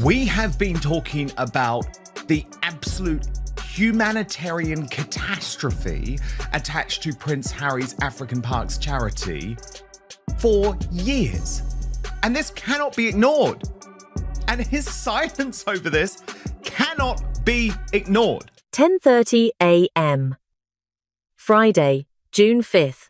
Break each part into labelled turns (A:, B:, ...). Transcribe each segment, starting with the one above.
A: We have been talking about the absolute humanitarian catastrophe attached to Prince Harry's African Parks charity for years. And this cannot be ignored. And his silence over this cannot be ignored.
B: 10:30 a.m. Friday, June 5th,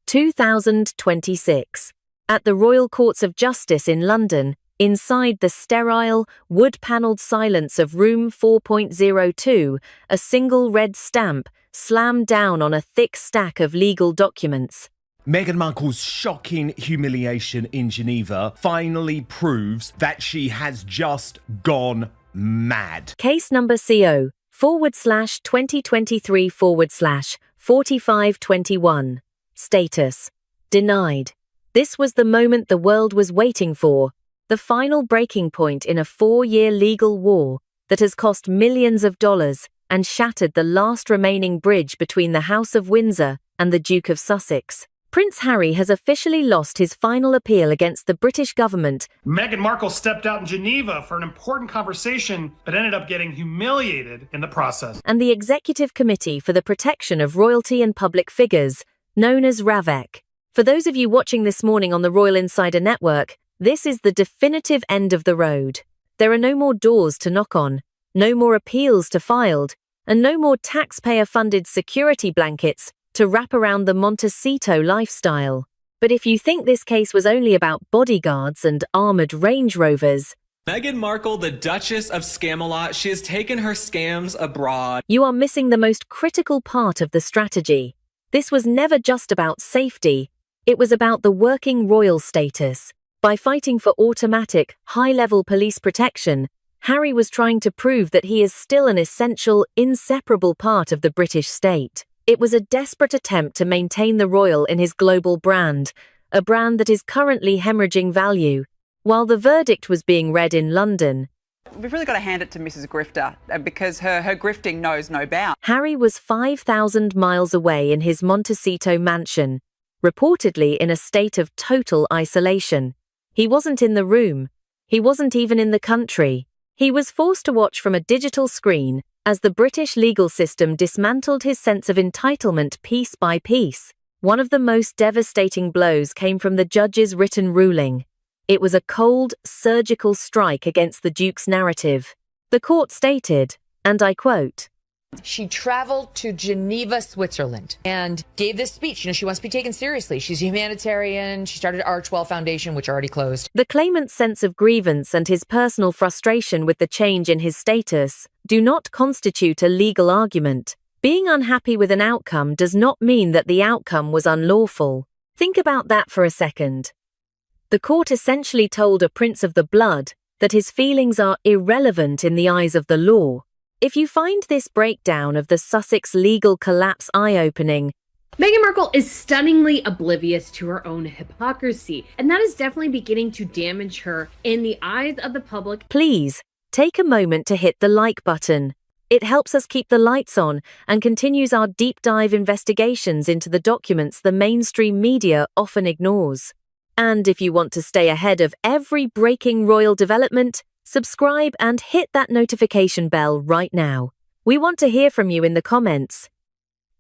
B: 2026. At the Royal Courts of Justice in London, inside the sterile, wood-panelled silence of room 4.02, a single red stamp slammed down on a thick stack of legal documents.
A: Meghan Markle's shocking humiliation in Geneva finally proves that she has just gone mad.
B: Case number CO/2023/4521. Status: denied. This was the moment the world was waiting for, the final breaking point in a 4-year legal war that has cost millions of dollars and shattered the last remaining bridge between the House of Windsor and the Duke of Sussex. Prince Harry has officially lost his final appeal against the British government.
C: Meghan Markle stepped out in Geneva for an important conversation, but ended up getting humiliated in the process.
B: And the Executive Committee for the Protection of Royalty and Public Figures, known as RAVEC. For those of you watching this morning on the Royal Insider Network, this is the definitive end of the road. There are no more doors to knock on, no more appeals to filed, and no more taxpayer-funded security blankets to wrap around the Montecito lifestyle. But if you think this case was only about bodyguards and armored Range Rovers,
D: Meghan Markle, the Duchess of Scamalot, she has taken her scams abroad.
B: You are missing the most critical part of the strategy. This was never just about safety, it was about the working royal status. By fighting for automatic, high-level police protection, Harry was trying to prove that he is still an essential, inseparable part of the British state. It was a desperate attempt to maintain the royal in his global brand, a brand that is currently hemorrhaging value. While the verdict was being read in London,
E: we've really got to hand it to Mrs. Grifter, because her grifting knows no bounds.
B: Harry was 5,000 miles away in his Montecito mansion, reportedly in a state of total isolation. He wasn't in the room. He wasn't even in the country. He was forced to watch from a digital screen as the British legal system dismantled his sense of entitlement piece by piece. One of the most devastating blows came from the judge's written ruling. It was a cold, surgical strike against the Duke's narrative. The court stated, and I quote,
F: "She traveled to Geneva, Switzerland, and gave this speech. She wants to be taken seriously. She's a humanitarian. She started Archewell Foundation, which already closed."
B: The claimant's sense of grievance and his personal frustration with the change in his status do not constitute a legal argument. Being unhappy with an outcome does not mean that the outcome was unlawful. Think about that for a second. The court essentially told a prince of the blood that his feelings are irrelevant in the eyes of the law. If you find this breakdown of the Sussex legal collapse eye-opening,
G: Meghan Markle is stunningly oblivious to her own hypocrisy, and that is definitely beginning to damage her in the eyes of the public.
B: Please, take a moment to hit the like button. It helps us keep the lights on and continues our deep dive investigations into the documents the mainstream media often ignores. And if you want to stay ahead of every breaking royal development, subscribe and hit that notification bell right now. We want to hear from you in the comments.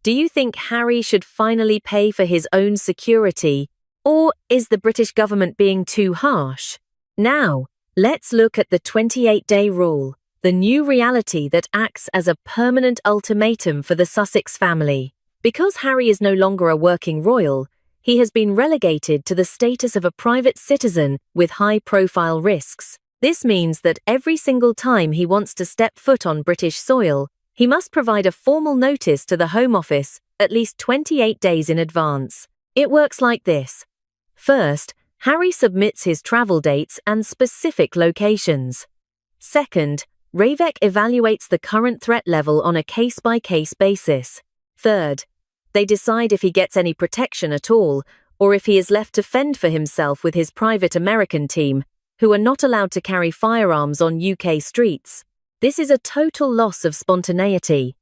B: Do you think Harry should finally pay for his own security, or is the British government being too harsh? Now, let's look at the 28-day rule, the new reality that acts as a permanent ultimatum for the Sussex family. Because Harry is no longer a working royal, he has been relegated to the status of a private citizen with high-profile risks. This means that every single time he wants to step foot on British soil, he must provide a formal notice to the Home Office at least 28 days in advance. It works like this. First, Harry submits his travel dates and specific locations. Second, RAVEC evaluates the current threat level on a case-by-case basis. Third, they decide if he gets any protection at all, or if he is left to fend for himself with his private American team, who are not allowed to carry firearms on UK streets. This is a total loss of spontaneity.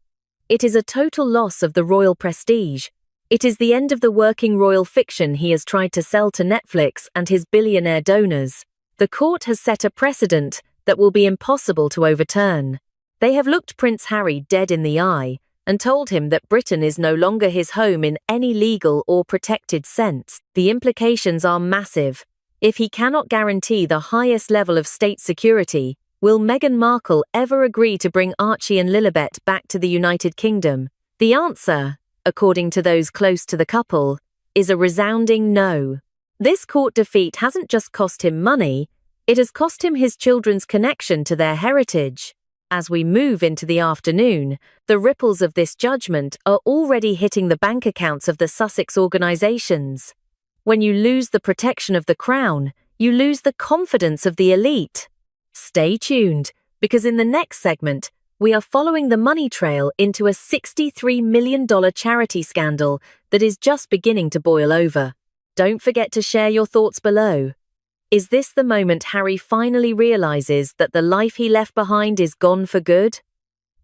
B: It is a total loss of the royal prestige. It is the end of the working royal fiction he has tried to sell to Netflix and his billionaire donors. The court has set a precedent that will be impossible to overturn. They have looked Prince Harry dead in the eye and told him that Britain is no longer his home in any legal or protected sense. The implications are massive. If he cannot guarantee the highest level of state security, will Meghan Markle ever agree to bring Archie and Lilibet back to the United Kingdom? The answer, according to those close to the couple, is a resounding no. This court defeat hasn't just cost him money, it has cost him his children's connection to their heritage. As we move into the afternoon, the ripples of this judgment are already hitting the bank accounts of the Sussex organisations. When you lose the protection of the crown, you lose the confidence of the elite. Stay tuned, because in the next segment, we are following the money trail into a $63 million charity scandal that is just beginning to boil over. Don't forget to share your thoughts below. Is this the moment Harry finally realises that the life he left behind is gone for good?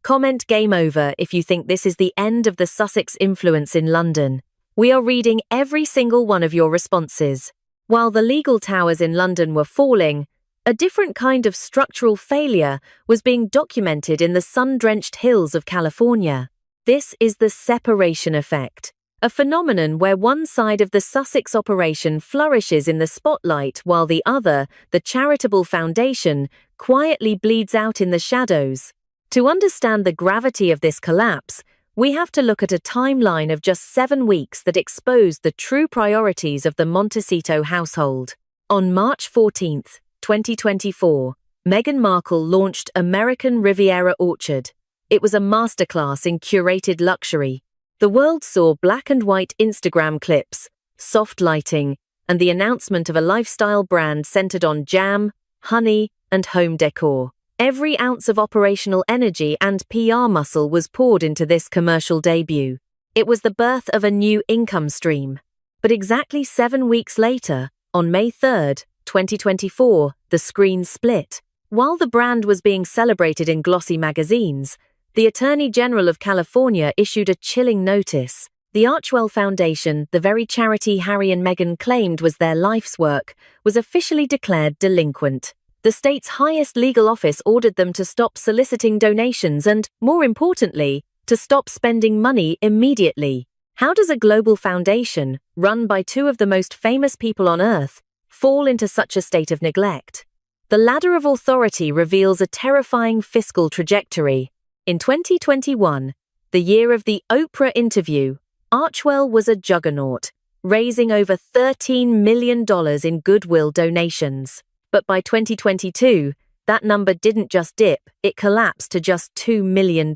B: Comment game over if you think this is the end of the Sussex influence in London. We are reading every single one of your responses. While the legal towers in London were falling, a different kind of structural failure was being documented in the sun-drenched hills of California. This is the separation effect, a phenomenon where one side of the Sussex operation flourishes in the spotlight while the other, the charitable foundation, quietly bleeds out in the shadows. To understand the gravity of this collapse, we have to look at a timeline of just 7 weeks that exposed the true priorities of the Montecito household. On March 14, 2024, Meghan Markle launched American Riviera Orchard. It was a masterclass in curated luxury. The world saw black and white Instagram clips, soft lighting, and the announcement of a lifestyle brand centered on jam, honey, and home decor. Every ounce of operational energy and PR muscle was poured into this commercial debut. It was the birth of a new income stream. But exactly 7 weeks later, on May 3, 2024, the screen split. While the brand was being celebrated in glossy magazines, the Attorney General of California issued a chilling notice. The Archewell Foundation, the very charity Harry and Meghan claimed was their life's work, was officially declared delinquent. The state's highest legal office ordered them to stop soliciting donations and, more importantly, to stop spending money immediately. How does a global foundation, run by two of the most famous people on Earth, fall into such a state of neglect? The ladder of authority reveals a terrifying fiscal trajectory. In 2021, the year of the Oprah interview, Archewell was a juggernaut, raising over $13 million in goodwill donations. But by 2022, that number didn't just dip, it collapsed to just $2 million.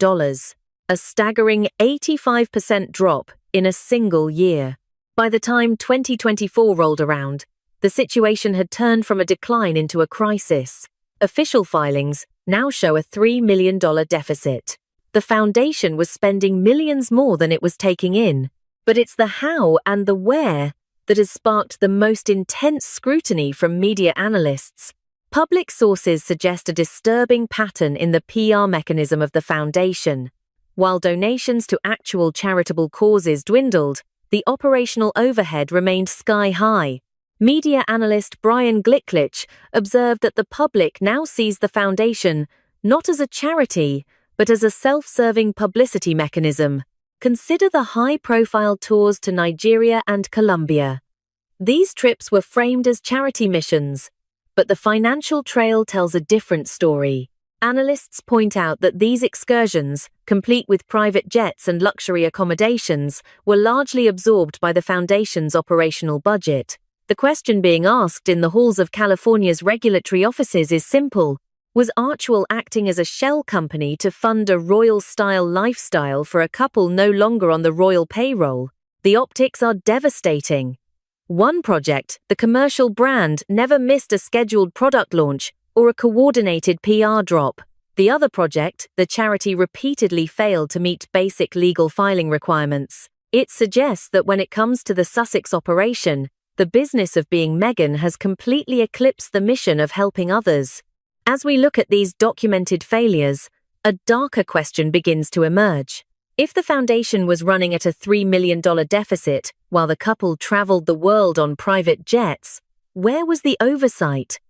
B: A staggering 85% drop in a single year. By the time 2024 rolled around, the situation had turned from a decline into a crisis. Official filings now show a $3 million deficit. The foundation was spending millions more than it was taking in. But it's the how and the where that has sparked the most intense scrutiny from media analysts. Public sources suggest a disturbing pattern in the PR mechanism of the foundation. While donations to actual charitable causes dwindled, the operational overhead remained sky-high. Media analyst Brian Glicklich observed that the public now sees the foundation not as a charity, but as a self-serving publicity mechanism. Consider the high-profile tours to Nigeria and Colombia. These trips were framed as charity missions, but the financial trail tells a different story. Analysts point out that these excursions, complete with private jets and luxury accommodations, were largely absorbed by the foundation's operational budget. The question being asked in the halls of California's regulatory offices is simple. Was Archewell acting as a shell company to fund a royal-style lifestyle for a couple no longer on the royal payroll? The optics are devastating. One project, the commercial brand, never missed a scheduled product launch or a coordinated PR drop. The other project, the charity, repeatedly failed to meet basic legal filing requirements. It suggests that when it comes to the Sussex operation, the business of being Meghan has completely eclipsed the mission of helping others. As we look at these documented failures, a darker question begins to emerge. If the foundation was running at a $3 million deficit while the couple traveled the world on private jets, where was the oversight?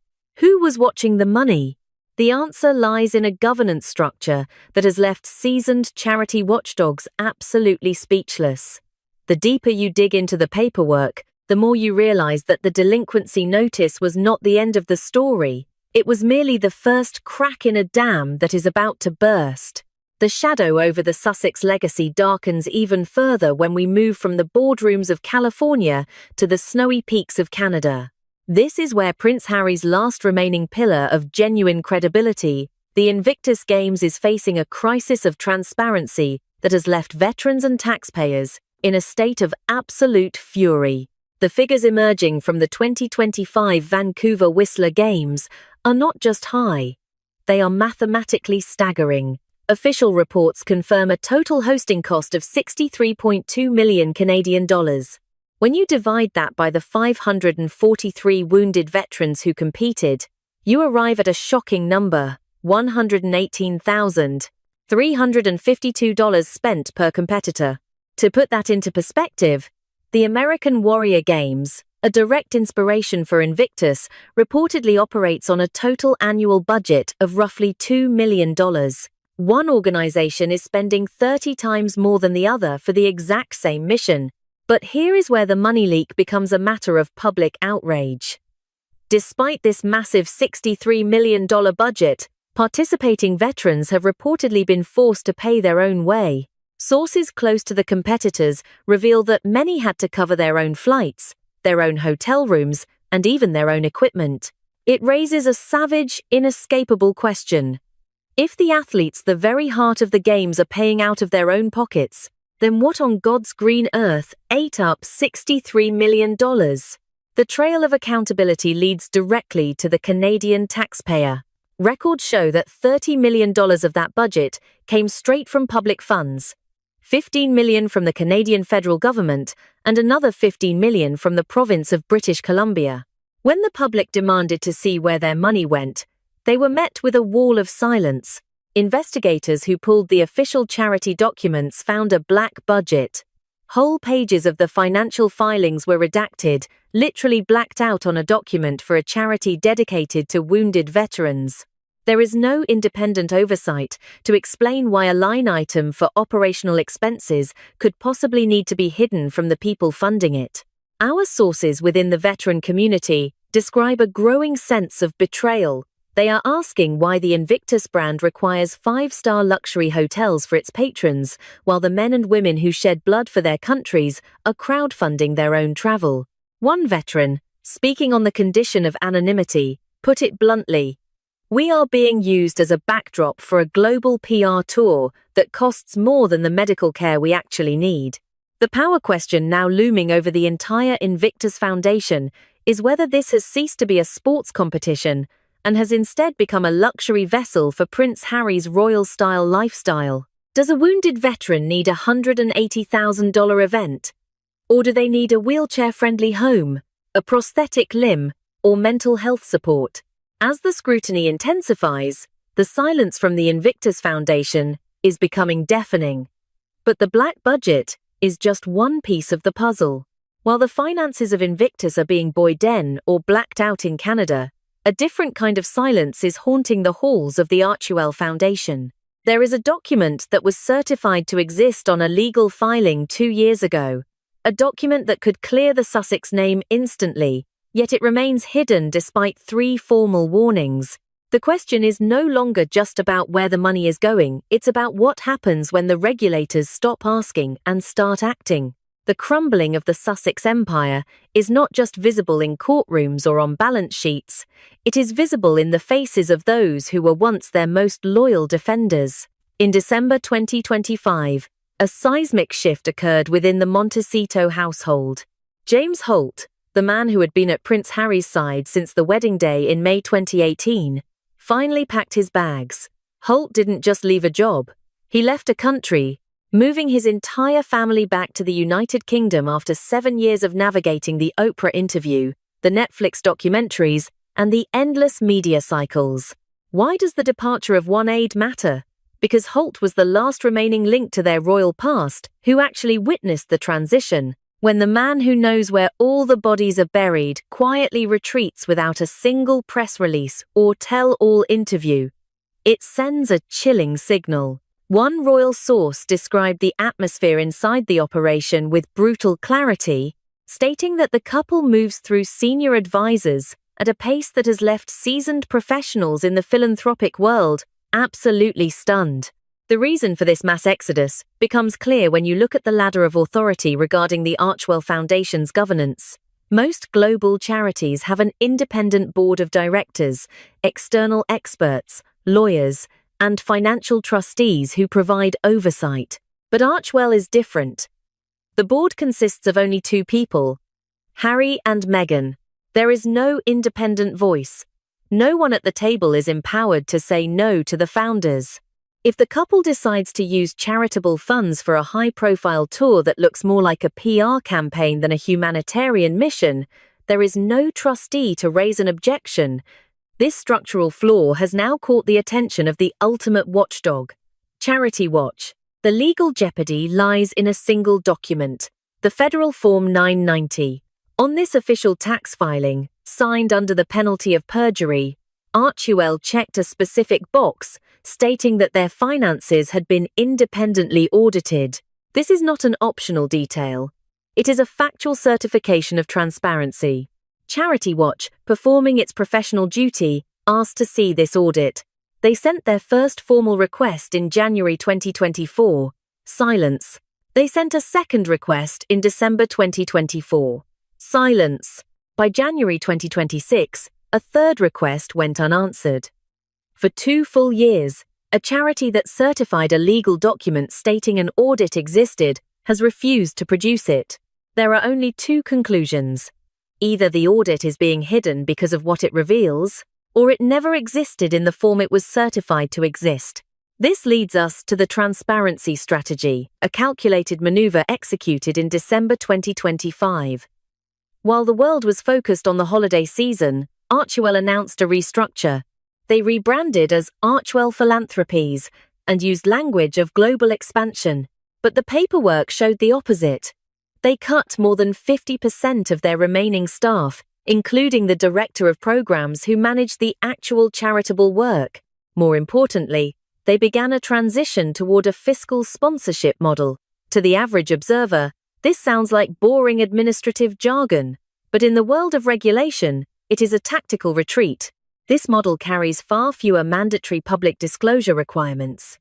B: Who was watching the money? The answer lies in a governance structure that has left seasoned charity watchdogs absolutely speechless. The deeper you dig into the paperwork, the more you realize that the delinquency notice was not the end of the story. It was merely the first crack in a dam that is about to burst. The shadow over the Sussex legacy darkens even further when we move from the boardrooms of California to the snowy peaks of Canada. This is where Prince Harry's last remaining pillar of genuine credibility, the Invictus Games, is facing a crisis of transparency that has left veterans and taxpayers in a state of absolute fury. The figures emerging from the 2025 Vancouver-Whistler Games are not just high, they are mathematically staggering. Official reports confirm a total hosting cost of $63.2 million Canadian dollars. When you divide that by the 543 wounded veterans who competed, you arrive at a shocking number: $118,352 spent per competitor. To put that into perspective, the American Warrior Games, a direct inspiration for Invictus, reportedly operates on a total annual budget of roughly $2 million. One organization is spending 30 times more than the other for the exact same mission. But here is where the money leak becomes a matter of public outrage. Despite this massive $63 million budget, participating veterans have reportedly been forced to pay their own way. Sources close to the competitors reveal that many had to cover their own flights, their own hotel rooms, and even their own equipment. It raises a savage, inescapable question. If the athletes, the very heart of the games, are paying out of their own pockets, then what on God's green earth ate up $63 million? The trail of accountability leads directly to the Canadian taxpayer. Records show that $30 million of that budget came straight from public funds, $15 million from the Canadian federal government, and another $15 million from the province of British Columbia. When the public demanded to see where their money went, they were met with a wall of silence. Investigators who pulled the official charity documents found a black budget. Whole pages of the financial filings were redacted, literally blacked out on a document for a charity dedicated to wounded veterans. There is no independent oversight to explain why a line item for operational expenses could possibly need to be hidden from the people funding it. Our sources within the veteran community describe a growing sense of betrayal. They are asking why the Invictus brand requires 5-star luxury hotels for its patrons, while the men and women who shed blood for their countries are crowdfunding their own travel. One veteran, speaking on the condition of anonymity, put it bluntly: "We are being used as a backdrop for a global PR tour that costs more than the medical care we actually need." The power question now looming over the entire Invictus Foundation is whether this has ceased to be a sports competition and has instead become a luxury vessel for Prince Harry's royal-style lifestyle. Does a wounded veteran need a $180,000 event? Or do they need a wheelchair-friendly home, a prosthetic limb, or mental health support? As the scrutiny intensifies, the silence from the Invictus Foundation is becoming deafening. But the black budget is just one piece of the puzzle. While the finances of Invictus are being boyed in or blacked out in Canada, a different kind of silence is haunting the halls of the Archewell Foundation. There is a document that was certified to exist on a legal filing 2 years ago, a document that could clear the Sussex name instantly, yet it remains hidden despite 3 formal warnings. The question is no longer just about where the money is going, it's about what happens when the regulators stop asking and start acting. The crumbling of the Sussex empire is not just visible in courtrooms or on balance sheets, it is visible in the faces of those who were once their most loyal defenders. In December 2025, a seismic shift occurred within the Montecito household. James Holt, the man who had been at Prince Harry's side since the wedding day in May 2018, finally packed his bags. Holt didn't just leave a job, he left a country, moving his entire family back to the United Kingdom after 7 years of navigating the Oprah interview, the Netflix documentaries, and the endless media cycles. Why does the departure of one aide matter? Because Holt was the last remaining link to their royal past who actually witnessed the transition. When the man who knows where all the bodies are buried quietly retreats without a single press release or tell-all interview, it sends a chilling signal. One royal source described the atmosphere inside the operation with brutal clarity, stating that the couple moves through senior advisors at a pace that has left seasoned professionals in the philanthropic world absolutely stunned. The reason for this mass exodus becomes clear when you look at the ladder of authority regarding the Archewell Foundation's governance. Most global charities have an independent board of directors, external experts, lawyers, and financial trustees who provide oversight. But Archewell is different. The board consists of only two people, Harry and Meghan. There is no independent voice. No one at the table is empowered to say no to the founders. If the couple decides to use charitable funds for a high-profile tour that looks more like a PR campaign than a humanitarian mission, there is no trustee to raise an objection. This structural flaw has now caught the attention of the ultimate watchdog, Charity Watch. The legal jeopardy lies in a single document, the Federal Form 990. On this official tax filing, signed under the penalty of perjury, Archewell checked a specific box stating that their finances had been independently audited. This is not an optional detail. It is a factual certification of transparency. Charity Watch, performing its professional duty, asked to see this audit. They sent their first formal request in January 2024. Silence. They sent a second request in December 2024. Silence. By January 2026, a third request went unanswered. For 2 full years, a charity that certified a legal document stating an audit existed has refused to produce it. There are only 2 conclusions. Either the audit is being hidden because of what it reveals, or it never existed in the form it was certified to exist. This leads us to the transparency strategy, a calculated maneuver executed in December 2025. While the world was focused on the holiday season, Archewell announced a restructure. They rebranded as Archewell Philanthropies and used language of global expansion, but the paperwork showed the opposite. They cut more than 50% of their remaining staff, including the director of programs who managed the actual charitable work. More importantly, they began a transition toward a fiscal sponsorship model. To the average observer, this sounds like boring administrative jargon, but in the world of regulation, it is a tactical retreat. This model carries far fewer mandatory public disclosure requirements.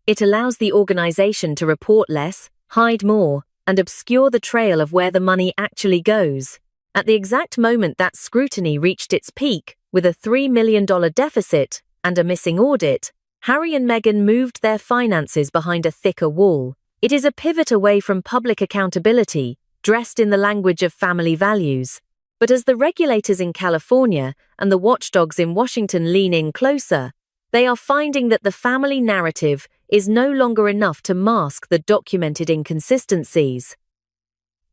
B: It allows the organization to report less, hide more, and obscure the trail of where the money actually goes. At the exact moment that scrutiny reached its peak, with a $3 million deficit and a missing audit, Harry and Meghan moved their finances behind a thicker wall. It is a pivot away from public accountability, dressed in the language of family values. But as the regulators in California and the watchdogs in Washington lean in closer, they are finding that the family narrative is no longer enough to mask the documented inconsistencies.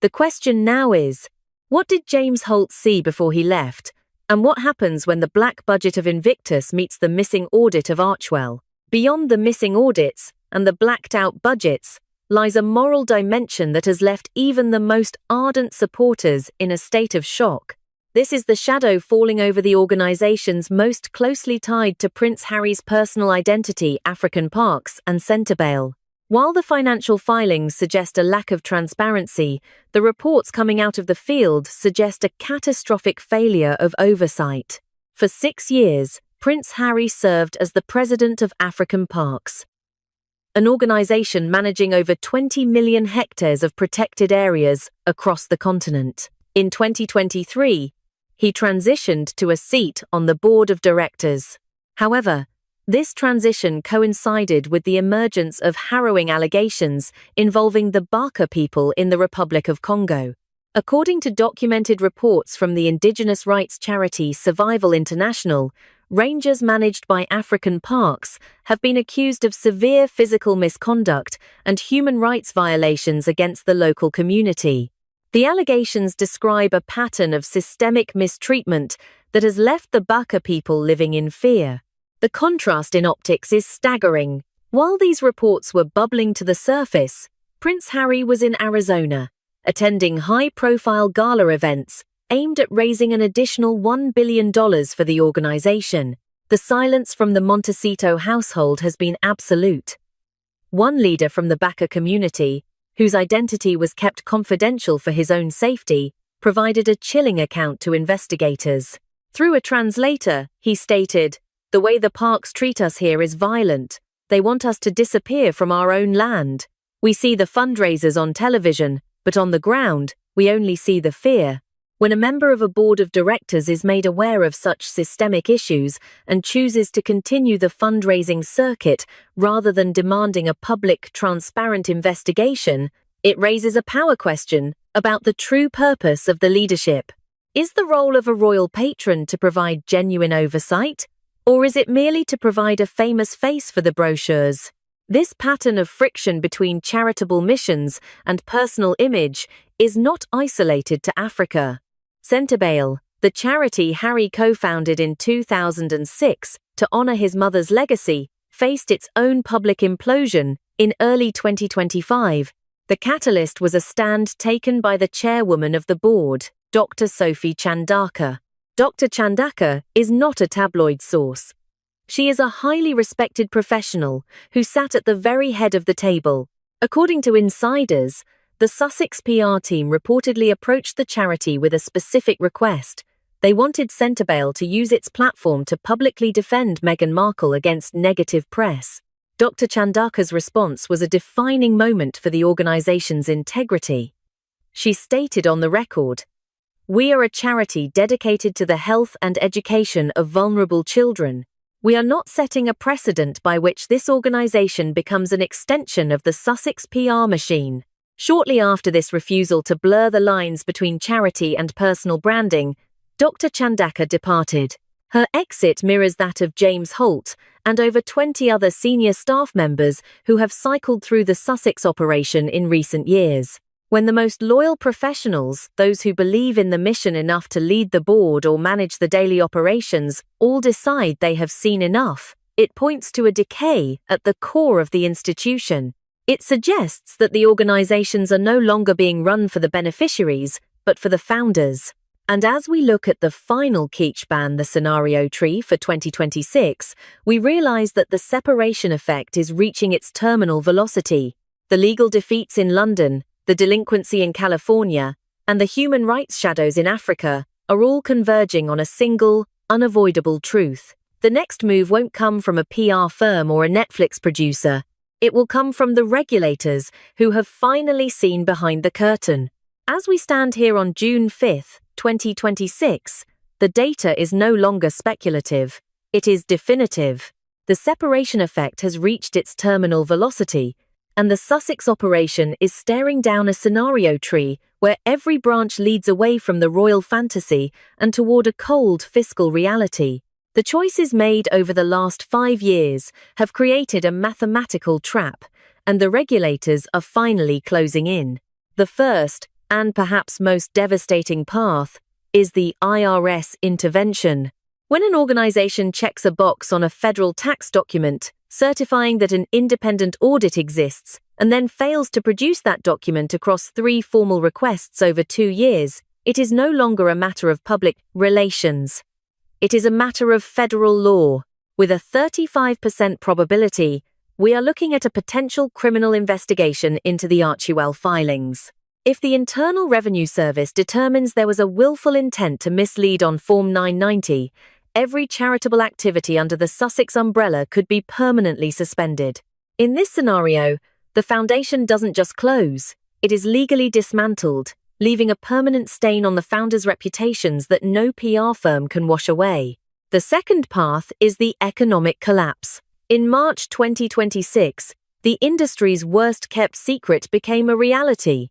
B: The question now is, what did James Holt see before he left, and what happens when the black budget of Invictus meets the missing audit of Archewell? Beyond the missing audits and the blacked-out budgets lies a moral dimension that has left even the most ardent supporters in a state of shock. This is the shadow falling over the organizations most closely tied to Prince Harry's personal identity, African Parks and Centervale. While the financial filings suggest a lack of transparency, the reports coming out of the field suggest a catastrophic failure of oversight. For 6 years, Prince Harry served as the president of African Parks, an organization managing over 20 million hectares of protected areas across the continent. In 2023, he transitioned to a seat on the board of directors. However, this transition coincided with the emergence of harrowing allegations involving the Baka people in the Republic of Congo. According to documented reports from the indigenous rights charity Survival International, rangers managed by African Parks have been accused of severe physical misconduct and human rights violations against the local community. The allegations describe a pattern of systemic mistreatment that has left the Baka people living in fear. The contrast in optics is staggering. While these reports were bubbling to the surface, Prince Harry was in Arizona, attending high-profile gala events aimed at raising an additional $1 billion for the organization. The silence from the Montecito household has been absolute. One leader from the Backa community, whose identity was kept confidential for his own safety, provided a chilling account to investigators. Through a translator, he stated, "The way the parks treat us here is violent. They want us to disappear from our own land. We see the fundraisers on television, but on the ground, we only see the fear." When a member of a board of directors is made aware of such systemic issues and chooses to continue the fundraising circuit rather than demanding a public, transparent investigation, it raises a power question about the true purpose of the leadership. Is the role of a royal patron to provide genuine oversight, or is it merely to provide a famous face for the brochures? This pattern of friction between charitable missions and personal image is not isolated to Africa. Centervale, the charity Harry co-founded in 2006 to honor his mother's legacy, faced its own public implosion in early 2025. The catalyst was a stand taken by the chairwoman of the board, Dr. Sophie Chandaka. Dr. Chandaka is not a tabloid source. She is a highly respected professional who sat at the very head of the table. According to insiders, the Sussex PR team reportedly approached the charity with a specific request. They wanted Centervale to use its platform to publicly defend Meghan Markle against negative press. Dr. Chandaka's response was a defining moment for the organization's integrity. She stated on the record, "We are a charity dedicated to the health and education of vulnerable children. We are not setting a precedent by which this organization becomes an extension of the Sussex PR machine." Shortly after this refusal to blur the lines between charity and personal branding, Dr. Chandaka departed. Her exit mirrors that of James Holt and over 20 other senior staff members who have cycled through the Sussex operation in recent years. When the most loyal professionals, those who believe in the mission enough to lead the board or manage the daily operations, all decide they have seen enough, it points to a decay at the core of the institution. It suggests that the organizations are no longer being run for the beneficiaries, but for the founders. And as we look at the final Keechban, the scenario tree for 2026, we realize that the separation effect is reaching its terminal velocity. The legal defeats in London, the delinquency in California, and the human rights shadows in Africa are all converging on a single, unavoidable truth. The next move won't come from a PR firm or a Netflix producer. It will come from the regulators who have finally seen behind the curtain. As we stand here on June 5, 2026, the data is no longer speculative. It is definitive. The separation effect has reached its terminal velocity, and the Sussex operation is staring down a scenario tree where every branch leads away from the royal fantasy and toward a cold fiscal reality. The choices made over the last 5 years have created a mathematical trap, and the regulators are finally closing in. The first, and perhaps most devastating path, is the IRS intervention. When an organization checks a box on a federal tax document certifying that an independent audit exists and then fails to produce that document across 3 formal requests over 2 years, it is no longer a matter of public relations. It is a matter of federal law. With a 35% probability, we are looking at a potential criminal investigation into the Archewell filings. If the Internal Revenue Service determines there was a willful intent to mislead on Form 990, every charitable activity under the Sussex umbrella could be permanently suspended. In this scenario, the foundation doesn't just close, it is legally dismantled, leaving a permanent stain on the founders' reputations that no PR firm can wash away. The second path is the economic collapse. In March 2026, the industry's worst-kept secret became a reality.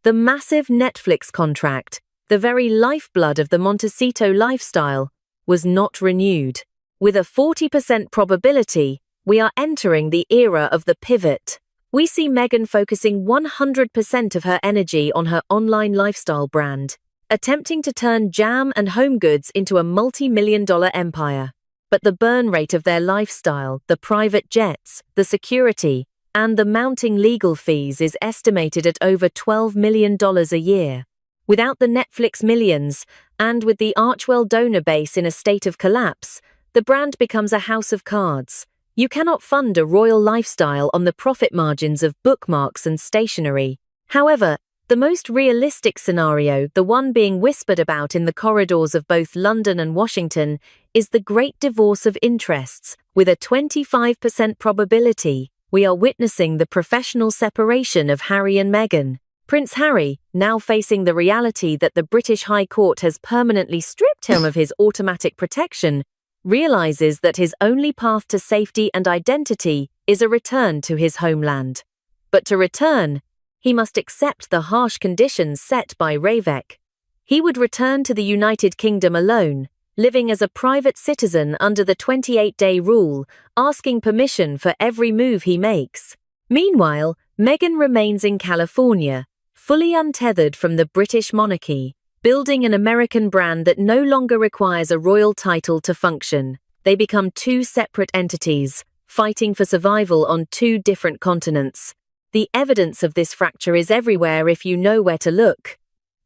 B: The massive Netflix contract, the very lifeblood of the Montecito lifestyle, was not renewed. With a 40% probability, we are entering the era of the pivot. We see Meghan focusing 100% of her energy on her online lifestyle brand, attempting to turn jam and home goods into a multi-million-dollar empire. But the burn rate of their lifestyle, the private jets, the security, and the mounting legal fees is estimated at over $12 million a year. Without the Netflix millions, and with the Archewell donor base in a state of collapse, the brand becomes a house of cards. You cannot fund a royal lifestyle on the profit margins of bookmarks and stationery. However, the most realistic scenario, the one being whispered about in the corridors of both London and Washington, is the great divorce of interests. With a 25% probability, we are witnessing the professional separation of Harry and Meghan. Prince Harry, now facing the reality that the British High Court has permanently stripped him of his automatic protection, realizes that his only path to safety and identity is a return to his homeland. But to return, he must accept the harsh conditions set by RAVEC. He would return to the United Kingdom alone, living as a private citizen under the 28-day rule, asking permission for every move he makes. Meanwhile, Meghan remains in California, fully untethered from the British monarchy, building an American brand that no longer requires a royal title to function. They become two separate entities, fighting for survival on two different continents. The evidence of this fracture is everywhere if you know where to look.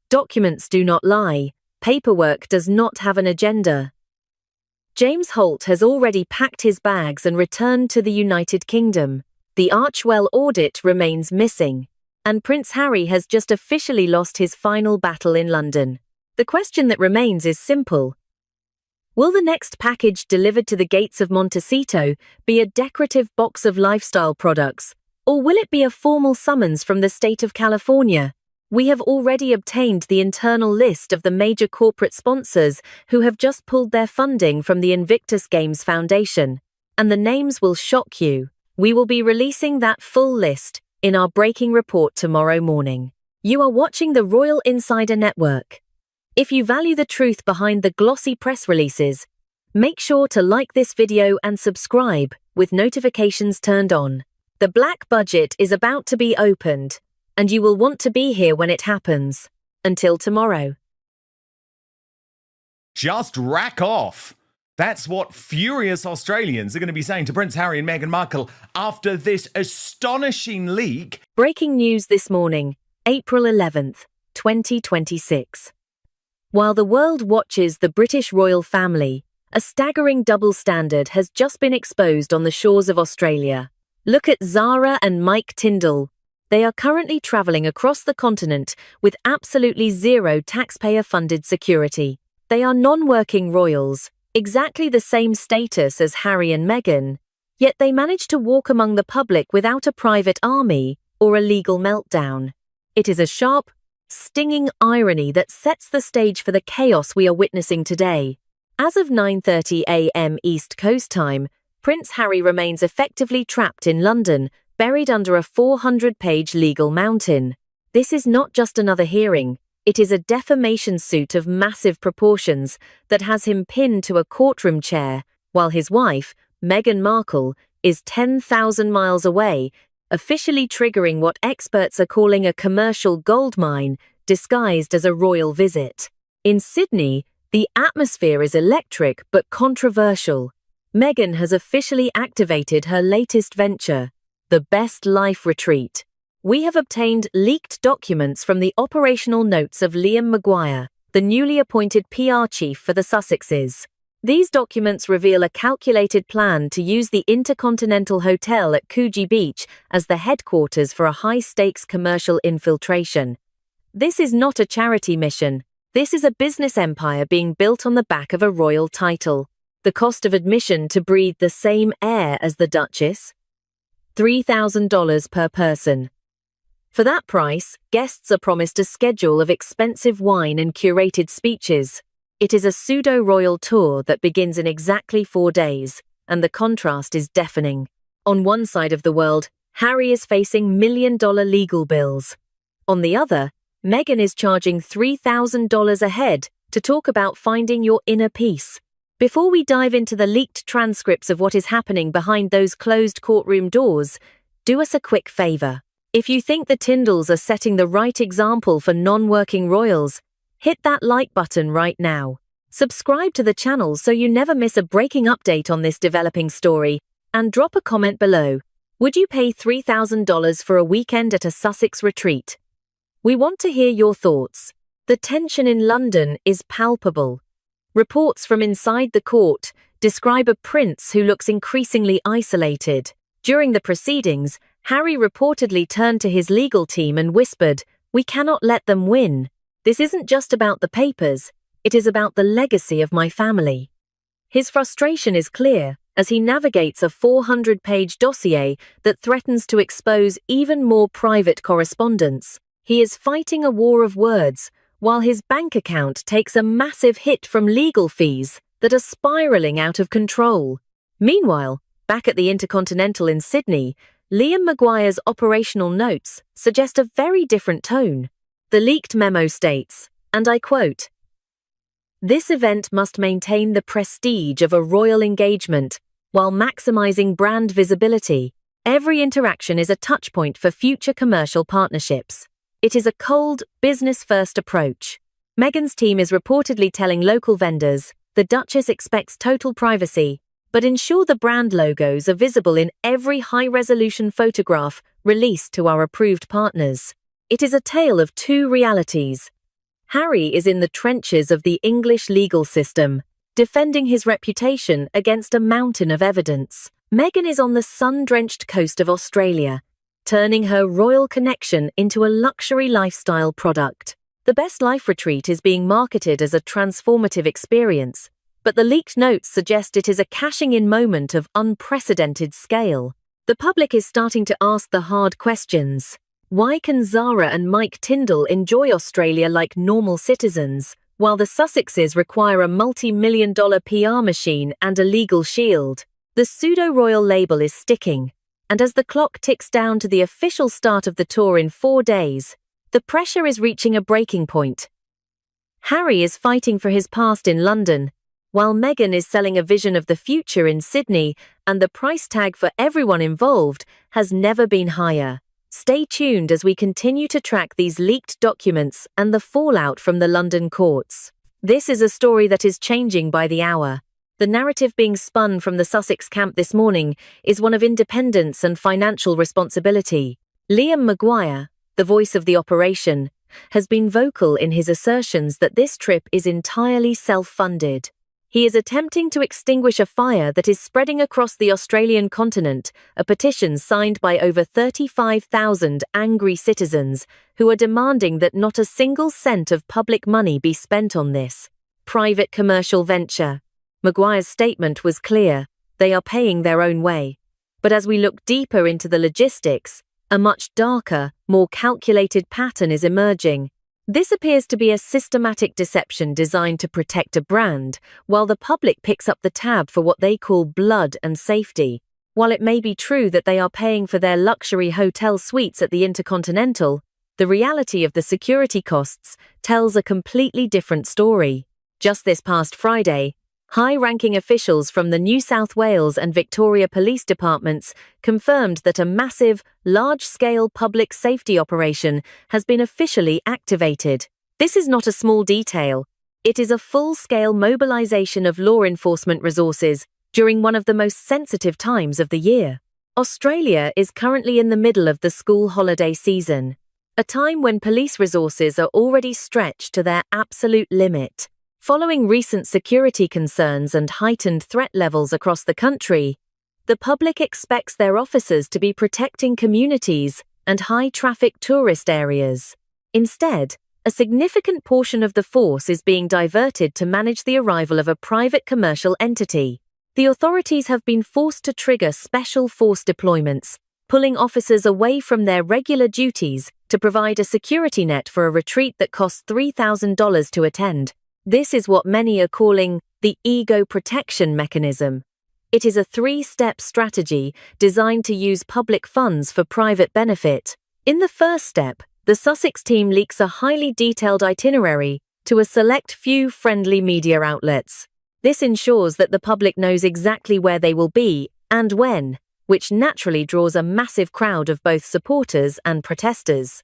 B: Documents do not lie. Paperwork does not have an agenda. James Holt has already packed his bags and returned to the United Kingdom. The Archewell audit remains missing, and Prince Harry has just officially lost his final battle in London. The question that remains is simple. Will the next package delivered to the gates of Montecito be a decorative box of lifestyle products, or will it be a formal summons from the state of California? We have already obtained the internal list of the major corporate sponsors who have just pulled their funding from the Invictus Games Foundation, and the names will shock you. We will be releasing that full list in our breaking report tomorrow morning. You are watching the Royal Insider Network. If you value the truth behind the glossy press releases, make sure to like this video and subscribe with notifications turned on. The black budget is about to be opened, and you will want to be here when it happens. Until tomorrow.
A: Just rack off. That's what furious Australians are going to be saying to Prince Harry and Meghan Markle after this astonishing leak.
B: Breaking news this morning, April 11th, 2026. While the world watches the British royal family, a staggering double standard has just been exposed on the shores of Australia. Look at Zara and Mike Tyndall. They are currently travelling across the continent with absolutely zero taxpayer-funded security. They are non-working royals, exactly the same status as Harry and Meghan, yet they manage to walk among the public without a private army or a legal meltdown. It is a sharp, stinging irony that sets the stage for the chaos we are witnessing today. As of 9:30 a.m. East Coast time, Prince Harry remains effectively trapped in London, buried under a 400-page legal mountain. This is not just another hearing, it is a defamation suit of massive proportions that has him pinned to a courtroom chair, while his wife, Meghan Markle, is 10,000 miles away, officially triggering what experts are calling a commercial goldmine disguised as a royal visit. In Sydney, the atmosphere is electric but controversial. Meghan has officially activated her latest venture, the Best Life Retreat. We have obtained leaked documents from the operational notes of Liam Maguire, the newly appointed PR chief for the Sussexes. These documents reveal a calculated plan to use the Intercontinental Hotel at Coogee Beach as the headquarters for a high-stakes commercial infiltration. This is not a charity mission. This is a business empire being built on the back of a royal title. The cost of admission to breathe the same air as the Duchess? $3,000 per person. For that price, guests are promised a schedule of expensive wine and curated speeches. It is a pseudo-royal tour that begins in exactly 4 days, and the contrast is deafening. On one side of the world, Harry is facing million-dollar legal bills. On the other, Meghan is charging $3,000 a head to talk about finding your inner peace. Before we dive into the leaked transcripts of what is happening behind those closed courtroom doors, do us a quick favor. If you think the Tyndalls are setting the right example for non-working royals, hit that like button right now. Subscribe to the channel so you never miss a breaking update on this developing story, and drop a comment below. Would you pay $3,000 for a weekend at a Sussex retreat? We want to hear your thoughts. The tension in London is palpable. Reports from inside the court describe a prince who looks increasingly isolated. During the proceedings, Harry reportedly turned to his legal team and whispered, "We cannot let them win. This isn't just about the papers, it is about the legacy of my family." His frustration is clear as he navigates a 400-page dossier that threatens to expose even more private correspondence. He is fighting a war of words, while his bank account takes a massive hit from legal fees that are spiraling out of control. Meanwhile, back at the Intercontinental in Sydney, Liam Maguire's operational notes suggest a very different tone. The leaked memo states, and I quote, "This event must maintain the prestige of a royal engagement while maximizing brand visibility. Every interaction is a touchpoint for future commercial partnerships. It is a cold, business-first approach." Meghan's team is reportedly telling local vendors, the Duchess expects total privacy, but ensure the brand logos are visible in every high-resolution photograph released to our approved partners. It is a tale of two realities. Harry is in the trenches of the English legal system, defending his reputation against a mountain of evidence. Meghan is on the sun-drenched coast of Australia, turning her royal connection into a luxury lifestyle product. The Best Life retreat is being marketed as a transformative experience, but the leaked notes suggest it is a cashing-in moment of unprecedented scale. The public is starting to ask the hard questions. Why can Zara and Mike Tyndall enjoy Australia like normal citizens, while the Sussexes require a multi-million-dollar PR machine and a legal shield? The pseudo-royal label is sticking, and as the clock ticks down to the official start of the tour in 4 days, the pressure is reaching a breaking point. Harry is fighting for his past in London, while Meghan is selling a vision of the future in Sydney, and the price tag for everyone involved has never been higher. Stay tuned as we continue to track these leaked documents and the fallout from the London courts. This is a story that is changing by the hour. The narrative being spun from the Sussex camp this morning is one of independence and financial responsibility. Liam Maguire, the voice of the operation, has been vocal in his assertions that this trip is entirely self-funded. He is attempting to extinguish a fire that is spreading across the Australian continent, a petition signed by over 35,000 angry citizens who are demanding that not a single cent of public money be spent on this private commercial venture. Maguire's statement was clear: they are paying their own way. But as we look deeper into the logistics, a much darker, more calculated pattern is emerging. This appears to be a systematic deception designed to protect a brand, while the public picks up the tab for what they call blood and safety. While it may be true that they are paying for their luxury hotel suites at the Intercontinental, the reality of the security costs tells a completely different story. Just this past Friday, high-ranking officials from the New South Wales and Victoria Police Departments confirmed that a massive, large-scale public safety operation has been officially activated. This is not a small detail. It is a full-scale mobilization of law enforcement resources during one of the most sensitive times of the year. Australia is currently in the middle of the school holiday season, a time when police resources are already stretched to their absolute limit. Following recent security concerns and heightened threat levels across the country, the public expects their officers to be protecting communities and high-traffic tourist areas. Instead, a significant portion of the force is being diverted to manage the arrival of a private commercial entity. The authorities have been forced to trigger special force deployments, pulling officers away from their regular duties to provide a security net for a retreat that costs $3,000 to attend. This is what many are calling the ego protection mechanism. It is a 3-step strategy designed to use public funds for private benefit. In the first step, the Sussex team leaks a highly detailed itinerary to a select few friendly media outlets. This ensures that the public knows exactly where they will be and when, which naturally draws a massive crowd of both supporters and protesters.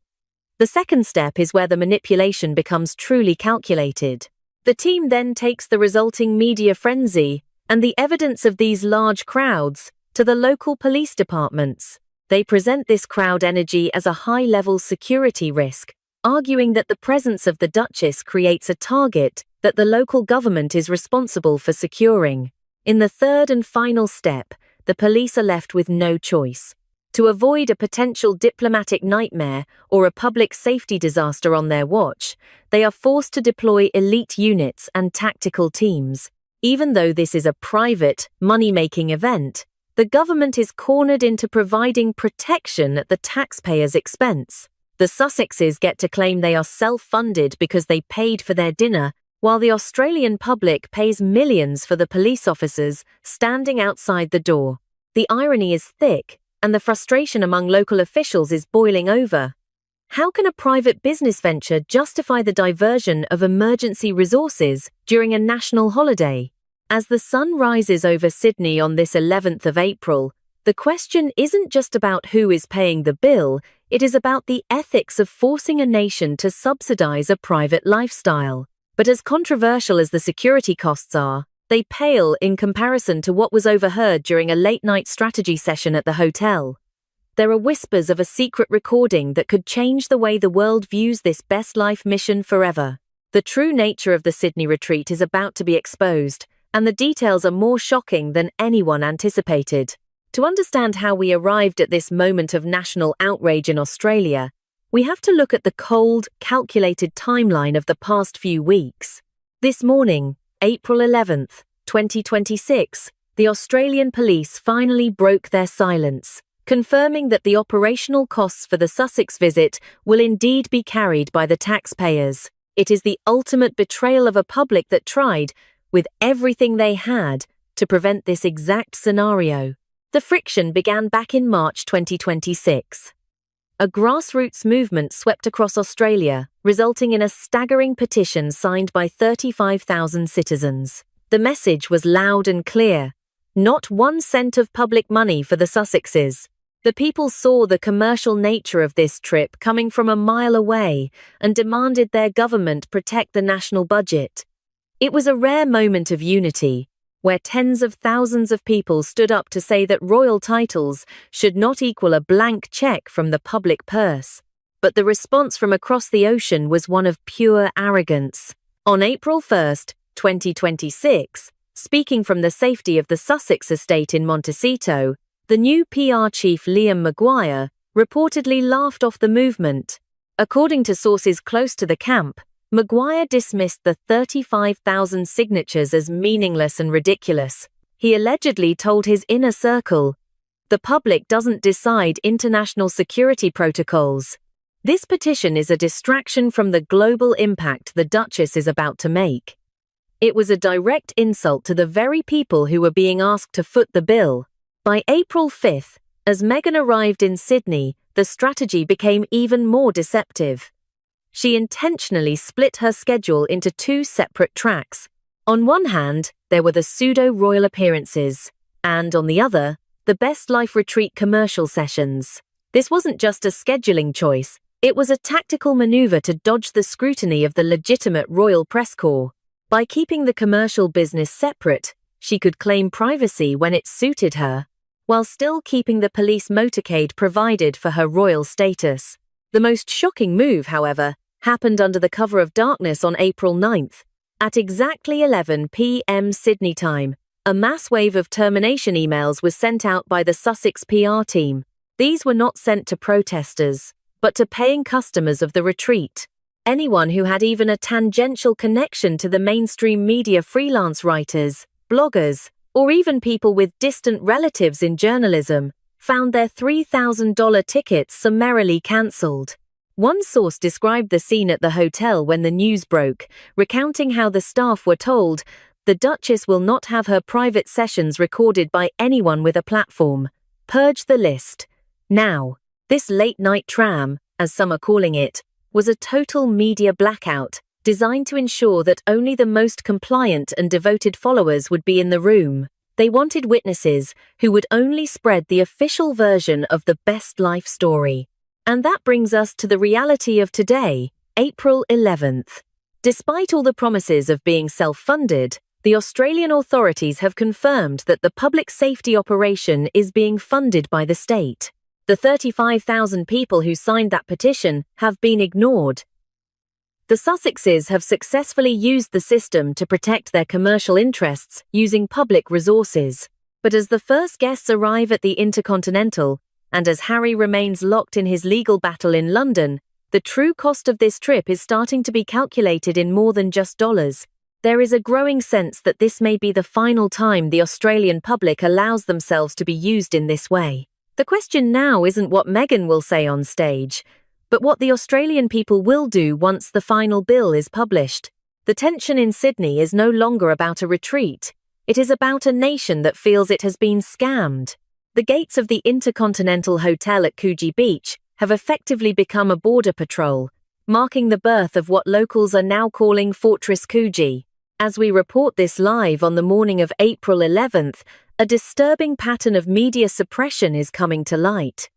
B: The second step is where the manipulation becomes truly calculated. The team then takes the resulting media frenzy and the evidence of these large crowds to the local police departments. They present this crowd energy as a high-level security risk, arguing that the presence of the Duchess creates a target that the local government is responsible for securing. In the third and final step, the police are left with no choice. To avoid a potential diplomatic nightmare or a public safety disaster on their watch, they are forced to deploy elite units and tactical teams. Even though this is a private, money-making event, the government is cornered into providing protection at the taxpayers' expense. The Sussexes get to claim they are self-funded because they paid for their dinner, while the Australian public pays millions for the police officers standing outside the door. The irony is thick, and the frustration among local officials is boiling over. How can a private business venture justify the diversion of emergency resources during a national holiday? As the sun rises over Sydney on this 11th of April, the question isn't just about who is paying the bill, it is about the ethics of forcing a nation to subsidize a private lifestyle. But as controversial as the security costs are, they pale in comparison to what was overheard during a late-night strategy session at the hotel. There are whispers of a secret recording that could change the way the world views this best life mission forever. The true nature of the Sydney retreat is about to be exposed, and the details are more shocking than anyone anticipated. To understand how we arrived at this moment of national outrage in Australia, we have to look at the cold, calculated timeline of the past few weeks. This morning, April 11th, 2026, the Australian police finally broke their silence, confirming that the operational costs for the Sussex visit will indeed be carried by the taxpayers. It is the ultimate betrayal of a public that tried, with everything they had, to prevent this exact scenario. The friction began back in March 2026. A grassroots movement swept across Australia, resulting in a staggering petition signed by 35,000 citizens. The message was loud and clear. Not 1 cent of public money for the Sussexes. The people saw the commercial nature of this trip coming from a mile away and demanded their government protect the national budget. It was a rare moment of unity, where tens of thousands of people stood up to say that royal titles should not equal a blank check from the public purse. But the response from across the ocean was one of pure arrogance. On April 1st, 2026, speaking from the safety of the Sussex estate in Montecito, the new PR chief Liam Maguire reportedly laughed off the movement. According to sources close to the camp, Maguire dismissed the 35,000 signatures as meaningless and ridiculous. He allegedly told his inner circle, "The public doesn't decide international security protocols. This petition is a distraction from the global impact the Duchess is about to make." It was a direct insult to the very people who were being asked to foot the bill. By April 5th, as Meghan arrived in Sydney, the strategy became even more deceptive. She intentionally split her schedule into 2 separate tracks. On one hand, there were the pseudo-royal appearances, and on the other, the Best Life Retreat commercial sessions. This wasn't just a scheduling choice, it was a tactical maneuver to dodge the scrutiny of the legitimate royal press corps. By keeping the commercial business separate, she could claim privacy when it suited her, while still keeping the police motorcade provided for her royal status. The most shocking move, however, happened under the cover of darkness on April 9th. At exactly 11 p.m. Sydney time, a mass wave of termination emails was sent out by the Sussex PR team. These were not sent to protesters, but to paying customers of the retreat. Anyone who had even a tangential connection to the mainstream media, freelance writers, bloggers, or even people with distant relatives in journalism, found their $3,000 tickets summarily cancelled. One source described the scene at the hotel when the news broke, recounting how the staff were told, "The Duchess will not have her private sessions recorded by anyone with a platform. Purge the list." Now, this late-night tram, as some are calling it, was a total media blackout, designed to ensure that only the most compliant and devoted followers would be in the room. They wanted witnesses who would only spread the official version of the best life story. And that brings us to the reality of today, April 11th. Despite all the promises of being self-funded, the Australian authorities have confirmed that the public safety operation is being funded by the state. The 35,000 people who signed that petition have been ignored. The Sussexes have successfully used the system to protect their commercial interests using public resources. But as the first guests arrive at the Intercontinental, and as Harry remains locked in his legal battle in London, the true cost of this trip is starting to be calculated in more than just dollars. There is a growing sense that this may be the final time the Australian public allows themselves to be used in this way. The question now isn't what Meghan will say on stage, but what the Australian people will do once the final bill is published. The tension in Sydney is no longer about a retreat. It is about a nation that feels it has been scammed. The gates of the Intercontinental Hotel at Coogee Beach have effectively become a border patrol, marking the birth of what locals are now calling Fortress Coogee. As we report this live on the morning of April 11th, a disturbing pattern of media suppression is coming to light.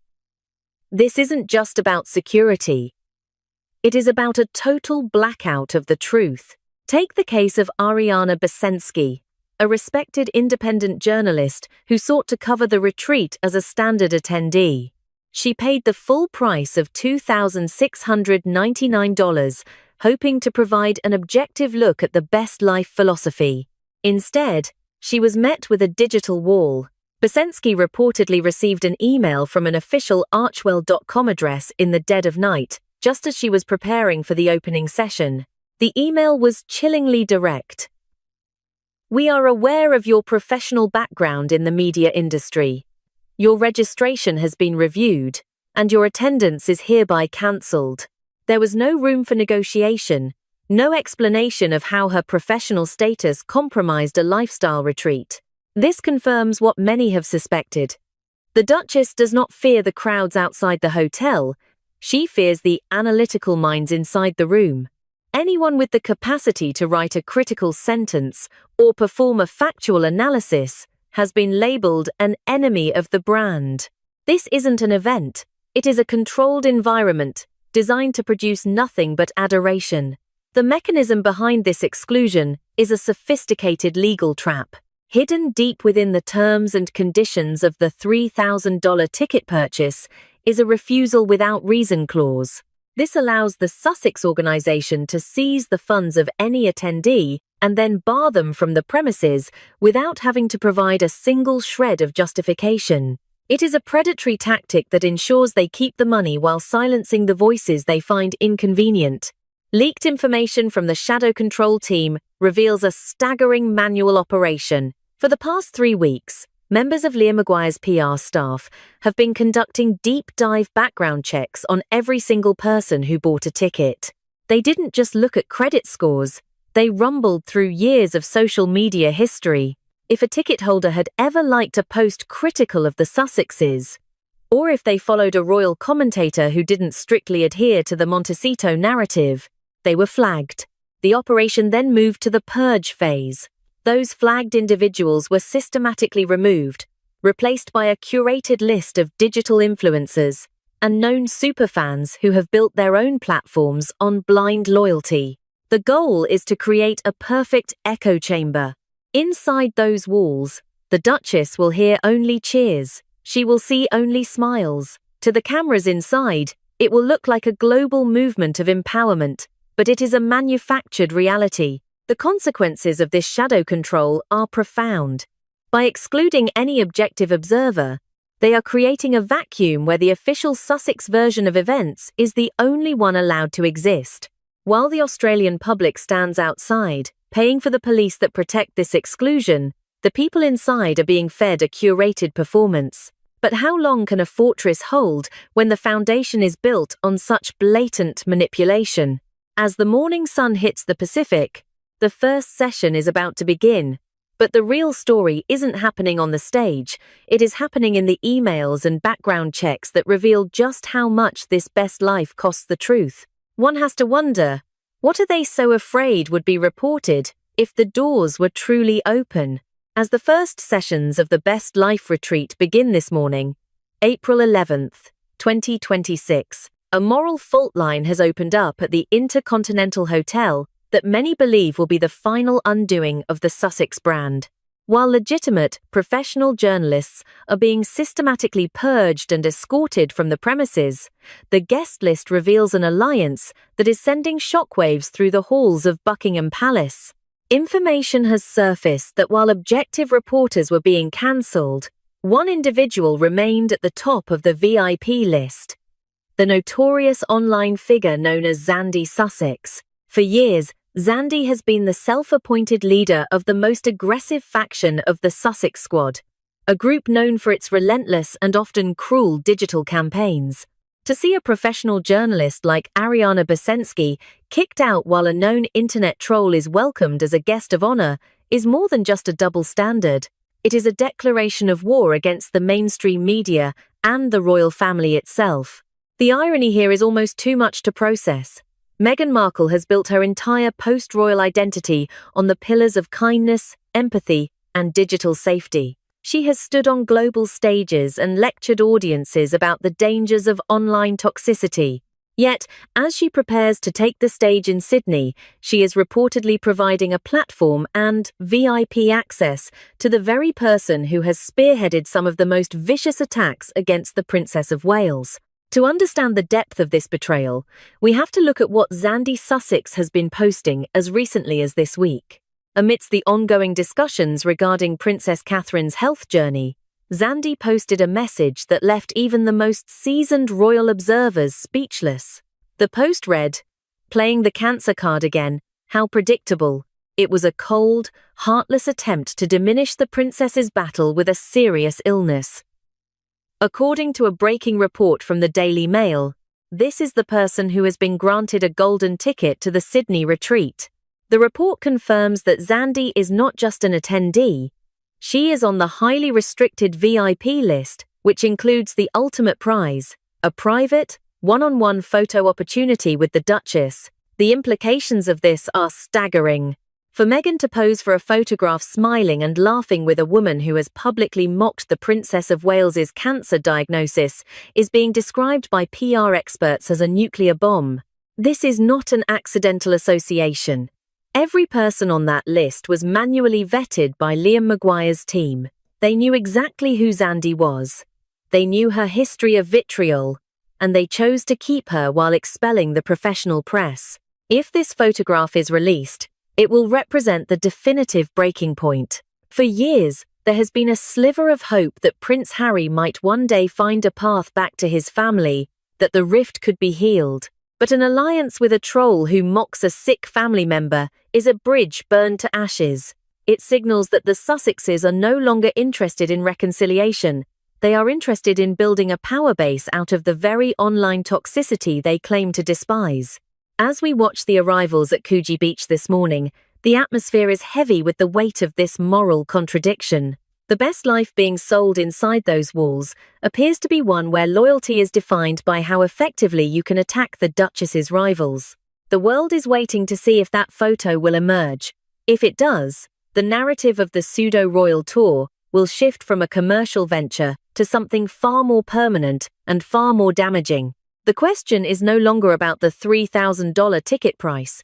B: This isn't just about security. It is about a total blackout of the truth. Take the case of Ariana Bosensky, a respected independent journalist who sought to cover the retreat as a standard attendee. She paid the full price of $2,699, hoping to provide an objective look at the best life philosophy. Instead, she was met with a digital wall. Bosensky reportedly received an email from an official Archewell.com address in the dead of night, just as she was preparing for the opening session. The email was chillingly direct. "We are aware of your professional background in the media industry. Your registration has been reviewed, and your attendance is hereby cancelled." There was no room for negotiation, no explanation of how her professional status compromised a lifestyle retreat. This confirms what many have suspected. The Duchess does not fear the crowds outside the hotel. She fears the analytical minds inside the room. Anyone with the capacity to write a critical sentence or perform a factual analysis has been labeled an enemy of the brand. This isn't an event. It is a controlled environment designed to produce nothing but adoration. The mechanism behind this exclusion is a sophisticated legal trap. Hidden deep within the terms and conditions of the $3,000 ticket purchase is a refusal without reason clause. This allows the Sussex organisation to seize the funds of any attendee and then bar them from the premises without having to provide a single shred of justification. It is a predatory tactic that ensures they keep the money while silencing the voices they find inconvenient. Leaked information from the Shadow Control team reveals a staggering manual operation. For the past 3 weeks, members of Liam Maguire's PR staff have been conducting deep dive background checks on every single person who bought a ticket. They didn't just look at credit scores, they rumbled through years of social media history. If a ticket holder had ever liked a post critical of the Sussexes, or if they followed a royal commentator who didn't strictly adhere to the Montecito narrative, they were flagged. The operation then moved to the purge phase. Those flagged individuals were systematically removed, replaced by a curated list of digital influencers and known superfans who have built their own platforms on blind loyalty. The goal is to create a perfect echo chamber. Inside those walls, the Duchess will hear only cheers. She will see only smiles. To the cameras inside, it will look like a global movement of empowerment, but it is a manufactured reality. The consequences of this shadow control are profound. By excluding any objective observer, they are creating a vacuum where the official Sussex version of events is the only one allowed to exist. While the Australian public stands outside, paying for the police that protect this exclusion, the people inside are being fed a curated performance. But how long can a fortress hold when the foundation is built on such blatant manipulation? As the morning sun hits the Pacific, the first session is about to begin. But the real story isn't happening on the stage, it is happening in the emails and background checks that reveal just how much this best life costs the truth. One has to wonder, what are they so afraid would be reported if the doors were truly open? As the first sessions of the Best Life Retreat begin this morning, April 11th, 2026, a moral fault line has opened up at the Intercontinental Hotel that many believe will be the final undoing of the Sussex brand. While legitimate, professional journalists are being systematically purged and escorted from the premises, the guest list reveals an alliance that is sending shockwaves through the halls of Buckingham Palace. Information has surfaced that while objective reporters were being cancelled, one individual remained at the top of the VIP list. The notorious online figure known as Zandy Sussex. For years, Zandy has been the self-appointed leader of the most aggressive faction of the Sussex Squad, a group known for its relentless and often cruel digital campaigns. To see a professional journalist like Ariana Bosensky kicked out while a known internet troll is welcomed as a guest of honor is more than just a double standard. It is a declaration of war against the mainstream media and the royal family itself. The irony here is almost too much to process. Meghan Markle has built her entire post-royal identity on the pillars of kindness, empathy, and digital safety. She has stood on global stages and lectured audiences about the dangers of online toxicity. Yet, as she prepares to take the stage in Sydney, she is reportedly providing a platform and VIP access to the very person who has spearheaded some of the most vicious attacks against the Princess of Wales. To understand the depth of this betrayal, we have to look at what Zandy Sussex has been posting as recently as this week. Amidst the ongoing discussions regarding Princess Catherine's health journey, Zandy posted a message that left even the most seasoned royal observers speechless. The post read, "Playing the cancer card again, how predictable. It was a cold, heartless attempt to diminish the princess's battle with a serious illness." According to a breaking report from the Daily Mail, this is the person who has been granted a golden ticket to the Sydney retreat. The report confirms that Zandy is not just an attendee. She is on the highly restricted VIP list, which includes the ultimate prize, a private, one-on-one photo opportunity with the Duchess. The implications of this are staggering. For Meghan to pose for a photograph smiling and laughing with a woman who has publicly mocked the Princess of Wales's cancer diagnosis is being described by PR experts as a nuclear bomb. This is not an accidental association. Every person on that list was manually vetted by Liam Maguire's team. They knew exactly who Zandy was. They knew her history of vitriol, and they chose to keep her while expelling the professional press. If this photograph is released, it will represent the definitive breaking point. For years, there has been a sliver of hope that Prince Harry might one day find a path back to his family, that the rift could be healed. But an alliance with a troll who mocks a sick family member is a bridge burned to ashes. It signals that the Sussexes are no longer interested in reconciliation. They are interested in building a power base out of the very online toxicity they claim to despise. As we watch the arrivals at Coogee Beach this morning, the atmosphere is heavy with the weight of this moral contradiction. The best life being sold inside those walls appears to be one where loyalty is defined by how effectively you can attack the Duchess's rivals. The world is waiting to see if that photo will emerge. If it does, the narrative of the pseudo-royal tour will shift from a commercial venture to something far more permanent and far more damaging. The question is no longer about the $3,000 ticket price.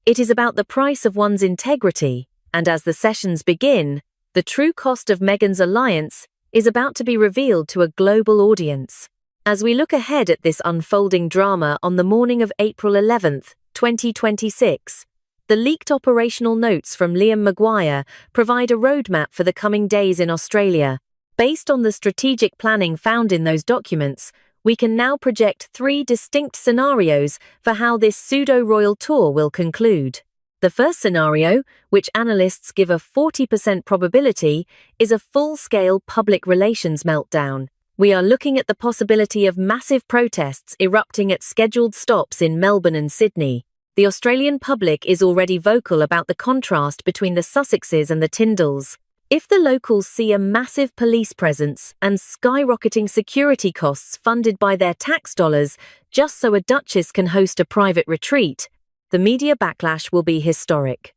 B: It is about the price of one's integrity, and as the sessions begin, the true cost of Meghan's alliance is about to be revealed to a global audience. As we look ahead at this unfolding drama on the morning of April 11th, 2026, the leaked operational notes from Liam Maguire provide a roadmap for the coming days in Australia. Based on the strategic planning found in those documents, we can now project 3 distinct scenarios for how this pseudo-royal tour will conclude. The first scenario, which analysts give a 40% probability, is a full-scale public relations meltdown. We are looking at the possibility of massive protests erupting at scheduled stops in Melbourne and Sydney. The Australian public is already vocal about the contrast between the Sussexes and the Tyndalls. If the locals see a massive police presence and skyrocketing security costs funded by their tax dollars just so a duchess can host a private retreat, the media backlash will be historic.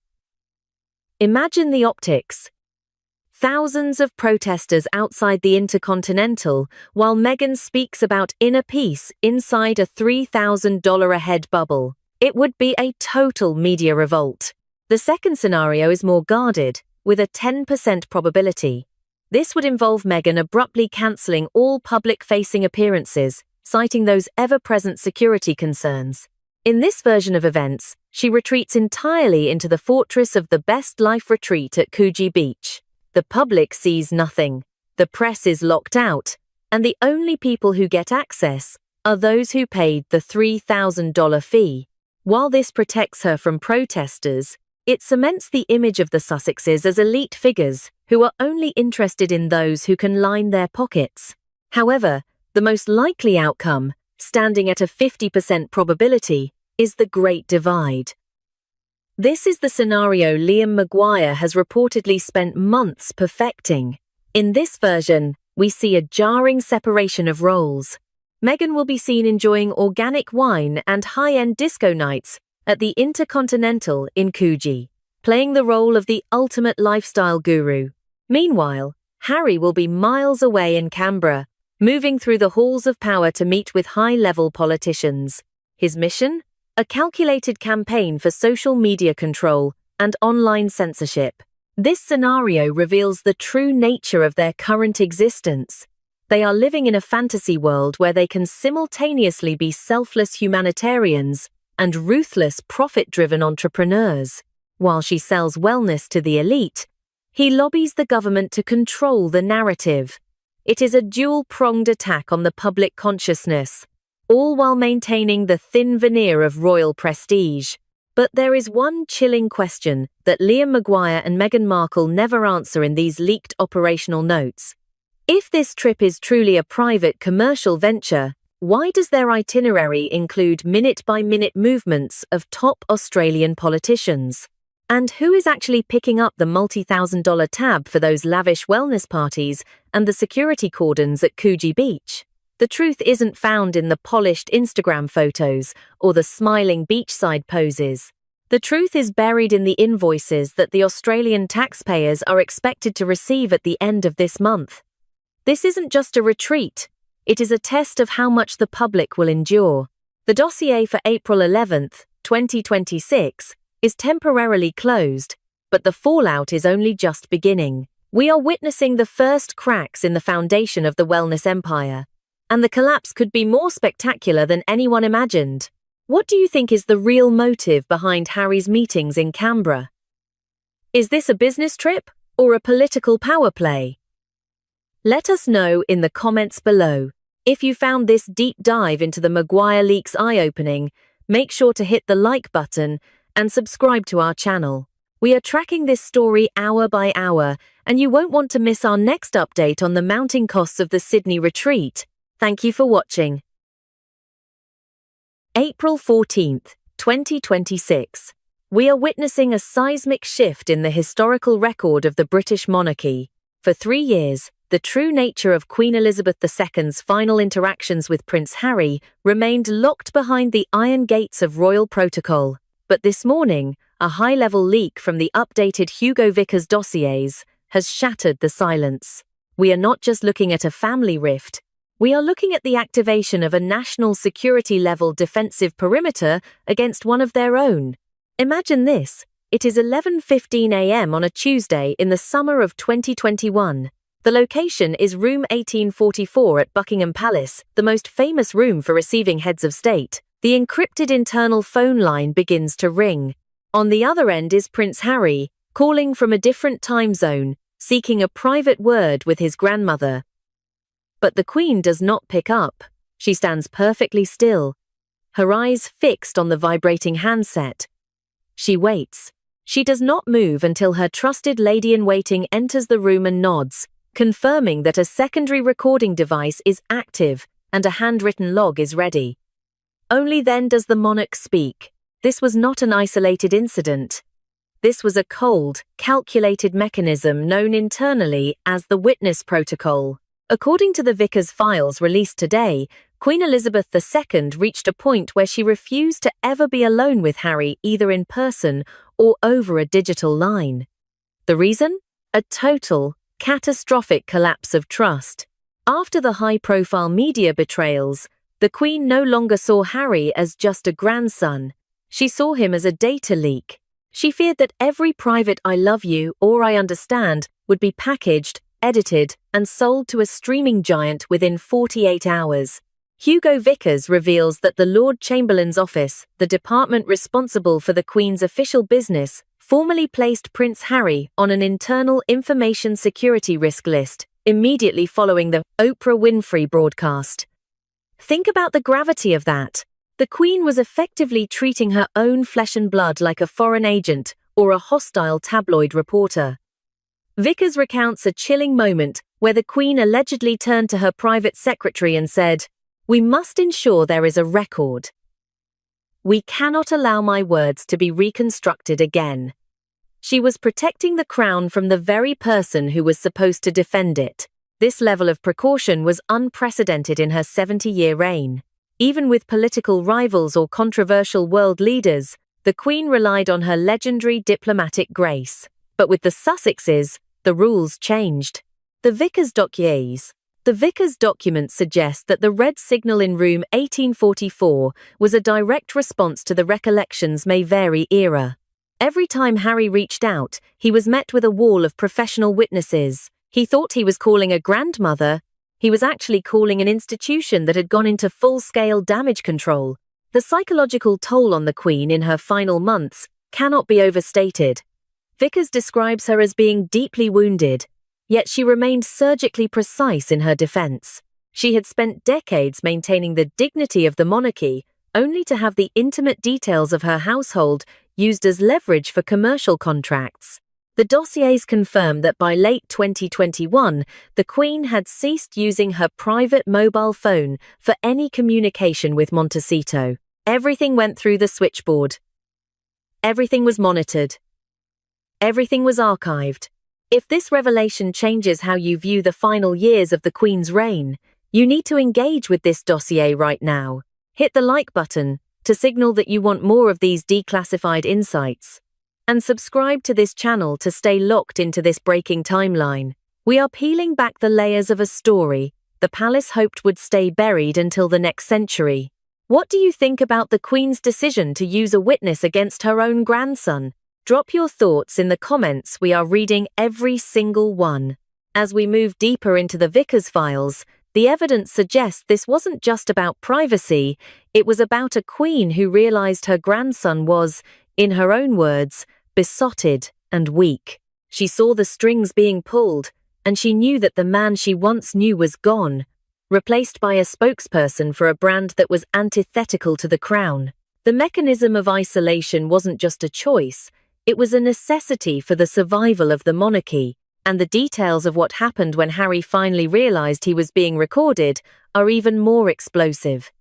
B: Imagine the optics. Thousands of protesters outside the Intercontinental while Meghan speaks about inner peace inside a $3,000 a head bubble. It would be a total media revolt. The second scenario is more guarded. with a 10% probability. This would involve Meghan abruptly cancelling all public-facing appearances, citing those ever-present security concerns. In this version of events, she retreats entirely into the fortress of the Best Life retreat at Coogee Beach. The public sees nothing, the press is locked out, and the only people who get access are those who paid the $3,000 fee. While this protects her from protesters, it cements the image of the Sussexes as elite figures who are only interested in those who can line their pockets. However, the most likely outcome, standing at a 50% probability, is the Great Divide. This is the scenario Liam Maguire has reportedly spent months perfecting. In this version, we see a jarring separation of roles. Meghan will be seen enjoying organic wine and high-end disco nights at the Intercontinental in Coogee, playing the role of the ultimate lifestyle guru. Meanwhile, Harry will be miles away in Canberra, moving through the halls of power to meet with high-level politicians. His mission? A calculated campaign for social media control and online censorship. This scenario reveals the true nature of their current existence. They are living in a fantasy world where they can simultaneously be selfless humanitarians and ruthless profit-driven entrepreneurs. While she sells wellness to the elite, he lobbies the government to control the narrative. It is a dual-pronged attack on the public consciousness, all while maintaining the thin veneer of royal prestige. But there is one chilling question that Liam Maguire and Meghan Markle never answer in these leaked operational notes. If this trip is truly a private commercial venture, why does their itinerary include minute-by-minute movements of top Australian politicians? And who is actually picking up the multi-thousand-dollar tab for those lavish wellness parties and the security cordons at Coogee Beach? The truth isn't found in the polished Instagram photos or the smiling beachside poses. The truth is buried in the invoices that the Australian taxpayers are expected to receive at the end of this month. This isn't just a retreat, it is a test of how much the public will endure. The dossier for April 11th, 2026, is temporarily closed, but the fallout is only just beginning. We are witnessing the first cracks in the foundation of the wellness empire, and the collapse could be more spectacular than anyone imagined. What do you think is the real motive behind Harry's meetings in Canberra? Is this a business trip or a political power play? Let us know in the comments below. If you found this deep dive into the Maguire leaks eye-opening, make sure to hit the like button and subscribe to our channel. We are tracking this story hour by hour, and you won't want to miss our next update on the mounting costs of the Sydney retreat. Thank you for watching. April 14th, 2026. We are witnessing a seismic shift in the historical record of the British monarchy. For 3 years, the true nature of Queen Elizabeth II's final interactions with Prince Harry remained locked behind the iron gates of royal protocol. But this morning, a high-level leak from the updated Hugo Vickers dossiers has shattered the silence. We are not just looking at a family rift, we are looking at the activation of a national security-level defensive perimeter against one of their own. Imagine this. It is 11:15 a.m. on a Tuesday in the summer of 2021. The location is room 1844 at Buckingham Palace, the most famous room for receiving heads of state. The encrypted internal phone line begins to ring. On the other end is Prince Harry, calling from a different time zone, seeking a private word with his grandmother. But the Queen does not pick up. She stands perfectly still, her eyes fixed on the vibrating handset. She waits. She does not move until her trusted lady-in-waiting enters the room and nods, confirming that a secondary recording device is active and a handwritten log is ready. Only then does the monarch speak. This was not an isolated incident. This was a cold, calculated mechanism known internally as the witness protocol. According to the Vickers files released today, Queen Elizabeth II reached a point where she refused to ever be alone with Harry either in person or over a digital line. The reason? A total, catastrophic collapse of trust. After the high-profile media betrayals, the Queen no longer saw Harry as just a grandson. She saw him as a data leak. She feared that every private "I love you" or "I understand" would be packaged, edited, and sold to a streaming giant within 48 hours. Hugo Vickers reveals that the Lord Chamberlain's office, the department responsible for the Queen's official business, formally placed Prince Harry on an internal information security risk list immediately following the Oprah Winfrey broadcast. Think about the gravity of that. The Queen was effectively treating her own flesh and blood like a foreign agent or a hostile tabloid reporter. Vickers recounts a chilling moment where the Queen allegedly turned to her private secretary and said, "We must ensure there is a record. We cannot allow my words to be reconstructed again." She was protecting the crown from the very person who was supposed to defend it. This level of precaution was unprecedented in her 70-year reign. Even with political rivals or controversial world leaders, the Queen relied on her legendary diplomatic grace. But with the Sussexes, the rules changed. The Vickers dossiers. The Vickers documents suggest that the red signal in room 1844 was a direct response to the Recollections May Vary era. Every time Harry reached out, he was met with a wall of professional witnesses. He thought he was calling a grandmother. He was actually calling an institution that had gone into full-scale damage control. The psychological toll on the Queen in her final months cannot be overstated. Vickers describes her as being deeply wounded, yet she remained surgically precise in her defense. She had spent decades maintaining the dignity of the monarchy, only to have the intimate details of her household used as leverage for commercial contracts. The dossiers confirm that by late 2021, the Queen had ceased using her private mobile phone for any communication with Montecito. Everything went through the switchboard. Everything was monitored. Everything was archived. If this revelation changes how you view the final years of the Queen's reign, you need to engage with this dossier right now. Hit the like button to signal that you want more of these declassified insights. And subscribe to this channel to stay locked into this breaking timeline. We are peeling back the layers of a story the palace hoped would stay buried until the next century. What do you think about the Queen's decision to use a witness against her own grandson? Drop your thoughts in the comments. We are reading every single one. As we move deeper into the Vickers files, the evidence suggests this wasn't just about privacy, it was about a Queen who realized her grandson was, in her own words, besotted and weak. She saw the strings being pulled, and she knew that the man she once knew was gone, replaced by a spokesperson for a brand that was antithetical to the crown. The mechanism of isolation wasn't just a choice, it was a necessity for the survival of the monarchy, and the details of what happened when Harry finally realized he was being recorded are even more explosive.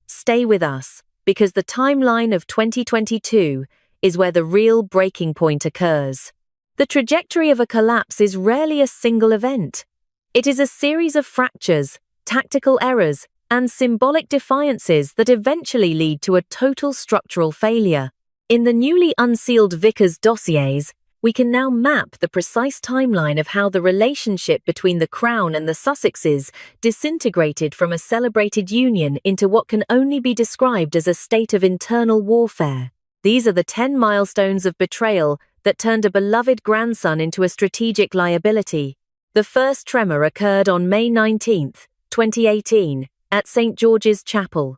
B: Stay with us, because the timeline of 2022 is where the real breaking point occurs. The trajectory of a collapse is rarely a single event. It is a series of fractures, tactical errors, and symbolic defiances that eventually lead to a total structural failure. In the newly unsealed Vickers dossiers, we can now map the precise timeline of how the relationship between the Crown and the Sussexes disintegrated from a celebrated union into what can only be described as a state of internal warfare. These are the 10 milestones of betrayal that turned a beloved grandson into a strategic liability. The first tremor occurred on May 19, 2018, at St. George's Chapel.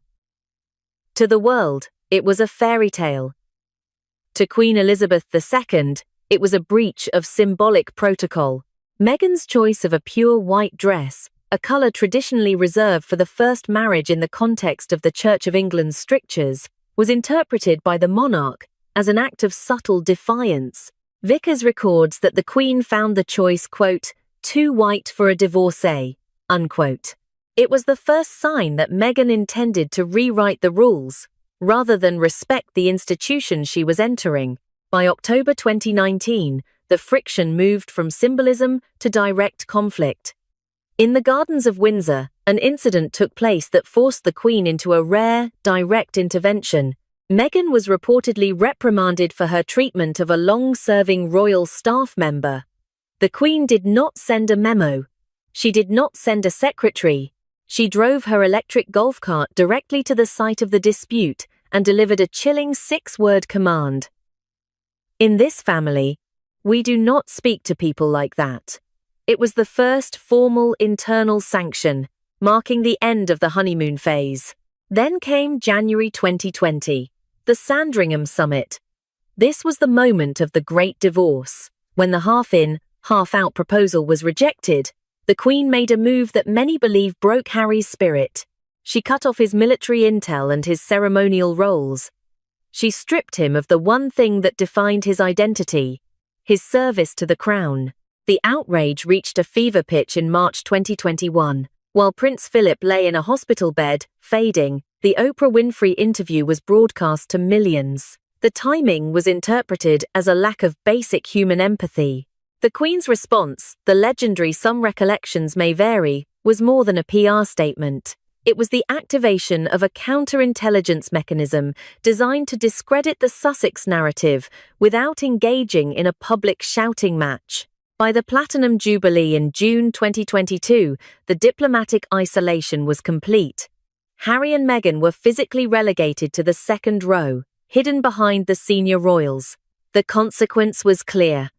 B: To the world, it was a fairy tale. To Queen Elizabeth II, it was a breach of symbolic protocol. Meghan's choice of a pure white dress, a colour traditionally reserved for the first marriage in the context of the Church of England's strictures, was interpreted by the monarch as an act of subtle defiance. Vickers records that the Queen found the choice, quote, too white for a divorcee, unquote. It was the first sign that Meghan intended to rewrite the rules, rather than respect the institution she was entering. By October 2019, the friction moved from symbolism to direct conflict. In the gardens of Windsor, an incident took place that forced the Queen into a rare, direct intervention. Meghan was reportedly reprimanded for her treatment of a long-serving royal staff member. The Queen did not send a memo. She did not send a secretary. She drove her electric golf cart directly to the site of the dispute and delivered a chilling 6-word command. In this family, we do not speak to people like that. It was the first formal internal sanction, marking the end of the honeymoon phase. Then came January 2020, the Sandringham Summit. This was the moment of the Great Divorce. When the half-in, half-out proposal was rejected, the Queen made a move that many believe broke Harry's spirit. She cut off his military intel and his ceremonial roles. She stripped him of the one thing that defined his identity, his service to the crown. The outrage reached a fever pitch in March 2021. While Prince Philip lay in a hospital bed, fading, the Oprah Winfrey interview was broadcast to millions. The timing was interpreted as a lack of basic human empathy. The Queen's response, the legendary "some recollections may vary," was more than a PR statement. It was the activation of a counterintelligence mechanism designed to discredit the Sussex narrative without engaging in a public shouting match. By the Platinum Jubilee in June 2022, the diplomatic isolation was complete. Harry and Meghan were physically relegated to the second row, hidden behind the senior royals. The consequence was clear.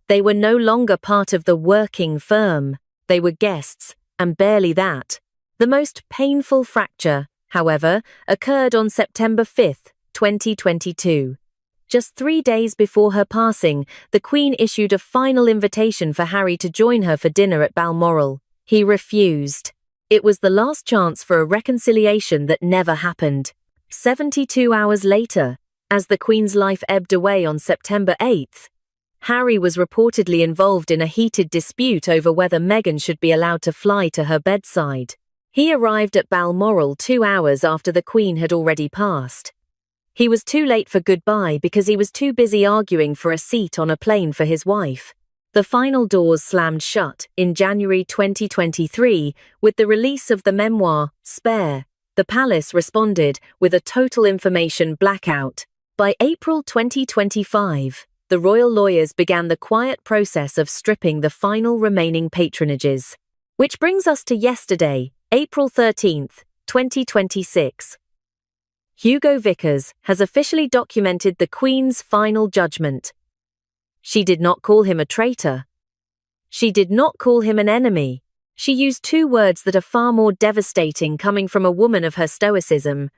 B: They were no longer part of the working firm. They were guests, and barely that. The most painful fracture, however, occurred on September 5, 2022. Just 3 days before her passing, the Queen issued a final invitation for Harry to join her for dinner at Balmoral. He refused. It was the last chance for a reconciliation that never happened. 72 hours later, as the Queen's life ebbed away on September 8th, Harry was reportedly involved in a heated dispute over whether Meghan should be allowed to fly to her bedside. He arrived at Balmoral 2 hours after the Queen had already passed. He was too late for goodbye because he was too busy arguing for a seat on a plane for his wife. The final doors slammed shut in January 2023 with the release of the memoir, Spare. The palace responded with a total information blackout. By April 2025, the royal lawyers began the quiet process of stripping the final remaining patronages. Which brings us to yesterday, April 13th, 2026. Hugo Vickers has officially documented the Queen's final judgment. She did not call him a traitor. She did not call him an enemy. She used 2 words that are far more devastating coming from a woman of her stoicism.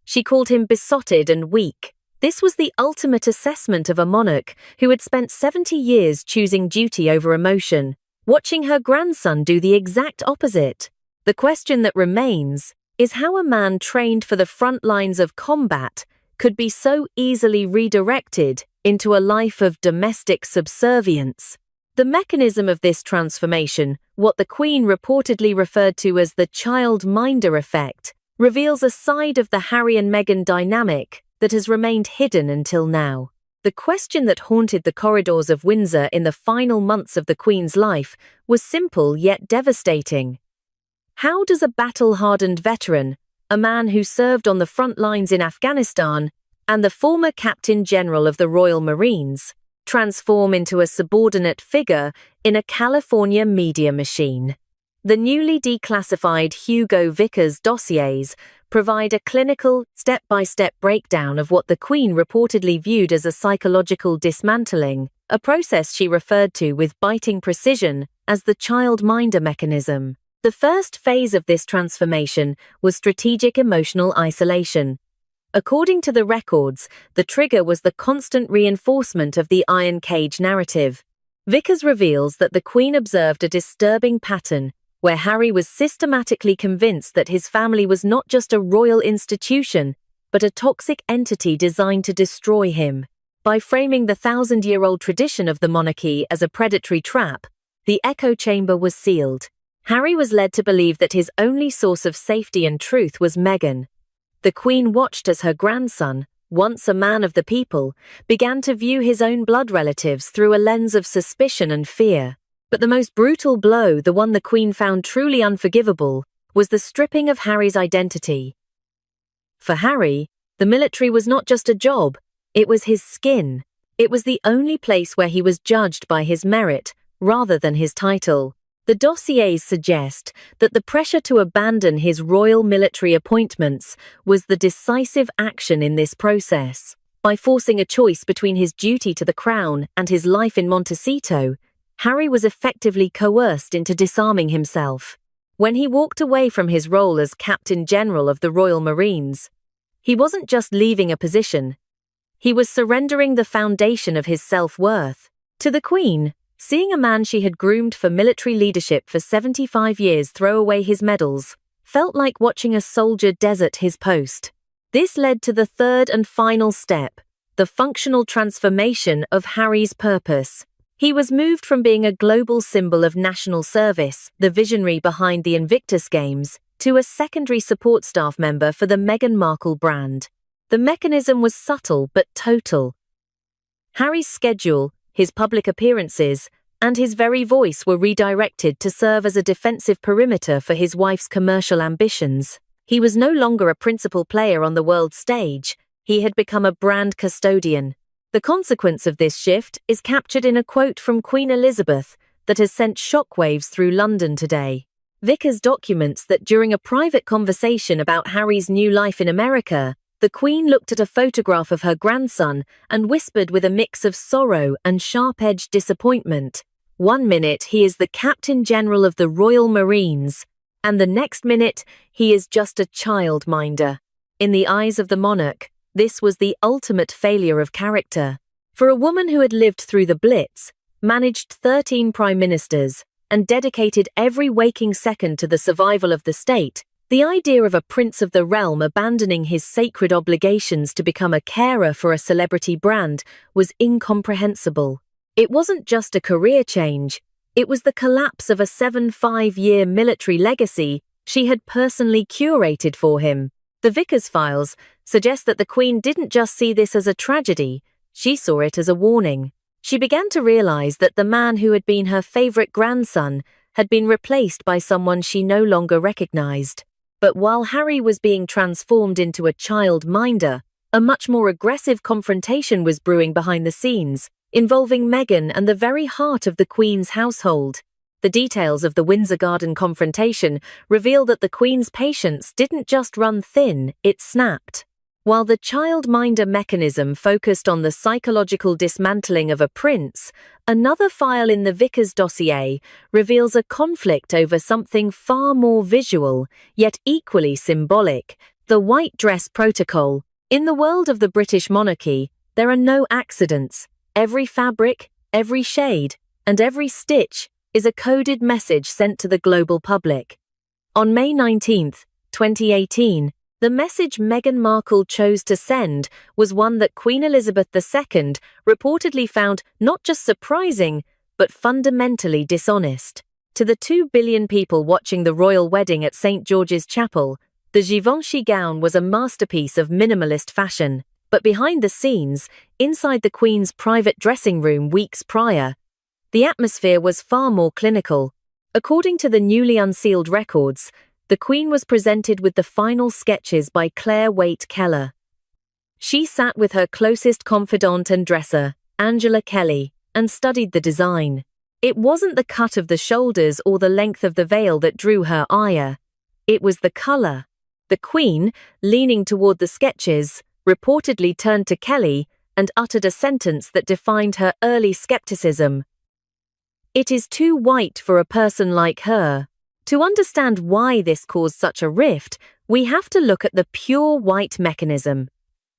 B: She called him besotted and weak. This was the ultimate assessment of a monarch who had spent 70 years choosing duty over emotion, watching her grandson do the exact opposite. The question that remains is how a man trained for the front lines of combat could be so easily redirected into a life of domestic subservience. The mechanism of this transformation, what the Queen reportedly referred to as the child-minder effect, reveals a side of the Harry and Meghan dynamic that has remained hidden until now. The question that haunted the corridors of Windsor in the final months of the Queen's life was simple yet devastating. How does a battle-hardened veteran, a man who served on the front lines in Afghanistan, and the former Captain General of the Royal Marines, transform into a subordinate figure in a California media machine? The newly declassified Hugo Vickers dossiers provide a clinical, step-by-step breakdown of what the Queen reportedly viewed as a psychological dismantling, a process she referred to with biting precision as the child-minder mechanism. The first phase of this transformation was strategic emotional isolation. According to the records, the trigger was the constant reinforcement of the iron cage narrative. Vickers reveals that the Queen observed a disturbing pattern where Harry was systematically convinced that his family was not just a royal institution, but a toxic entity designed to destroy him. By framing the 1,000-year-old tradition of the monarchy as a predatory trap, the echo chamber was sealed. Harry was led to believe that his only source of safety and truth was Meghan. The Queen watched as her grandson, once a man of the people, began to view his own blood relatives through a lens of suspicion and fear. But the most brutal blow, the one the Queen found truly unforgivable, was the stripping of Harry's identity. For Harry, the military was not just a job, it was his skin. It was the only place where he was judged by his merit, rather than his title. The dossiers suggest that the pressure to abandon his royal military appointments was the decisive action in this process. By forcing a choice between his duty to the crown and his life in Montecito, Harry was effectively coerced into disarming himself. When he walked away from his role as Captain General of the Royal Marines, he wasn't just leaving a position, he was surrendering the foundation of his self-worth. To the Queen, seeing a man she had groomed for military leadership for 75 years throw away his medals felt like watching a soldier desert his post. This led to the third and final step, the functional transformation of Harry's purpose. He was moved from being a global symbol of national service, the visionary behind the Invictus Games, to a secondary support staff member for the Meghan Markle brand. The mechanism was subtle but total. Harry's schedule, his public appearances, and his very voice were redirected to serve as a defensive perimeter for his wife's commercial ambitions. He was no longer a principal player on the world stage, he had become a brand custodian. The consequence of this shift is captured in a quote from Queen Elizabeth that has sent shockwaves through London today. Vickers documents that during a private conversation about Harry's new life in America, the Queen looked at a photograph of her grandson and whispered with a mix of sorrow and sharp-edged disappointment, "One minute he is the Captain General of the Royal Marines, and the next minute he is just a childminder." In the eyes of the monarch, this was the ultimate failure of character. For a woman who had lived through the Blitz, managed 13 prime ministers, and dedicated every waking second to the survival of the state, the idea of a prince of the realm abandoning his sacred obligations to become a carer for a celebrity brand was incomprehensible. It wasn't just a career change, it was the collapse of a 75-year military legacy she had personally curated for him. The Vickers files suggest that the Queen didn't just see this as a tragedy, she saw it as a warning. She began to realize that the man who had been her favorite grandson had been replaced by someone she no longer recognized. But while Harry was being transformed into a childminder, a much more aggressive confrontation was brewing behind the scenes, involving Meghan and the very heart of the Queen's household. The details of the Windsor Garden confrontation reveal that the Queen's patience didn't just run thin, it snapped. While the childminder mechanism focused on the psychological dismantling of a prince, another file in the Vickers dossier reveals a conflict over something far more visual, yet equally symbolic, the white dress protocol. In the world of the British monarchy, there are no accidents. Every fabric, every shade, and every stitch is a coded message sent to the global public. On May 19, 2018, the message Meghan Markle chose to send was one that Queen Elizabeth II reportedly found not just surprising, but fundamentally dishonest. To the 2 billion people watching the royal wedding at St. George's Chapel, the Givenchy gown was a masterpiece of minimalist fashion. But behind the scenes, inside the Queen's private dressing room weeks prior, the atmosphere was far more clinical. According to the newly unsealed records, the Queen was presented with the final sketches by Claire Waite Keller. She sat with her closest confidant and dresser, Angela Kelly, and studied the design. It wasn't the cut of the shoulders or the length of the veil that drew her ire. It was the color. The Queen, leaning toward the sketches, reportedly turned to Kelly and uttered a sentence that defined her early skepticism. "It is too white for a person like her." To understand why this caused such a rift, we have to look at the pure white mechanism.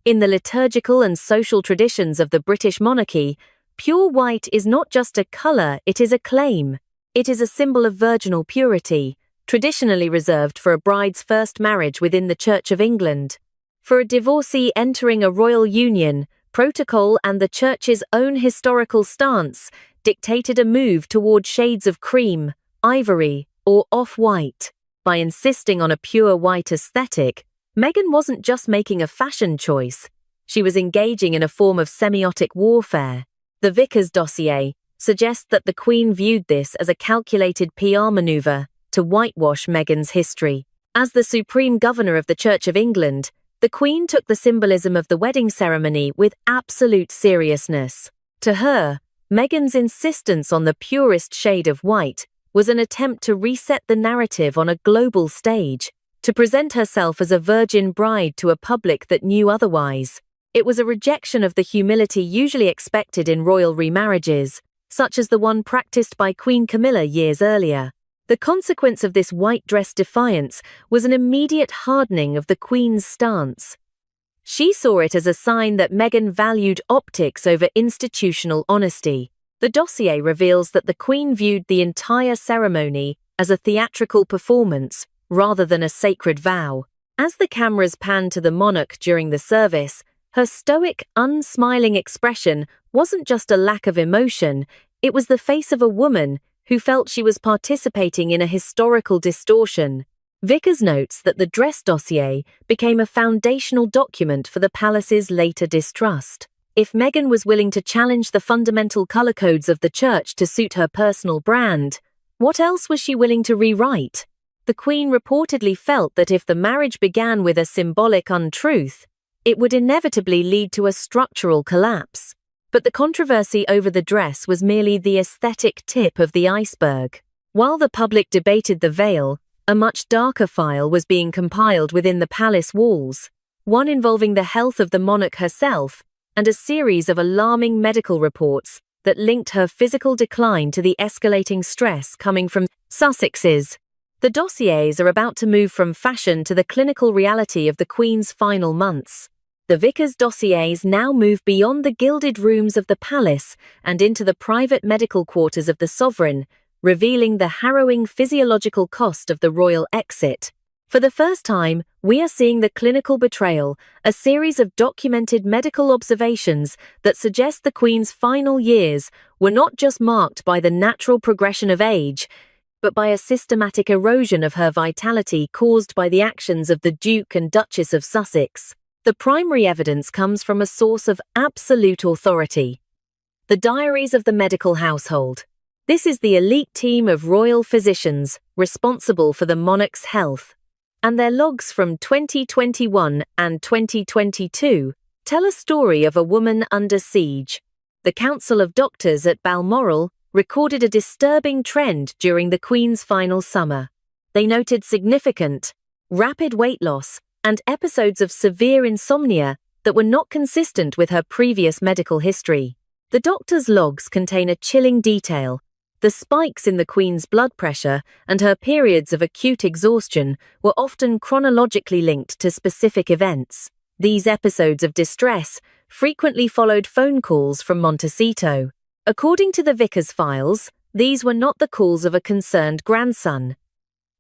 B: In the liturgical and social traditions of the British monarchy, pure white is not just a color, it is a claim. It is a symbol of virginal purity, traditionally reserved for a bride's first marriage within the Church of England. For a divorcee entering a royal union, protocol and the Church's own historical stance dictated a move toward shades of cream, ivory, or off-white. By insisting on a pure white aesthetic, Meghan wasn't just making a fashion choice, she was engaging in a form of semiotic warfare. The Vickers dossier suggests that the Queen viewed this as a calculated PR maneuver to whitewash Meghan's history. As the Supreme Governor of the Church of England, the Queen took the symbolism of the wedding ceremony with absolute seriousness. To her, Meghan's insistence on the purest shade of white was an attempt to reset the narrative on a global stage, to present herself as a virgin bride to a public that knew otherwise. It was a rejection of the humility usually expected in royal remarriages, such as the one practiced by Queen Camilla years earlier. The consequence of this white dress defiance was an immediate hardening of the Queen's stance. She saw it as a sign that Meghan valued optics over institutional honesty. The dossier reveals that the Queen viewed the entire ceremony as a theatrical performance rather than a sacred vow. As the cameras panned to the monarch during the service, her stoic, unsmiling expression wasn't just a lack of emotion, it was the face of a woman who felt she was participating in a historical distortion. Vickers notes that the dress dossier became a foundational document for the palace's later distrust. If Meghan was willing to challenge the fundamental color codes of the church to suit her personal brand, what else was she willing to rewrite? The Queen reportedly felt that if the marriage began with a symbolic untruth, it would inevitably lead to a structural collapse. But the controversy over the dress was merely the aesthetic tip of the iceberg. While the public debated the veil, a much darker file was being compiled within the palace walls, one involving the health of the monarch herself and a series of alarming medical reports that linked her physical decline to the escalating stress coming from Sussexes. The dossiers are about to move from fashion to the clinical reality of the Queen's final months. The Vickers dossiers now move beyond the gilded rooms of the palace and into the private medical quarters of the sovereign, revealing the harrowing physiological cost of the royal exit. For the first time, we are seeing the clinical betrayal, a series of documented medical observations that suggest the Queen's final years were not just marked by the natural progression of age, but by a systematic erosion of her vitality caused by the actions of the Duke and Duchess of Sussex. The primary evidence comes from a source of absolute authority: the diaries of the medical household. This is the elite team of royal physicians responsible for the monarch's health, and their logs from 2021 and 2022 tell a story of a woman under siege. The Council of Doctors at Balmoral recorded a disturbing trend during the Queen's final summer. They noted significant, rapid weight loss and episodes of severe insomnia that were not consistent with her previous medical history. The doctor's logs contain a chilling detail. The spikes in the Queen's blood pressure and her periods of acute exhaustion were often chronologically linked to specific events. These episodes of distress frequently followed phone calls from Montecito. According to the Vickers files, these were not the calls of a concerned grandson.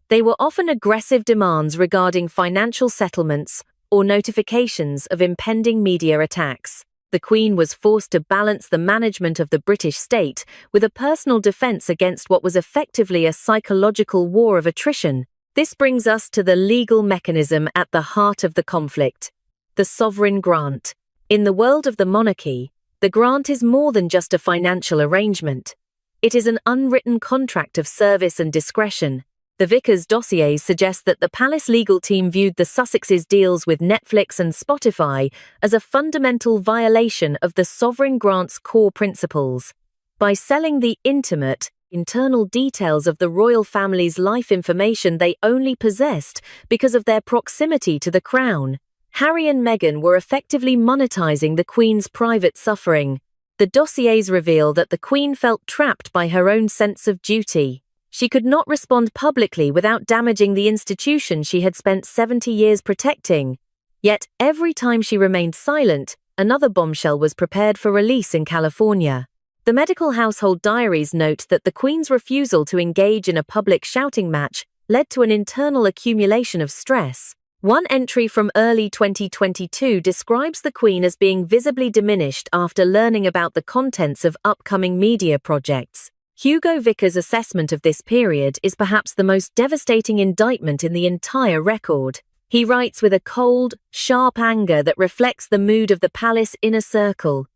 B: They were often aggressive demands regarding financial settlements or notifications of impending media attacks. The Queen was forced to balance the management of the British state with a personal defense against what was effectively a psychological war of attrition. This brings us to the legal mechanism at the heart of the conflict: the sovereign grant. In the world of the monarchy, the grant is more than just a financial arrangement. It is an unwritten contract of service and discretion. The Vickers dossiers suggest that the palace legal team viewed the Sussexes' deals with Netflix and Spotify as a fundamental violation of the sovereign grant's core principles. By selling the intimate, internal details of the royal family's life information they only possessed because of their proximity to the crown, Harry and Meghan were effectively monetizing the Queen's private suffering. The dossiers reveal that the Queen felt trapped by her own sense of duty. She could not respond publicly without damaging the institution she had spent 70 years protecting. Yet, every time she remained silent, another bombshell was prepared for release in California. The medical household diaries note that the Queen's refusal to engage in a public shouting match led to an internal accumulation of stress. One entry from early 2022 describes the Queen as being visibly diminished after learning about the contents of upcoming media projects. Hugo Vickers' assessment of this period is perhaps the most devastating indictment in the entire record. He writes with a cold, sharp anger that reflects the mood of the palace inner circle.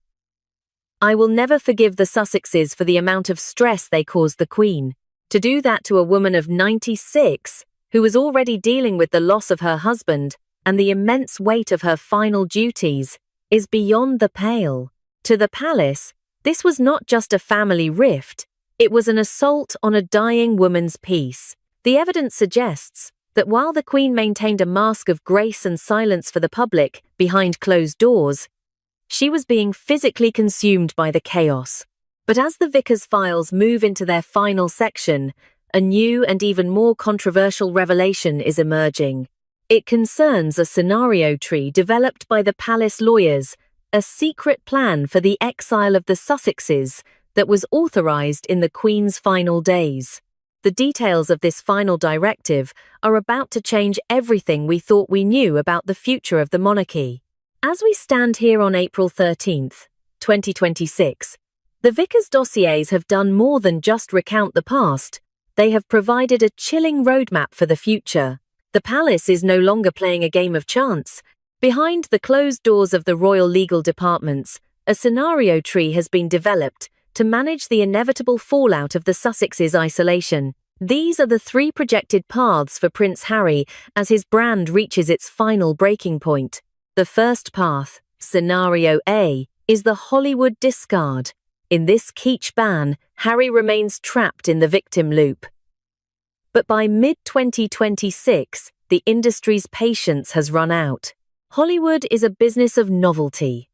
B: "I will never forgive the Sussexes for the amount of stress they caused the Queen. To do that to a woman of 96, who was already dealing with the loss of her husband and the immense weight of her final duties, is beyond the pale." To the palace, this was not just a family rift. It was an assault on a dying woman's peace. The evidence suggests that while the Queen maintained a mask of grace and silence for the public behind closed doors, She was being physically consumed by the chaos. But as the Vickers files move into their final section, a new and even more controversial revelation is emerging. It concerns a scenario tree developed by the palace lawyers, a secret plan for the exile of the Sussexes that was authorized in the Queen's final days. The details of this final directive are about to change everything we thought we knew about the future of the monarchy. As we stand here on April 13th, 2026, the Vickers dossiers have done more than just recount the past. They have provided a chilling roadmap for the future. The palace is no longer playing a game of chance. Behind the closed doors of the royal legal departments, a scenario tree has been developed to manage the inevitable fallout of the Sussexes' isolation. These are the three projected paths for Prince Harry as his brand reaches its final breaking point. The first path, Scenario A, is the Hollywood discard. In this kitsch ban, Harry remains trapped in the victim loop. But by mid-2026, the industry's patience has run out. Hollywood is a business of novelty,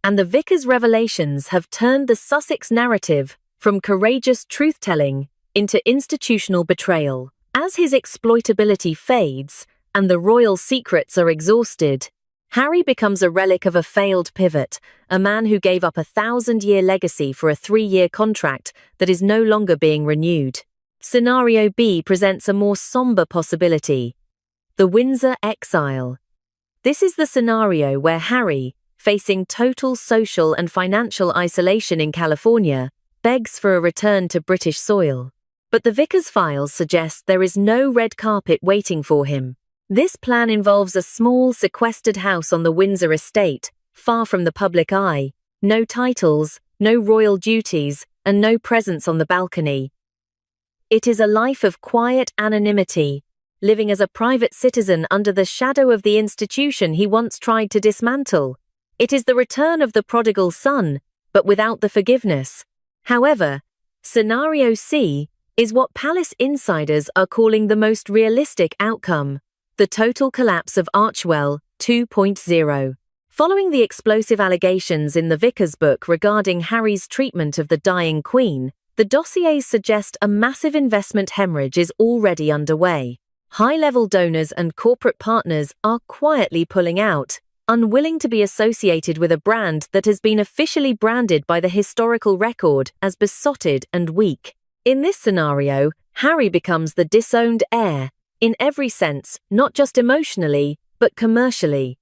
B: and the Vickers revelations have turned the Sussex narrative from courageous truth-telling into institutional betrayal. As his exploitability fades and the royal secrets are exhausted, Harry becomes a relic of a failed pivot, a man who gave up a 1,000-year legacy for a 3-year contract that is no longer being renewed. Scenario B presents a more somber possibility: the Windsor exile. This is the scenario where Harry, facing total social and financial isolation in California, begs for a return to British soil. But the Vickers files suggest there is no red carpet waiting for him. This plan involves a small, sequestered house on the Windsor estate, far from the public eye, no titles, no royal duties, and no presence on the balcony. It is a life of quiet anonymity, living as a private citizen under the shadow of the institution he once tried to dismantle. It is the return of the prodigal son, but without the forgiveness. However, Scenario C is what palace insiders are calling the most realistic outcome: the total collapse of Archewell 2.0. Following the explosive allegations in the Vickers book regarding Harry's treatment of the dying Queen, the dossiers suggest a massive investment hemorrhage is already underway. High-level donors and corporate partners are quietly pulling out, unwilling to be associated with a brand that has been officially branded by the historical record as besotted and weak. In this scenario, Harry becomes the disowned heir, in every sense, not just emotionally, but commercially.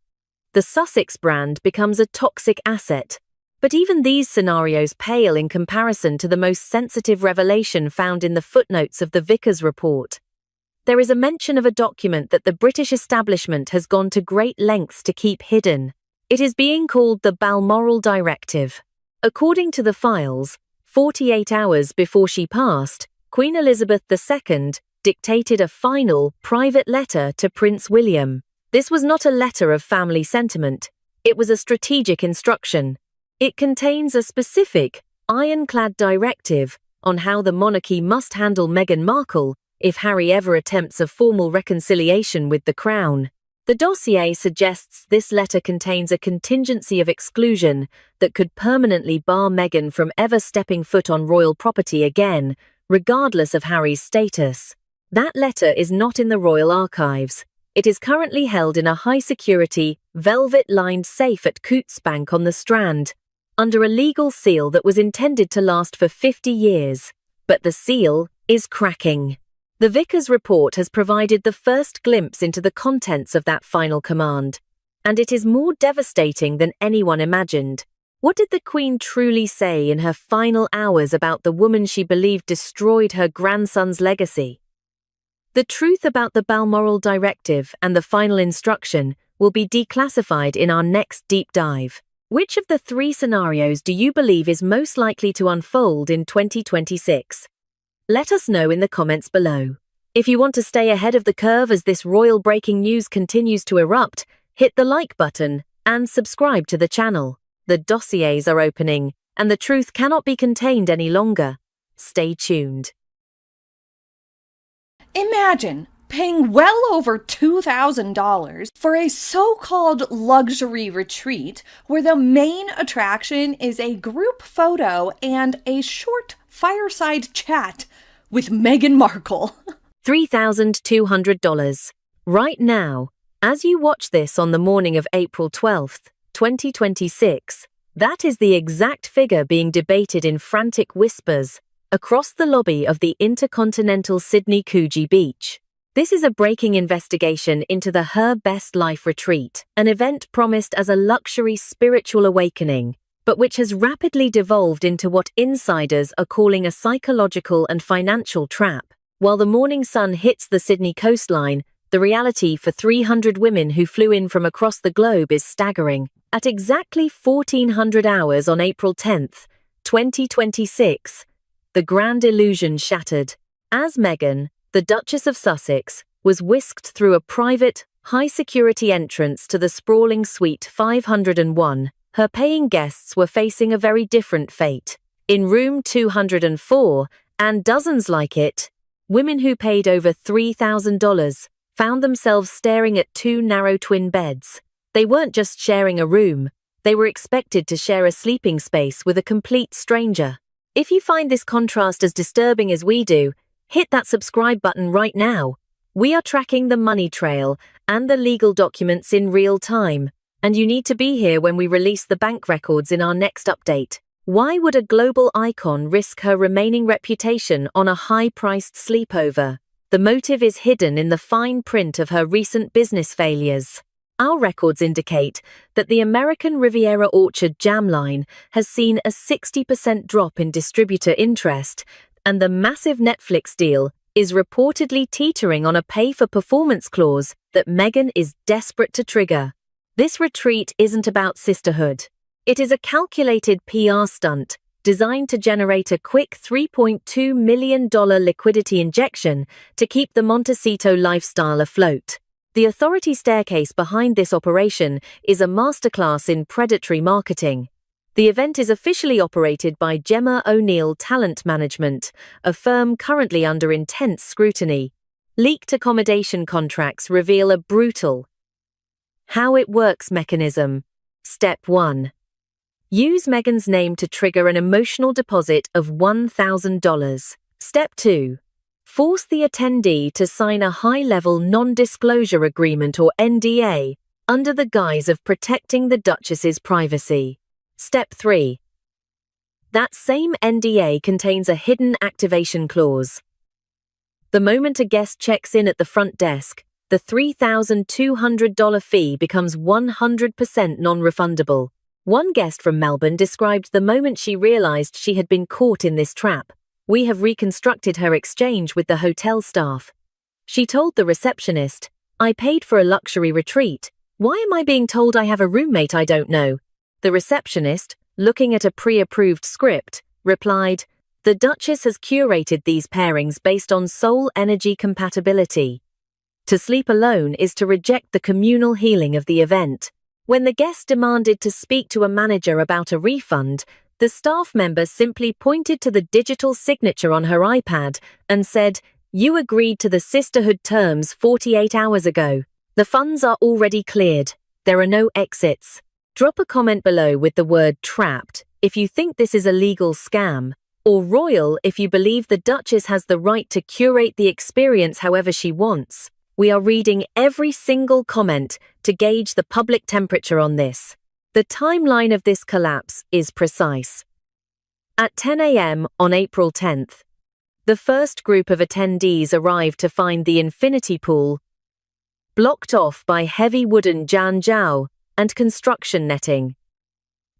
B: The Sussex brand becomes a toxic asset. But even these scenarios pale in comparison to the most sensitive revelation found in the footnotes of the Vickers report. There is a mention of a document that the British establishment has gone to great lengths to keep hidden. It is being called the Balmoral Directive. According to the files, 48 hours before she passed, Queen Elizabeth II dictated a final, private letter to Prince William. This was not a letter of family sentiment. It was a strategic instruction. It contains a specific, ironclad directive on how the monarchy must handle Meghan Markle if Harry ever attempts a formal reconciliation with the Crown. The dossier suggests this letter contains a contingency of exclusion that could permanently bar Meghan from ever stepping foot on royal property again, regardless of Harry's status. That letter is not in the royal archives. It is currently held in a high-security, velvet-lined safe at Coutts Bank on the Strand, under a legal seal that was intended to last for 50 years. But the seal is cracking. The Vickers report has provided the first glimpse into the contents of that final command, and it is more devastating than anyone imagined. What did the Queen truly say in her final hours about the woman she believed destroyed her grandson's legacy? The truth about the Balmoral Directive and the final instruction will be declassified in our next deep dive. Which of the three scenarios do you believe is most likely to unfold in 2026? Let us know in the comments below. If you want to stay ahead of the curve as this royal breaking news continues to erupt, hit the like button and subscribe to the channel. The dossiers are opening, and the truth cannot be contained any longer. Stay tuned.
E: Imagine
H: paying well over $2,000 for a so-called luxury retreat where the main attraction is a group photo and a short fireside chat with Meghan Markle.
B: $3,200. Right now, as you watch this on the morning of April 12th, 2026, that is the exact figure being debated in frantic whispers across the lobby of the Intercontinental Sydney Coogee Beach. This is a breaking investigation into the Her Best Life retreat, an event promised as a luxury spiritual awakening, but which has rapidly devolved into what insiders are calling a psychological and financial trap. While the morning sun hits the Sydney coastline, the reality for 300 women who flew in from across the globe is staggering. At exactly 1400 hours on April 10th, 2026, the grand illusion shattered, as Meghan, the Duchess of Sussex, was whisked through a private, high-security entrance to the sprawling Suite 501. Her paying guests were facing a very different fate. In room 204, and dozens like it, women who paid over $3,000 found themselves staring at two narrow twin beds. They weren't just sharing a room, they were expected to share a sleeping space with a complete stranger. If you find this contrast as disturbing as we do, hit that subscribe button right now. We are tracking the money trail and the legal documents in real time, and you need to be here when we release the bank records in our next update. Why would a global icon risk her remaining reputation on a high-priced sleepover? The motive is hidden in the fine print of her recent business failures. Our records indicate that the American Riviera Orchard jam line has seen a 60% drop in distributor interest, and the massive Netflix deal is reportedly teetering on a pay-for-performance clause that Meghan is desperate to trigger. This retreat isn't about sisterhood. It is a calculated PR stunt designed to generate a quick $3.2 million liquidity injection to keep the Montecito lifestyle afloat. The authority staircase behind this operation is a masterclass in predatory marketing. The event is officially operated by Gemma O'Neill Talent Management, a firm currently under intense scrutiny. Leaked accommodation contracts reveal a brutal how it works mechanism. Step 1. Use Meghan's name to trigger an emotional deposit of $1,000. Step 2. Force the attendee to sign a high-level non-disclosure agreement or NDA under the guise of protecting the Duchess's privacy. Step 3. That same NDA contains a hidden activation clause. The moment a guest checks in at the front desk, the $3,200 fee becomes 100% non-refundable. One guest from Melbourne described the moment she realized she had been caught in this trap. We have reconstructed her exchange with the hotel staff. She told the receptionist, "I paid for a luxury retreat. Why am I being told I have a roommate I don't know?" The receptionist, looking at a pre-approved script, replied, "The Duchess has curated these pairings based on soul energy compatibility. To sleep alone is to reject the communal healing of the event." When the guest demanded to speak to a manager about a refund, the staff member simply pointed to the digital signature on her iPad and said, "You agreed to the sisterhood terms 48 hours ago. The funds are already cleared. There are no exits." Drop a comment below with the word "trapped" if you think this is a legal scam, or "royal" if you believe the Duchess has the right to curate the experience however she wants. We are reading every single comment to gauge the public temperature on this. The timeline of this collapse is precise. At 10 a.m. on April 10th, the first group of attendees arrived to find the infinity pool blocked off by heavy wooden jianzhou and construction netting.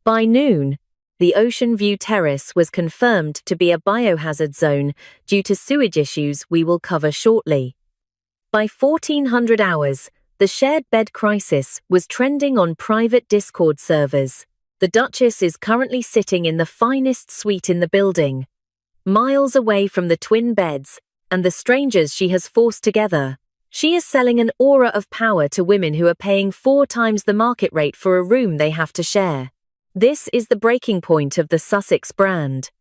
B: By noon, the Ocean View Terrace was confirmed to be a biohazard zone due to sewage issues we will cover shortly. By 1400 hours, the shared bed crisis was trending on private Discord servers. The Duchess is currently sitting in the finest suite in the building, miles away from the twin beds and the strangers she has forced together. She is selling an aura of power to women who are paying 4 times the market rate for a room they have to share. This is the breaking point of the Sussex brand.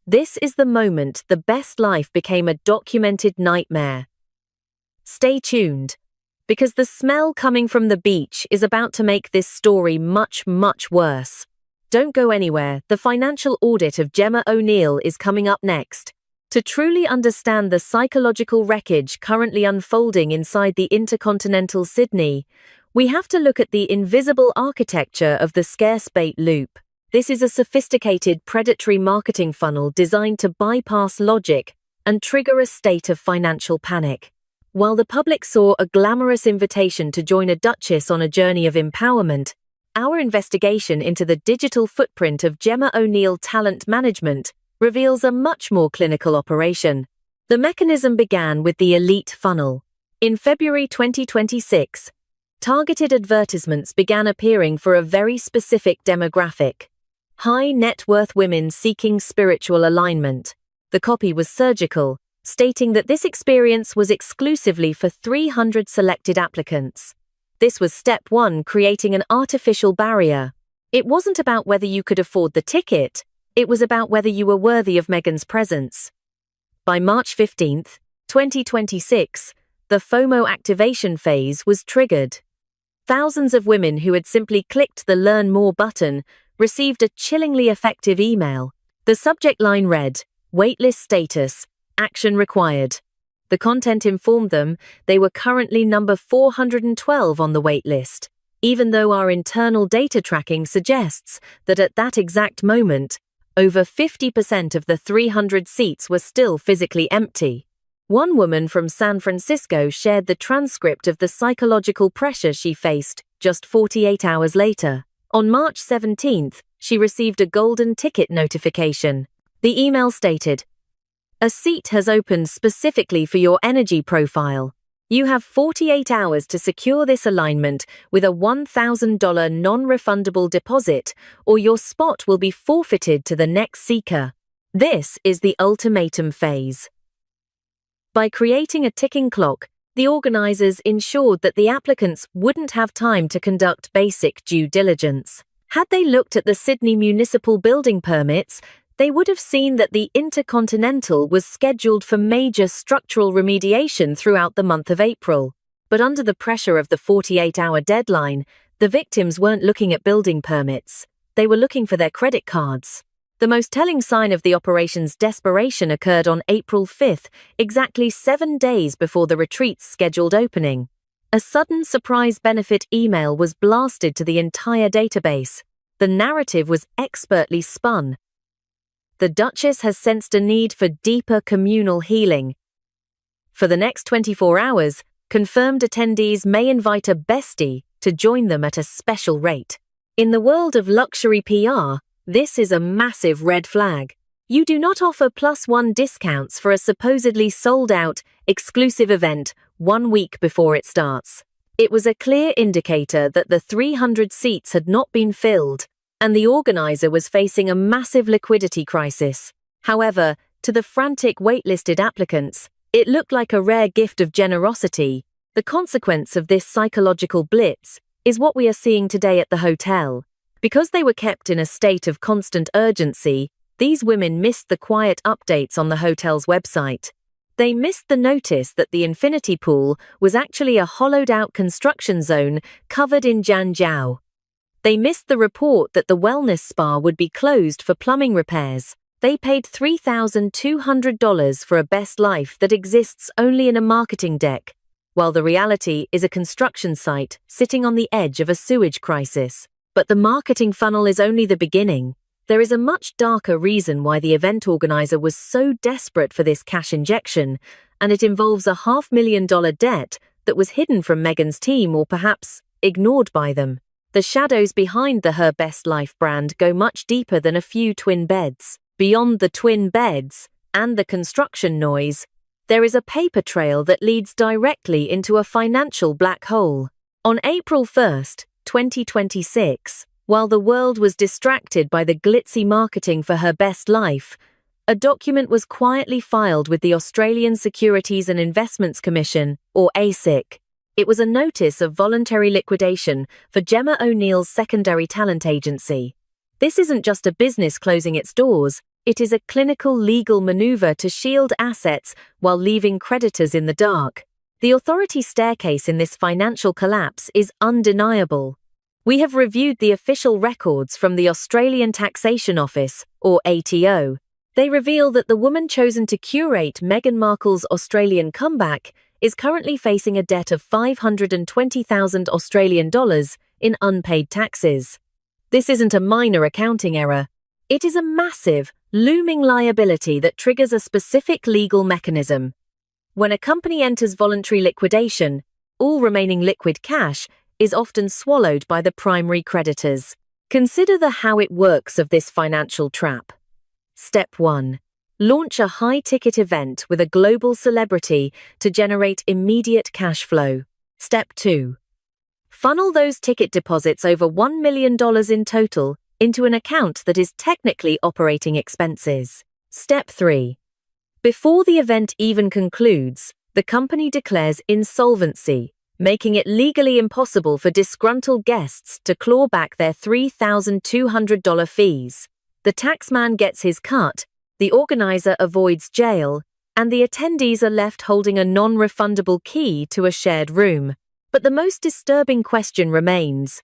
B: This is the moment the best life became a documented nightmare. Stay tuned, because the smell coming from the beach is about to make this story much, much worse. Don't go anywhere. The financial audit of Gemma O'Neill is coming up next. To truly understand the psychological wreckage currently unfolding inside the Intercontinental Sydney, we have to look at the invisible architecture of the scarce bait loop. This is a sophisticated predatory marketing funnel designed to bypass logic and trigger a state of financial panic. While the public saw a glamorous invitation to join a duchess on a journey of empowerment, our investigation into the digital footprint of Gemma O'Neill Talent Management reveals a much more clinical operation. The mechanism began with the elite funnel. In February 2026, targeted advertisements began appearing for a very specific demographic: high net worth women seeking spiritual alignment. The copy was surgical, stating that this experience was exclusively for 300 selected applicants. This was step one, creating an artificial barrier. It wasn't about whether you could afford the ticket, it was about whether you were worthy of Meghan's presence. By March 15, 2026, the FOMO activation phase was triggered. Thousands of women who had simply clicked the Learn More button received a chillingly effective email. The subject line read, "Waitlist status, action required." The content informed them they were currently number 412 on the waitlist, even though our internal data tracking suggests that at that exact moment, over 50% of the 300 seats were still physically empty. One woman from San Francisco shared the transcript of the psychological pressure she faced just 48 hours later. On March 17th, she received a golden ticket notification. The email stated, "A seat has opened specifically for your energy profile. You have 48 hours to secure this alignment with a $1,000 non-refundable deposit, or your spot will be forfeited to the next seeker." This is the ultimatum phase. By creating a ticking clock, the organizers ensured that the applicants wouldn't have time to conduct basic due diligence. Had they looked at the Sydney municipal building permits, they would have seen that the Intercontinental was scheduled for major structural remediation throughout the month of April. But under the pressure of the 48-hour deadline, the victims weren't looking at building permits. They were looking for their credit cards. The most telling sign of the operation's desperation occurred on April 5th, exactly 7 days before the retreat's scheduled opening. A sudden surprise benefit email was blasted to the entire database. The narrative was expertly spun. The Duchess has sensed a need for deeper communal healing. For the next 24 hours, confirmed attendees may invite a bestie to join them at a special rate. In the world of luxury PR, this is a massive red flag. You do not offer +1 discounts for a supposedly sold-out, exclusive event 1 week before it starts. It was a clear indicator that the 300 seats had not been filled, and the organizer was facing a massive liquidity crisis. However, to the frantic waitlisted applicants, it looked like a rare gift of generosity. The consequence of this psychological blitz is what we are seeing today at the hotel. Because they were kept in a state of constant urgency, these women missed the quiet updates on the hotel's website. They missed the notice that the infinity pool was actually a hollowed-out construction zone covered in Jianjiao. They missed the report that the wellness spa would be closed for plumbing repairs. They paid $3,200 for a best life that exists only in a marketing deck, while the reality is a construction site sitting on the edge of a sewage crisis. But the marketing funnel is only the beginning. There is a much darker reason why the event organizer was so desperate for this cash injection, and it involves a $500,000 debt that was hidden from Meghan's team or perhaps ignored by them. The shadows behind the Her Best Life brand go much deeper than a few twin beds. Beyond the twin beds and the construction noise, there is a paper trail that leads directly into a financial black hole. On April 1st, 2026, while the world was distracted by the glitzy marketing for Her Best Life, a document was quietly filed with the Australian Securities and Investments Commission, or ASIC. It was a notice of voluntary liquidation for Gemma O'Neill's secondary talent agency. This isn't just a business closing its doors, it is a clinical legal maneuver to shield assets while leaving creditors in the dark. The authority staircase in this financial collapse is undeniable. We have reviewed the official records from the Australian Taxation Office, or ATO. They reveal that the woman chosen to curate Meghan Markle's Australian comeback is currently facing a debt of 520,000 Australian dollars in unpaid taxes. This isn't a minor accounting error. It is a massive, looming liability that triggers a specific legal mechanism. When a company enters voluntary liquidation, all remaining liquid cash is often swallowed by the primary creditors. Consider the how it works of this financial trap. Step 1. Launch a high-ticket event with a global celebrity to generate immediate cash flow. Step 2. Funnel those ticket deposits over $1 million in total into an account that is technically operating expenses. Step 3. Before the event even concludes, the company declares insolvency, making it legally impossible for disgruntled guests to claw back their $3,200 fees. The taxman gets his cut, the organizer avoids jail, and the attendees are left holding a non-refundable key to a shared room. But the most disturbing question remains.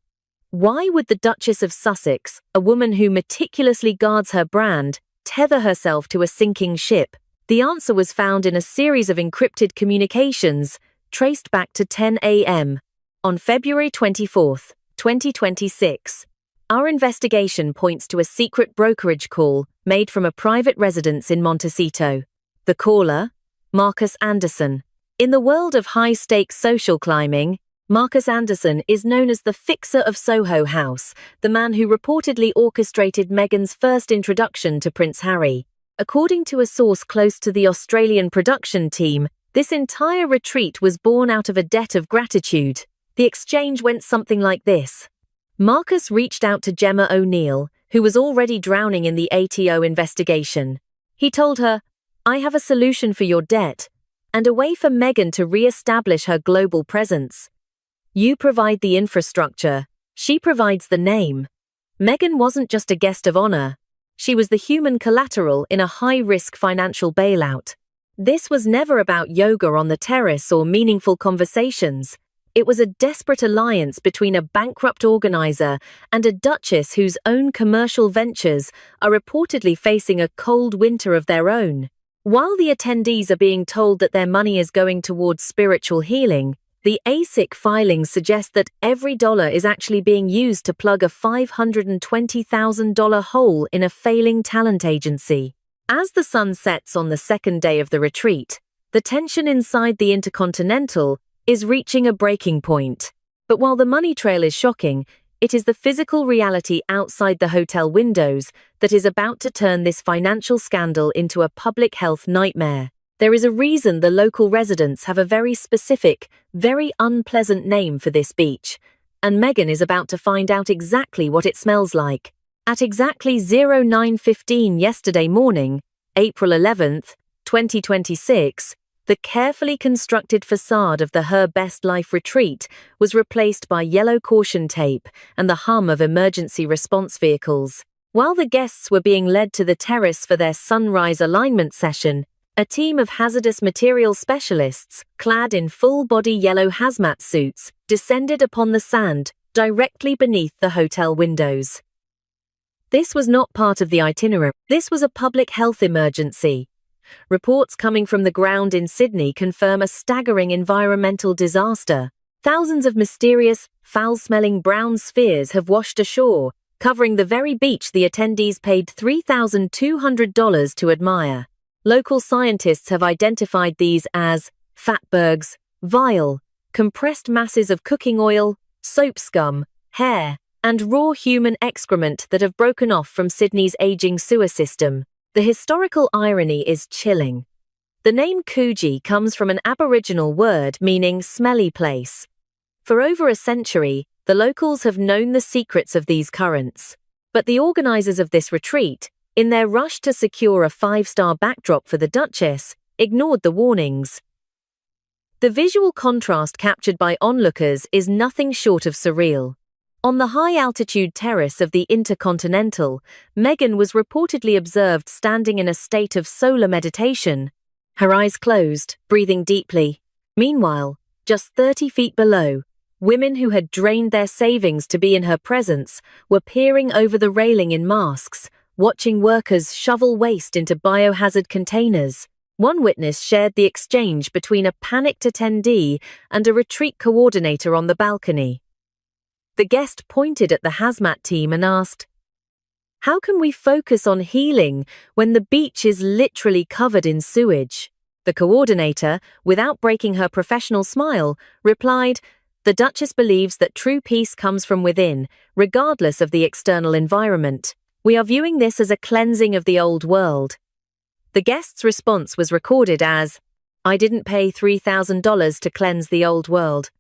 B: Why would the Duchess of Sussex, a woman who meticulously guards her brand, tether herself to a sinking ship? The answer was found in a series of encrypted communications traced back to 10 a.m. on February 24, 2026. Our investigation points to a secret brokerage call made from a private residence in Montecito. The caller, Marcus Anderson. In the world of high-stakes social climbing, Marcus Anderson is known as the fixer of Soho House, the man who reportedly orchestrated Meghan's first introduction to Prince Harry. According to a source close to the Australian production team, this entire retreat was born out of a debt of gratitude. The exchange went something like this. Marcus reached out to Gemma O'Neill, who was already drowning in the ATO investigation. He told her, "I have a solution for your debt, and a way for Meghan to re-establish her global presence. You provide the infrastructure, she provides the name." Meghan wasn't just a guest of honor. She was the human collateral in a high-risk financial bailout. This was never about yoga on the terrace or meaningful conversations. It was a desperate alliance between a bankrupt organizer and a duchess whose own commercial ventures are reportedly facing a cold winter of their own. While the attendees are being told that their money is going towards spiritual healing, the ASIC filings suggest that every dollar is actually being used to plug a $520,000 hole in a failing talent agency. As the sun sets on the second day of the retreat, the tension inside the Intercontinental is reaching a breaking point. But while the money trail is shocking, it is the physical reality outside the hotel windows that is about to turn this financial scandal into a public health nightmare. There is a reason the local residents have a very specific, very unpleasant name for this beach, and Meghan is about to find out exactly what it smells like. At exactly 09:15 yesterday morning, April 11th, 2026, the carefully constructed facade of the Her Best Life retreat was replaced by yellow caution tape and the hum of emergency response vehicles. While the guests were being led to the terrace for their sunrise alignment session, a team of hazardous material specialists, clad in full-body yellow hazmat suits, descended upon the sand directly beneath the hotel windows. This was not part of the itinerary. This was a public health emergency. Reports coming from the ground in Sydney confirm a staggering environmental disaster. Thousands of mysterious, foul-smelling brown spheres have washed ashore, covering the very beach the attendees paid $3,200 to admire. Local scientists have identified these as fatbergs, vile, compressed masses of cooking oil, soap scum, hair, and raw human excrement that have broken off from Sydney's aging sewer system. The historical irony is chilling. The name Coogee comes from an Aboriginal word meaning smelly place. For over a century, the locals have known the secrets of these currents. But the organizers of this retreat, in their rush to secure a 5-star backdrop for the Duchess, ignored the warnings. The visual contrast captured by onlookers is nothing short of surreal. On the high-altitude terrace of the Intercontinental, Meghan was reportedly observed standing in a state of solar meditation, her eyes closed, breathing deeply. Meanwhile, just 30 feet below, women who had drained their savings to be in her presence were peering over the railing in masks, watching workers shovel waste into biohazard containers. One witness shared the exchange between a panicked attendee and a retreat coordinator on the balcony. The guest pointed at the hazmat team and asked, "How can we focus on healing when the beach is literally covered in sewage?" The coordinator, without breaking her professional smile, replied, "The Duchess believes that true peace comes from within, regardless of the external environment. We are viewing this as a cleansing of the old world." The guest's response was recorded as, "I didn't pay $3,000 to cleanse the old world.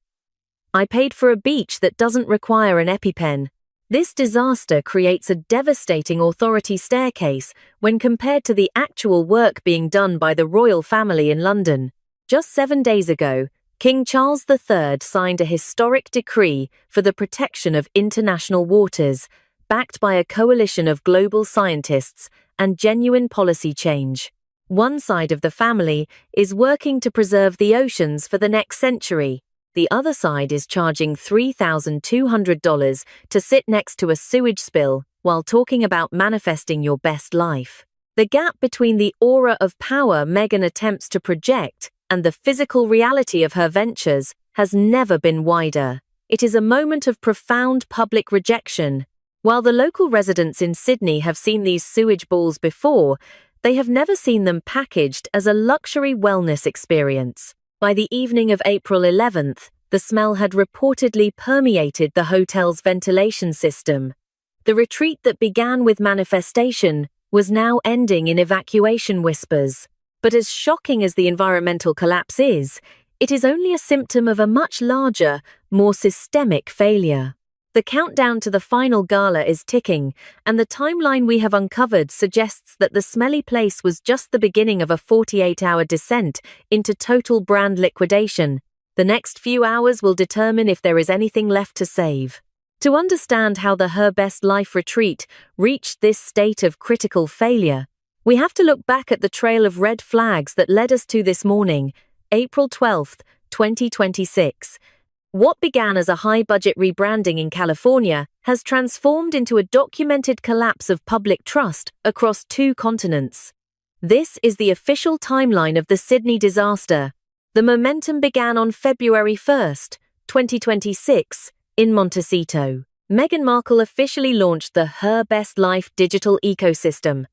B: I paid for a beach that doesn't require an EpiPen." This disaster creates a devastating authority staircase when compared to the actual work being done by the royal family in London. Just 7 days ago, King Charles III signed a historic decree for the protection of international waters, backed by a coalition of global scientists and genuine policy change. One side of the family is working to preserve the oceans for the next century. The other side is charging $3,200 to sit next to a sewage spill while talking about manifesting your best life. The gap between the aura of power Meghan attempts to project and the physical reality of her ventures has never been wider. It is a moment of profound public rejection. While the local residents in Sydney have seen these sewage balls before, they have never seen them packaged as a luxury wellness experience. By the evening of April 11th, the smell had reportedly permeated the hotel's ventilation system. The retreat that began with manifestation was now ending in evacuation whispers. But as shocking as the environmental collapse is, it is only a symptom of a much larger, more systemic failure. The countdown to the final gala is ticking, and the timeline we have uncovered suggests that the smelly place was just the beginning of a 48-hour descent into total brand liquidation. The next few hours will determine if there is anything left to save. To understand how the Her Best Life retreat reached this state of critical failure, we have to look back at the trail of red flags that led us to this morning, April 12, 2026. What began as a high-budget rebranding in California has transformed into a documented collapse of public trust across 2 continents. This is the official timeline of the Sydney disaster. The momentum began on February 1, 2026, in Montecito. Meghan Markle officially launched the Her Best Life digital ecosystem.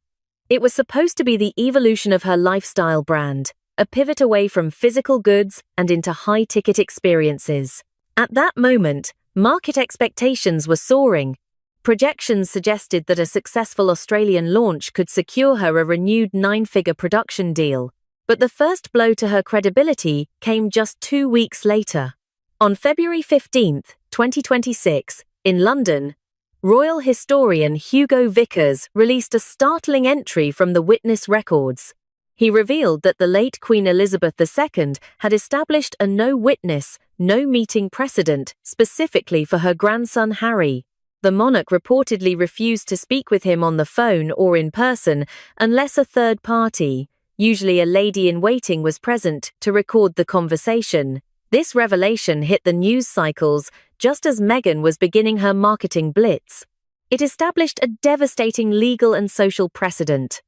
B: It was supposed to be the evolution of her lifestyle brand, a pivot away from physical goods and into high-ticket experiences. At that moment, market expectations were soaring. Projections suggested that a successful Australian launch could secure her a renewed 9-figure production deal. But the first blow to her credibility came just 2 weeks later. On February 15, 2026, in London, royal historian Hugo Vickers released a startling entry from the witness records. He revealed that the late Queen Elizabeth II had established a no-witness, no-meeting precedent specifically for her grandson Harry. The monarch reportedly refused to speak with him on the phone or in person unless a third party, usually a lady-in-waiting, was present to record the conversation. This revelation hit the news cycles just as Meghan was beginning her marketing blitz. It established a devastating legal and social precedent.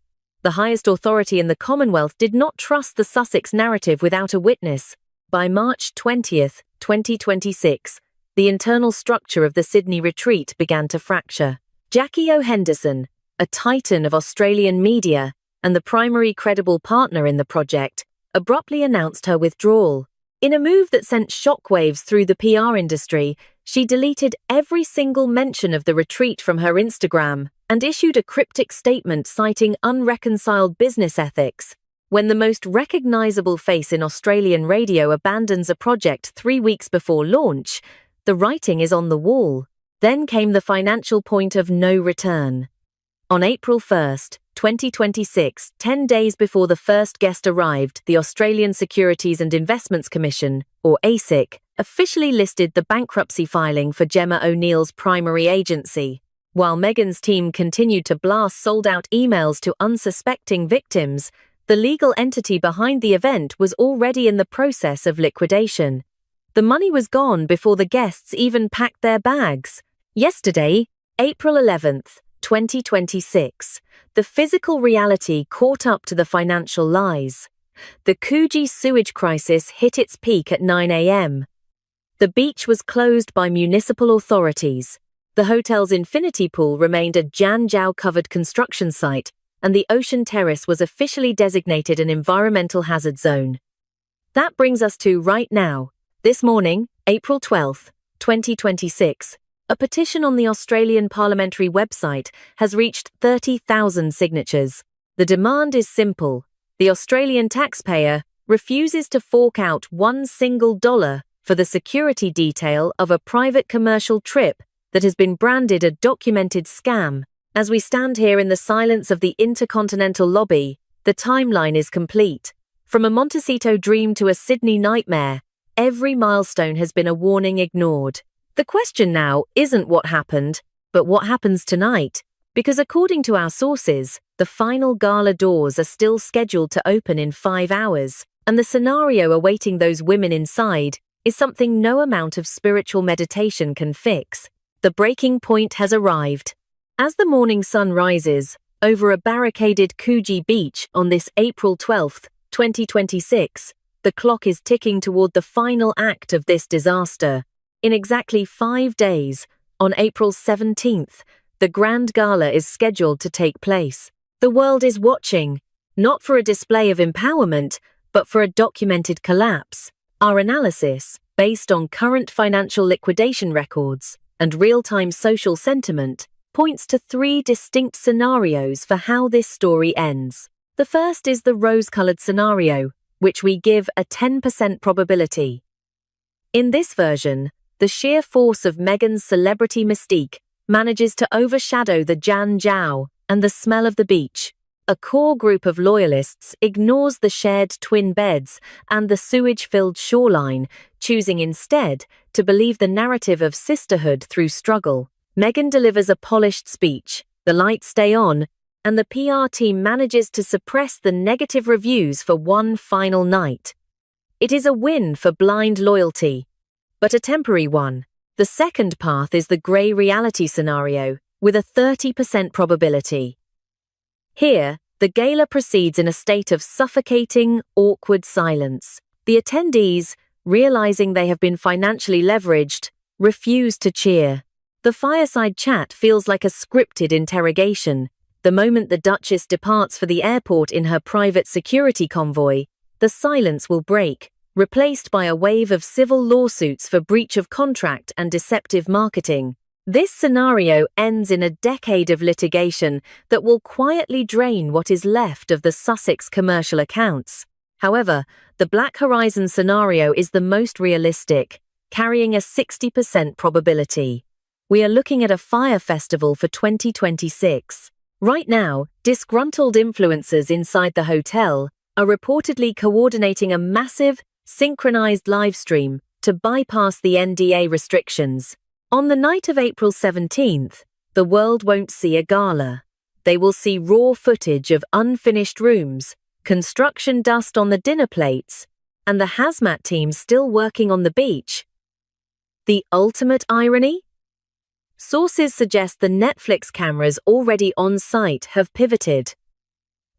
B: The highest authority in the Commonwealth did not trust the Sussex narrative without a witness. By March 20, 2026, the internal structure of the Sydney retreat began to fracture. Jackie O. Henderson, a titan of Australian media and the primary credible partner in the project, abruptly announced her withdrawal. In a move that sent shockwaves through the PR industry, she deleted every single mention of the retreat from her Instagram and issued a cryptic statement citing unreconciled business ethics. When the most recognizable face in Australian radio abandons a project 3 weeks before launch, the writing is on the wall. Then came the financial point of no return. On April 1, 2026, 10 days before the first guest arrived, the Australian Securities and Investments Commission, or ASIC, officially listed the bankruptcy filing for Gemma O'Neill's primary agency. While Meghan's team continued to blast sold-out emails to unsuspecting victims, The legal entity behind the event was already in the process of liquidation. The money was gone before the guests even packed their bags. Yesterday, April 11th, 2026, the physical reality caught up to the financial lies. The Coogee sewage crisis hit its peak at 9 a.m. The beach was closed by municipal authorities. The hotel's infinity pool remained a Janjiao-covered construction site, and the ocean terrace was officially designated an environmental hazard zone. That brings us to right now. This morning, April 12th, 2026, a petition on the Australian parliamentary website has reached 30,000 signatures. The demand is simple. The Australian taxpayer refuses to fork out $1 single for the security detail of a private commercial trip that has been branded a documented scam. As we stand here in the silence of the Intercontinental lobby, the timeline is complete. From a Montecito dream to a Sydney nightmare, every milestone has been a warning ignored. The question now isn't what happened, but what happens tonight, because according to our sources, the final gala doors are still scheduled to open in 5 hours, and the scenario awaiting those women inside is something no amount of spiritual meditation can fix. The breaking point has arrived. As the morning sun rises over a barricaded Coogee beach on this April 12th, 2026, the clock is ticking toward the final act of this disaster. In exactly 5 days, on April 17th, the Grand Gala is scheduled to take place. The world is watching, not for a display of empowerment, but for a documented collapse. Our analysis, based on current financial liquidation records and real-time social sentiment, points to 3 distinct scenarios for how this story ends. The first is the rose-colored scenario, which we give a 10% probability. In this version, the sheer force of Meghan's celebrity mystique manages to overshadow the Janjiao and the smell of the beach. A core group of loyalists ignores the shared twin beds and the sewage-filled shoreline, choosing instead to believe the narrative of sisterhood through struggle. Meghan delivers a polished speech, the lights stay on, and the PR team manages to suppress the negative reviews for one final night. It is a win for blind loyalty, but a temporary one. The second path is the grey reality scenario, with a 30% probability. Here, the gala proceeds in a state of suffocating, awkward silence. The attendees, realizing they have been financially leveraged, refuse to cheer. The fireside chat feels like a scripted interrogation. The moment the Duchess departs for the airport in her private security convoy, the silence will break, replaced by a wave of civil lawsuits for breach of contract and deceptive marketing. This scenario ends in a decade of litigation that will quietly drain what is left of the Sussex commercial accounts. However, the Black Horizon scenario is the most realistic, carrying a 60% probability. We are looking at a fire festival for 2026. Right now, disgruntled influencers inside the hotel are reportedly coordinating a massive, synchronized livestream to bypass the NDA restrictions. On the night of April 17th, the world won't see a gala. They will see raw footage of unfinished rooms, construction dust on the dinner plates, and the hazmat team still working on the beach. The ultimate irony? Sources suggest the Netflix cameras already on site have pivoted.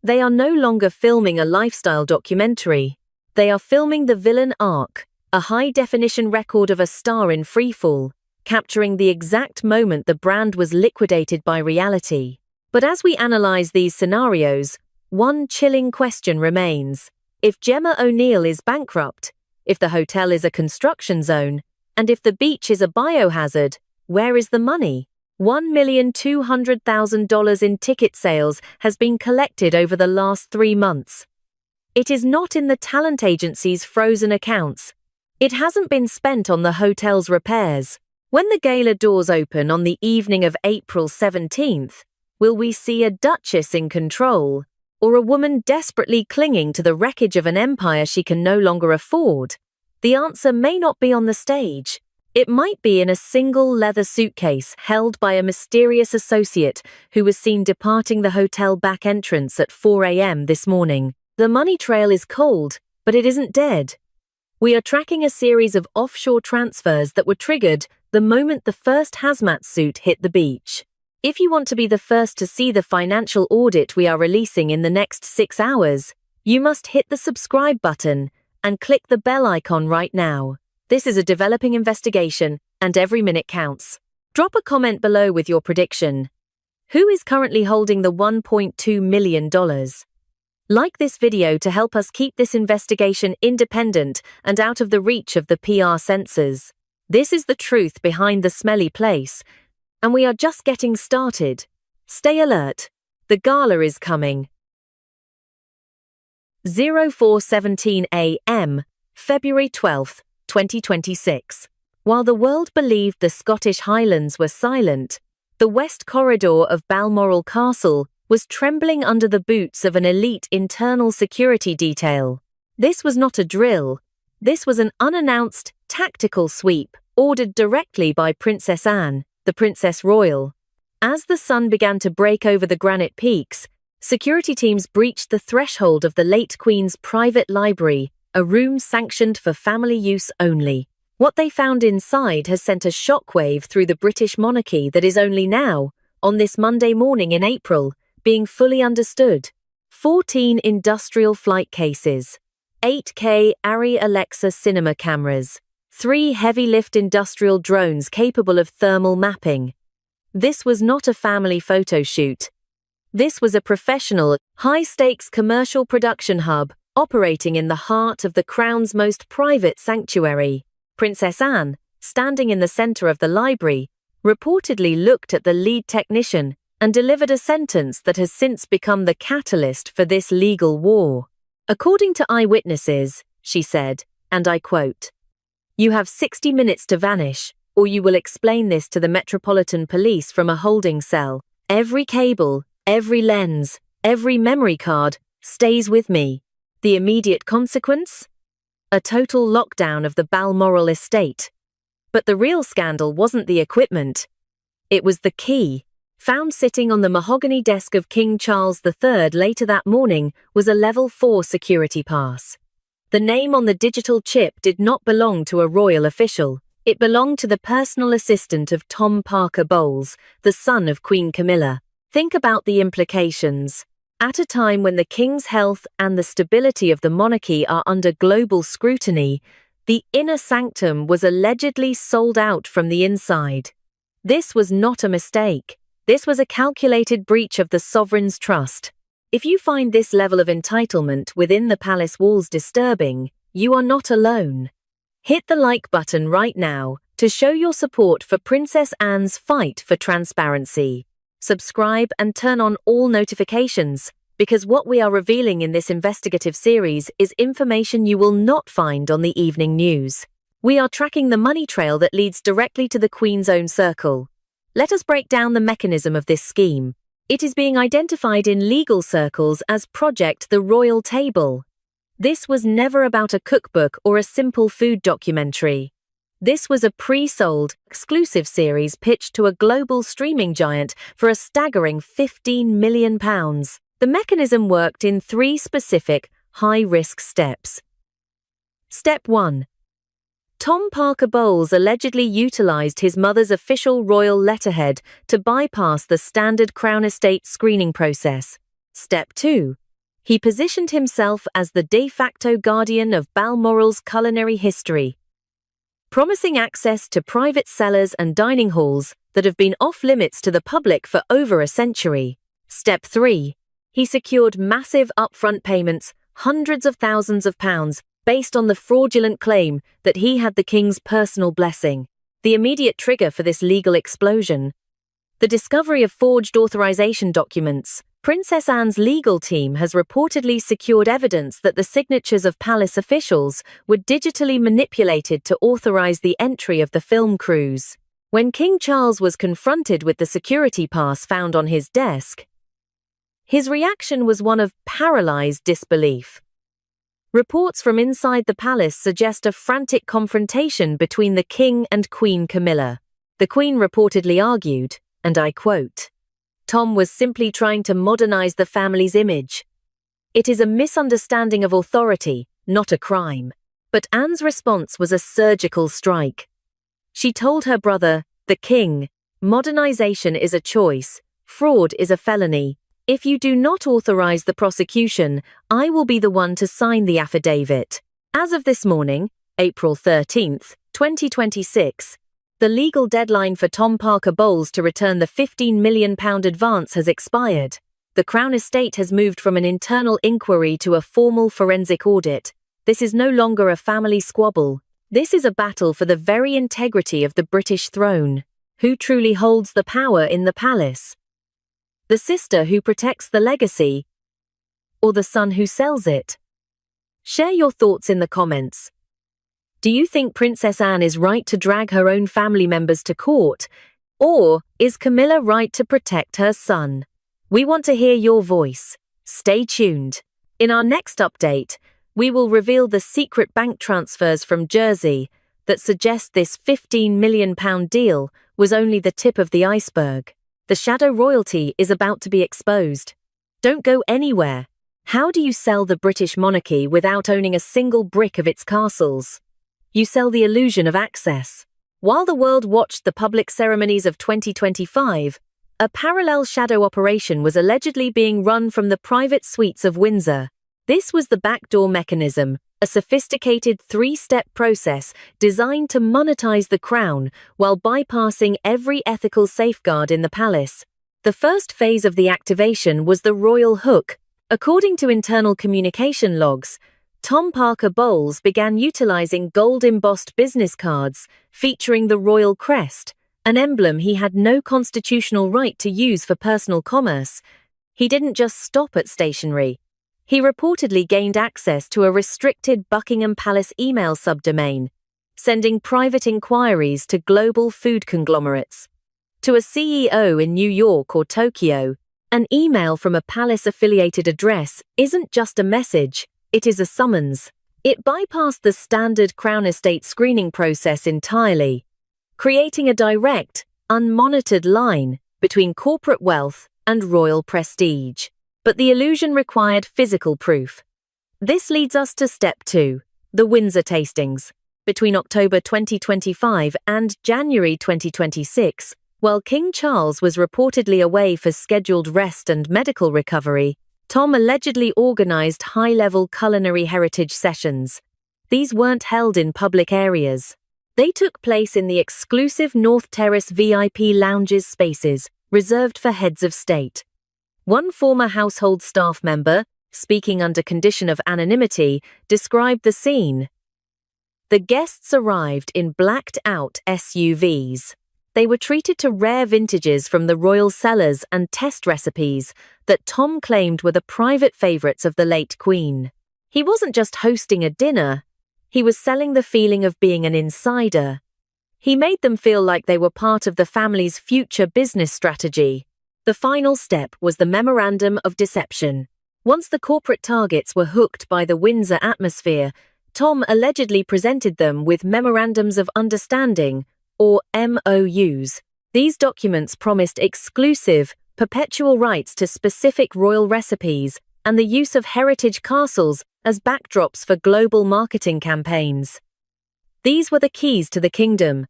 B: They are no longer filming a lifestyle documentary. They are filming the villain arc, a high-definition record of a star in freefall, capturing the exact moment the brand was liquidated by reality. But as we analyze these scenarios, one chilling question remains. If Gemma O'Neill is bankrupt, if the hotel is a construction zone, and if the beach is a biohazard, where is the money? $1,200,000 in ticket sales has been collected over the last 3 months. It is not in the talent agency's frozen accounts. It hasn't been spent on the hotel's repairs. When the gala doors open on the evening of April 17th, will we see a duchess in control, or a woman desperately clinging to the wreckage of an empire she can no longer afford? The answer may not be on the stage. It might be in a single leather suitcase held by a mysterious associate who was seen departing the hotel back entrance at 4 a.m. this morning. The money trail is cold, but it isn't dead. We are tracking a series of offshore transfers that were triggered the moment the first hazmat suit hit the beach. If you want to be the first to see the financial audit we are releasing in the next 6 hours, you must hit the subscribe button and click the bell icon right now. This is a developing investigation, and every minute counts. Drop a comment below with your prediction. Who is currently holding the $1.2 million? Like this video to help us keep this investigation independent and out of the reach of the PR censors. This is the truth behind the smelly place, and we are just getting started. Stay alert. The gala is coming. 04:17 a.m., February 12, 2026. While the world believed the Scottish Highlands were silent, the west corridor of Balmoral Castle was trembling under the boots of an elite internal security detail. This was not a drill. This was an unannounced, tactical sweep, ordered directly by Princess Anne, the Princess Royal. As the sun began to break over the granite peaks, security teams breached the threshold of the late Queen's private library, a room sanctioned for family use only. What they found inside has sent a shockwave through the British monarchy that is only now, on this Monday morning in April, being fully understood. 14 industrial flight cases, 8K Arri Alexa cinema cameras, 3 heavy-lift industrial drones capable of thermal mapping. This was not a family photo shoot. This was a professional, high-stakes commercial production hub operating in the heart of the Crown's most private sanctuary. Princess Anne, standing in the center of the library, reportedly looked at the lead technician and delivered a sentence that has since become the catalyst for this legal war. According to eyewitnesses, she said, and I quote, "You have 60 minutes to vanish, or you will explain this to the Metropolitan Police from a holding cell. Every cable, every lens, every memory card stays with me. The immediate consequence? A total lockdown of the Balmoral estate." But the real scandal wasn't the equipment. It was the key. Found sitting on the mahogany desk of King Charles III later that morning was a level 4 security pass. The name on the digital chip did not belong to a royal official. It belonged to the personal assistant of Tom Parker Bowles, the son of Queen Camilla. Think about the implications. At a time when the king's health and the stability of the monarchy are under global scrutiny, the inner sanctum was allegedly sold out from the inside. This was not a mistake. This was a calculated breach of the sovereign's trust. If you find this level of entitlement within the palace walls disturbing, you are not alone. Hit the like button right now to show your support for Princess Anne's fight for transparency. Subscribe and turn on all notifications, because what we are revealing in this investigative series is information you will not find on the evening news. We are tracking the money trail that leads directly to the Queen's own circle. Let us break down the mechanism of this scheme. It is being identified in legal circles as Project the Royal Table. This was never about a cookbook or a simple food documentary. This was a pre-sold, exclusive series pitched to a global streaming giant for a staggering £15 million. The mechanism worked in 3 specific, high-risk steps. Step 1. Tom Parker Bowles allegedly utilized his mother's official royal letterhead to bypass the standard Crown Estate screening process. Step 2. He positioned himself as the de facto guardian of Balmoral's culinary history, promising access to private cellars and dining halls that have been off-limits to the public for over a century. Step 3. He secured massive upfront payments, hundreds of thousands of pounds, based on the fraudulent claim that he had the king's personal blessing. The immediate trigger for this legal explosion: the discovery of forged authorization documents. Princess Anne's legal team has reportedly secured evidence that the signatures of palace officials were digitally manipulated to authorize the entry of the film crews. When King Charles was confronted with the security pass found on his desk, his reaction was one of paralyzed disbelief. Reports from inside the palace suggest a frantic confrontation between the king and Queen Camilla. The Queen reportedly argued, and I quote, "Tom was simply trying to modernize the family's image." It is a misunderstanding of authority, not a crime. But Anne's response was a surgical strike. She told her brother, the king, modernization is a choice, fraud is a felony. If you do not authorize the prosecution, I will be the one to sign the affidavit. As of this morning, April 13th, 2026, the legal deadline for Tom Parker Bowles to return the £15 million advance has expired. The Crown Estate has moved from an internal inquiry to a formal forensic audit. This is no longer a family squabble. This is a battle for the very integrity of the British throne. Who truly holds the power in the palace? The sister who protects the legacy, or the son who sells it? Share your thoughts in the comments. Do you think Princess Anne is right to drag her own family members to court, or is Camilla right to protect her son? We want to hear your voice. Stay tuned. In our next update, we will reveal the secret bank transfers from Jersey that suggest this £15 million deal was only the tip of the iceberg. The shadow royalty is about to be exposed. Don't go anywhere. How do you sell the British monarchy without owning a single brick of its castles? You sell the illusion of access. While the world watched the public ceremonies of 2025, a parallel shadow operation was allegedly being run from the private suites of Windsor. This was the backdoor mechanism, a sophisticated three-step process designed to monetize the crown while bypassing every ethical safeguard in the palace. The first phase of the activation was the royal hook. According to internal communication logs, Tom Parker Bowles began utilizing gold-embossed business cards featuring the royal crest, an emblem he had no constitutional right to use for personal commerce. He didn't just stop at stationery. He reportedly gained access to a restricted Buckingham Palace email subdomain, sending private inquiries to global food conglomerates. To a CEO in New York or Tokyo, an email from a palace-affiliated address isn't just a message, it is a summons. It bypassed the standard Crown Estate screening process entirely, creating a direct, unmonitored line between corporate wealth and royal prestige. But the illusion required physical proof. This leads us to step 2, the Windsor tastings. Between October 2025 and January 2026, while King Charles was reportedly away for scheduled rest and medical recovery, Tom allegedly organized high-level culinary heritage sessions. These weren't held in public areas. They took place in the exclusive North Terrace VIP lounges spaces reserved for heads of state. One former household staff member, speaking under condition of anonymity, described the scene. The guests arrived in blacked-out SUVs. They were treated to rare vintages from the royal cellars and test recipes that Tom claimed were the private favourites of the late Queen. He wasn't just hosting a dinner, he was selling the feeling of being an insider. He made them feel like they were part of the family's future business strategy. The final step was the Memorandum of Deception. Once the corporate targets were hooked by the Windsor atmosphere, Tom allegedly presented them with Memorandums of Understanding, or MOUs. These documents promised exclusive, perpetual rights to specific royal recipes and the use of heritage castles as backdrops for global marketing campaigns. These were the keys to the kingdom.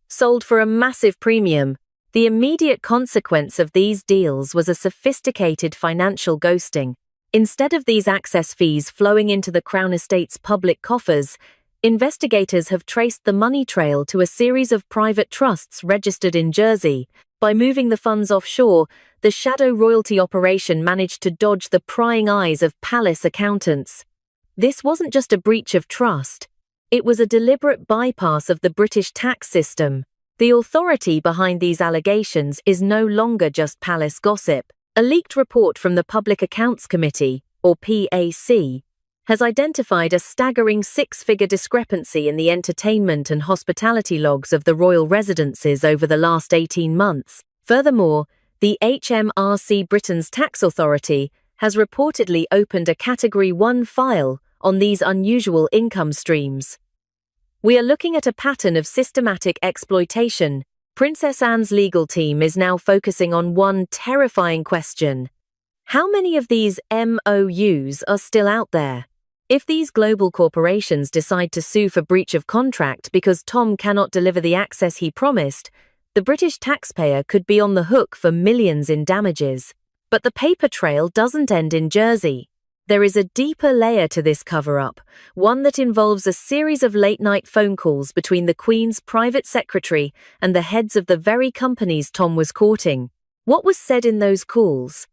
B: Sold for a massive premium, the immediate consequence of these deals was a sophisticated financial ghosting. Instead of these access fees flowing into the Crown Estate's public coffers, investigators have traced the money trail to a series of private trusts registered in Jersey. By moving the funds offshore, the shadow royalty operation managed to dodge the prying eyes of palace accountants. This wasn't just a breach of trust. It was a deliberate bypass of the British tax system. The authority behind these allegations is no longer just palace gossip. A leaked report from the Public Accounts Committee, or PAC, has identified a staggering six-figure discrepancy in the entertainment and hospitality logs of the royal residences over the last 18 months. Furthermore, the HMRC Britain's tax authority has reportedly opened a Category 1 file on these unusual income streams. We are looking at a pattern of systematic exploitation. Princess Anne's legal team is now focusing on one terrifying question. How many of these MOUs are still out there? If these global corporations decide to sue for breach of contract because Tom cannot deliver the access he promised, the British taxpayer could be on the hook for millions in damages. But the paper trail doesn't end in Jersey. There is a deeper layer to this cover-up, one that involves a series of late-night phone calls between the Queen's private secretary and the heads of the very companies Tom was courting. What was said in those calls?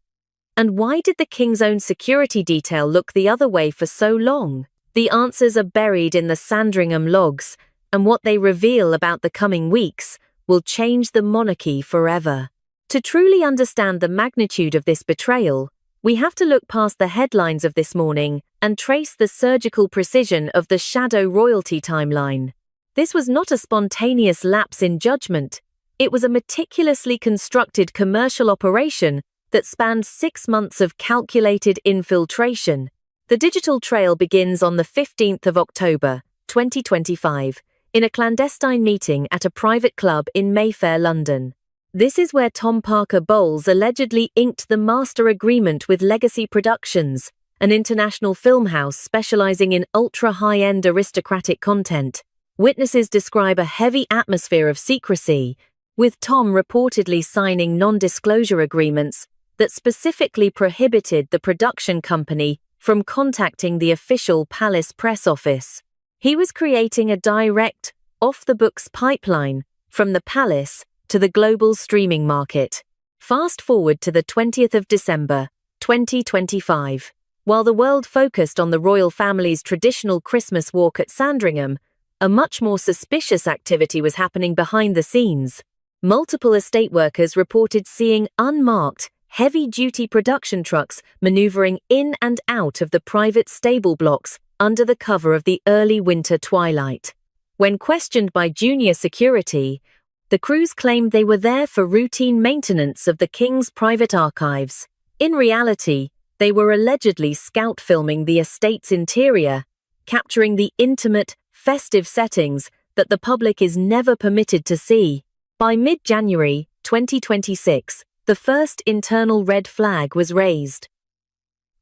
B: And why did the King's own security detail look the other way for so long? The answers are buried in the Sandringham logs, and what they reveal about the coming weeks will change the monarchy forever. To truly understand the magnitude of this betrayal, we have to look past the headlines of this morning and trace the surgical precision of the shadow royalty timeline. This was not a spontaneous lapse in judgment. It was a meticulously constructed commercial operation that spanned 6 months of calculated infiltration. The digital trail begins on the 15th of October, 2025, in a clandestine meeting at a private club in Mayfair, London. This is where Tom Parker Bowles allegedly inked the master agreement with Legacy Productions, an international film house specializing in ultra-high-end aristocratic content. Witnesses describe a heavy atmosphere of secrecy, with Tom reportedly signing non-disclosure agreements that specifically prohibited the production company from contacting the official palace press office. He was creating a direct, off-the-books pipeline from the palace to the global streaming market. Fast forward to the 20th of December, 2025. While the world focused on the royal family's traditional Christmas walk at Sandringham, a much more suspicious activity was happening behind the scenes. Multiple estate workers reported seeing unmarked, heavy-duty production trucks maneuvering in and out of the private stable blocks under the cover of the early winter twilight. When questioned by junior security, the crews claimed they were there for routine maintenance of the King's private archives. In reality, they were allegedly scout filming the estate's interior, capturing the intimate, festive settings that the public is never permitted to see. By mid-January 2026, the first internal red flag was raised.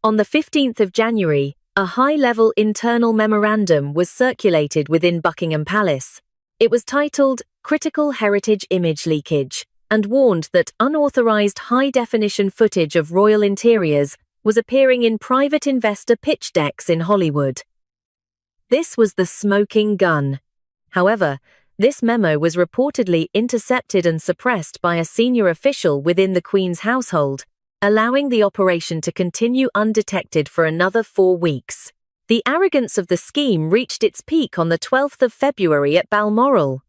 B: On the 15th of January, a high-level internal memorandum was circulated within Buckingham Palace. It was titled Critical Heritage Image Leakage and warned that unauthorized high-definition footage of royal interiors was appearing in private investor pitch decks in Hollywood. This was the smoking gun. However, this memo was reportedly intercepted and suppressed by a senior official within the Queen's household, allowing the operation to continue undetected for another 4 weeks. The arrogance of the scheme reached its peak on the 12th of February at Balmoral.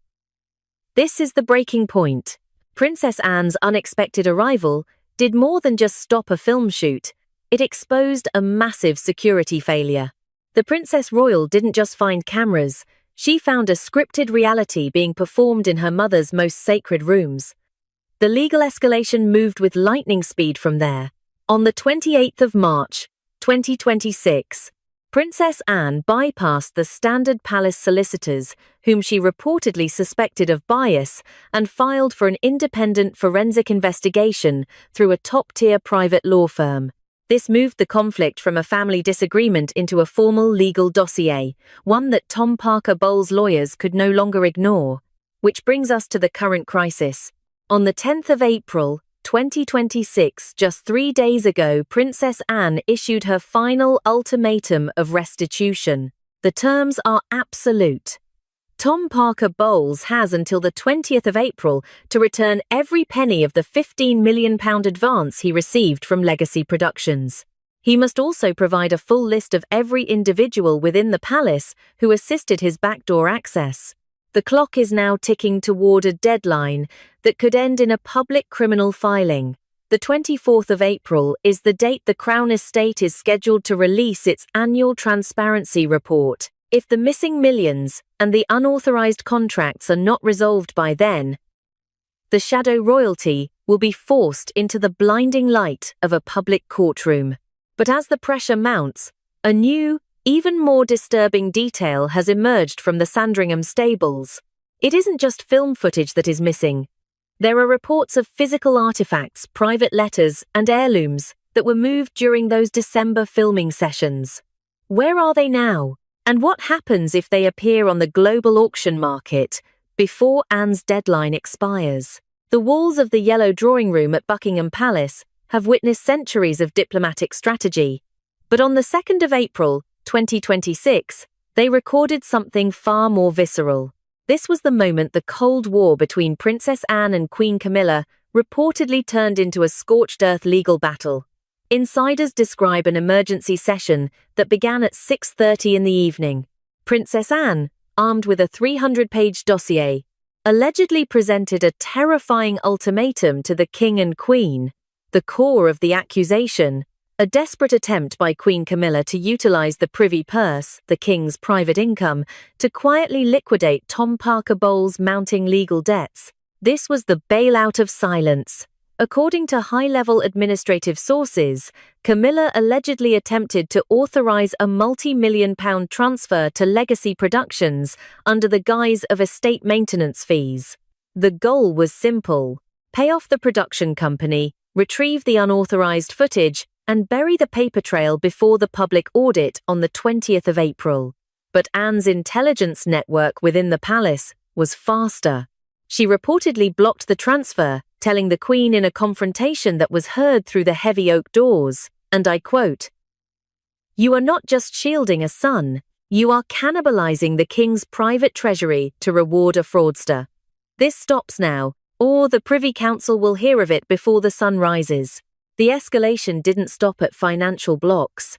B: This is the breaking point. Princess Anne's unexpected arrival did more than just stop a film shoot. It exposed a massive security failure. The Princess Royal didn't just find cameras, she found a scripted reality being performed in her mother's most sacred rooms. The legal escalation moved with lightning speed from there. On the 28th of March, 2026, Princess Anne bypassed the standard palace solicitors, whom she reportedly suspected of bias, and filed for an independent forensic investigation through a top-tier private law firm. This moved the conflict from a family disagreement into a formal legal dossier, one that Tom Parker Bowles' lawyers could no longer ignore. Which brings us to the current crisis. On the 10th of April, 2026, just 3 days ago, Princess Anne issued her final ultimatum of restitution. The terms are absolute. Tom Parker Bowles has until the 20th of April to return every penny of the £15 million advance he received from Legacy Productions. He must also provide a full list of every individual within the palace who assisted his backdoor access. The clock is now ticking toward a deadline that could end in a public criminal filing. The 24th of April is the date the Crown Estate is scheduled to release its annual transparency report. If the missing millions and the unauthorized contracts are not resolved by then, the shadow royalty will be forced into the blinding light of a public courtroom. But as the pressure mounts, a new, even more disturbing detail has emerged from the Sandringham stables. It isn't just film footage that is missing. There are reports of physical artifacts, private letters, and heirlooms that were moved during those December filming sessions. Where are they now? And what happens if they appear on the global auction market before Anne's deadline expires? The walls of the Yellow Drawing Room at Buckingham Palace have witnessed centuries of diplomatic strategy. But on the 2nd of April, 2026, they recorded something far more visceral. This was the moment the Cold War between Princess Anne and Queen Camilla reportedly turned into a scorched earth legal battle. Insiders describe an emergency session that began at 6:30 in the evening. Princess Anne, armed with a 300-page dossier, allegedly presented a terrifying ultimatum to the King and Queen. The core of the accusation, a desperate attempt by Queen Camilla to utilize the privy purse, the King's private income, to quietly liquidate Tom Parker Bowles' mounting legal debts. This was the bailout of silence. According to high-level administrative sources, Camilla allegedly attempted to authorize a multi-million-pound transfer to Legacy Productions under the guise of estate maintenance fees. The goal was simple: pay off the production company, retrieve the unauthorized footage, and bury the paper trail before the public audit on the 20th of April. But Anne's intelligence network within the palace was faster. She reportedly blocked the transfer, telling the Queen in a confrontation that was heard through the heavy oak doors, and I quote, "You are not just shielding a son, you are cannibalizing the King's private treasury to reward a fraudster. This stops now, or the Privy Council will hear of it before the sun rises." The escalation didn't stop at financial blocks.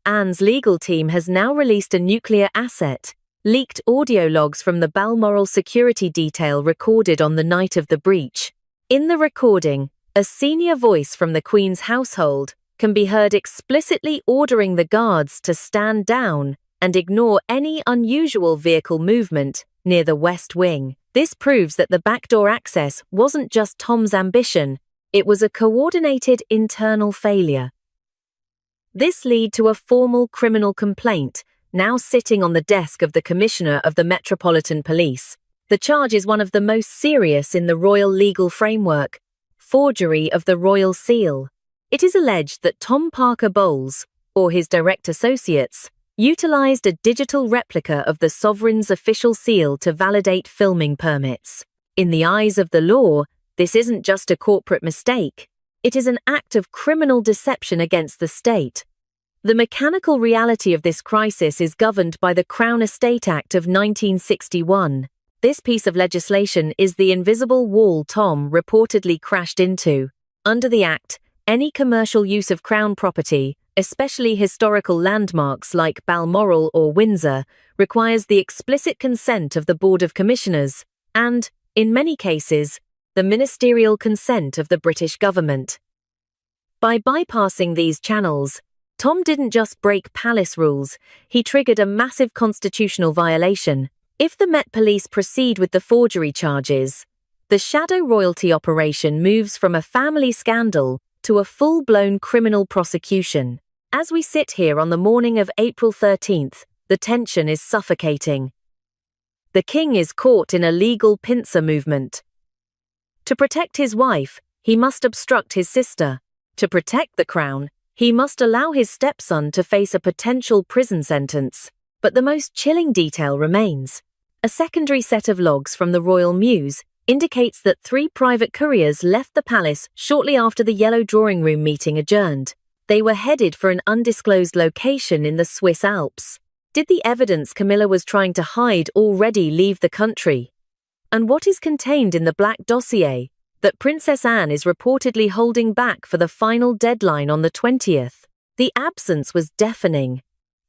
B: Anne's legal team has now released a nuclear asset, leaked audio logs from the Balmoral security detail recorded on the night of the breach. In the recording, a senior voice from the Queen's household can be heard explicitly ordering the guards to stand down and ignore any unusual vehicle movement near the West Wing. This proves that the backdoor access wasn't just Tom's ambition, it was a coordinated internal failure. This led to a formal criminal complaint, now sitting on the desk of the Commissioner of the Metropolitan Police. The charge is one of the most serious in the royal legal framework: forgery of the royal seal. It is alleged that Tom Parker Bowles, or his direct associates, utilized a digital replica of the sovereign's official seal to validate filming permits. In the eyes of the law, this isn't just a corporate mistake. It is an act of criminal deception against the state. The mechanical reality of this crisis is governed by the Crown Estate Act of 1961. This piece of legislation is the invisible wall Tom reportedly crashed into. Under the Act, any commercial use of Crown property, especially historical landmarks like Balmoral or Windsor, requires the explicit consent of the Board of Commissioners and, in many cases, the ministerial consent of the British government. By bypassing these channels, Tom didn't just break palace rules, he triggered a massive constitutional violation. If the Met Police proceed with the forgery charges, the shadow royalty operation moves from a family scandal to a full-blown criminal prosecution. As we sit here on the morning of April 13th, the tension is suffocating. The King is caught in a legal pincer movement. To protect his wife, he must obstruct his sister. To protect the crown, he must allow his stepson to face a potential prison sentence. But the most chilling detail remains. A secondary set of logs from the Royal Mews indicates that 3 private couriers left the palace shortly after the Yellow Drawing Room meeting adjourned. They were headed for an undisclosed location in the Swiss Alps. Did the evidence Camilla was trying to hide already leave the country? And what is contained in the black dossier that Princess Anne is reportedly holding back for the final deadline on the 20th? The absence was deafening.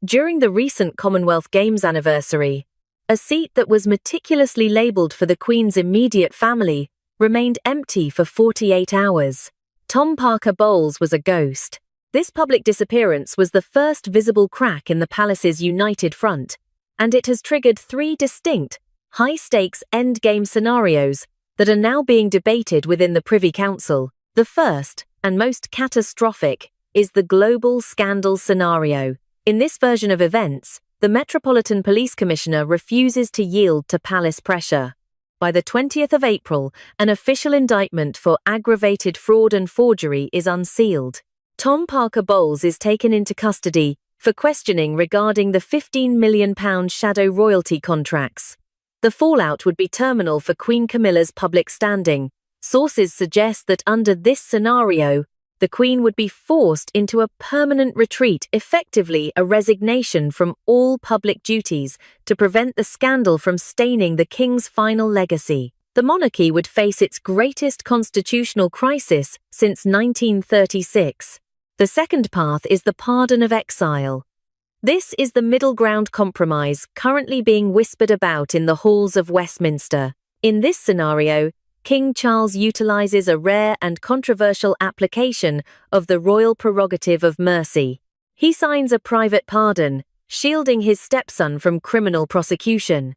B: During the recent Commonwealth Games anniversary, a seat that was meticulously labelled for the Queen's immediate family remained empty for 48 hours. Tom Parker Bowles was a ghost. This public disappearance was the first visible crack in the palace's united front, and it has triggered 3 distinct, high-stakes endgame scenarios that are now being debated within the Privy Council. The first, and most catastrophic, is the global scandal scenario. In this version of events, the Metropolitan Police Commissioner refuses to yield to palace pressure. By the 20th of April, an official indictment for aggravated fraud and forgery is unsealed. Tom Parker Bowles is taken into custody for questioning regarding the £15 million shadow royalty contracts. The fallout would be terminal for Queen Camilla's public standing. Sources suggest that under this scenario, the Queen would be forced into a permanent retreat, effectively a resignation from all public duties to prevent the scandal from staining the King's final legacy. The monarchy would face its greatest constitutional crisis since 1936. The second path is the pardon of exile. This is the middle ground compromise currently being whispered about in the halls of Westminster. In this scenario, King Charles utilizes a rare and controversial application of the royal prerogative of mercy. He signs a private pardon, shielding his stepson from criminal prosecution.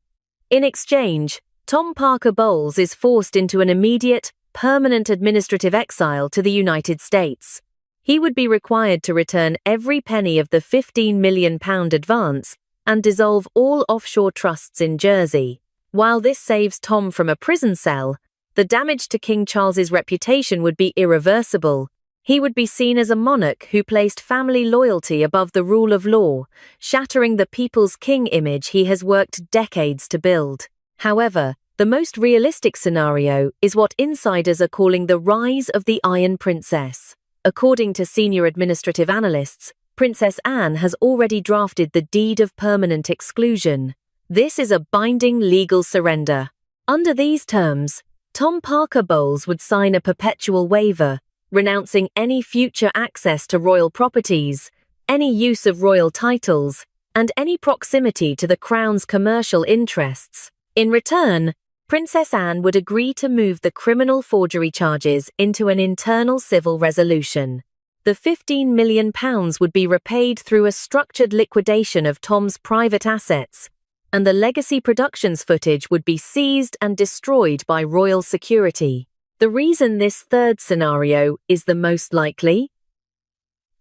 B: In exchange, Tom Parker Bowles is forced into an immediate, permanent administrative exile to the United States. He would be required to return every penny of the £15 million advance and dissolve all offshore trusts in Jersey. While this saves Tom from a prison cell, the damage to King Charles's reputation would be irreversible. He would be seen as a monarch who placed family loyalty above the rule of law, shattering the people's king image he has worked decades to build. However, the most realistic scenario is what insiders are calling the rise of the Iron Princess. According to senior administrative analysts, Princess Anne has already drafted the Deed of Permanent Exclusion. This is a binding legal surrender. Under these terms, Tom Parker Bowles would sign a perpetual waiver, renouncing any future access to royal properties, any use of royal titles, and any proximity to the Crown's commercial interests. In return, Princess Anne would agree to move the criminal forgery charges into an internal civil resolution. The £15 million would be repaid through a structured liquidation of Tom's private assets, and the Legacy Productions footage would be seized and destroyed by royal security. The reason this third scenario is the most likely?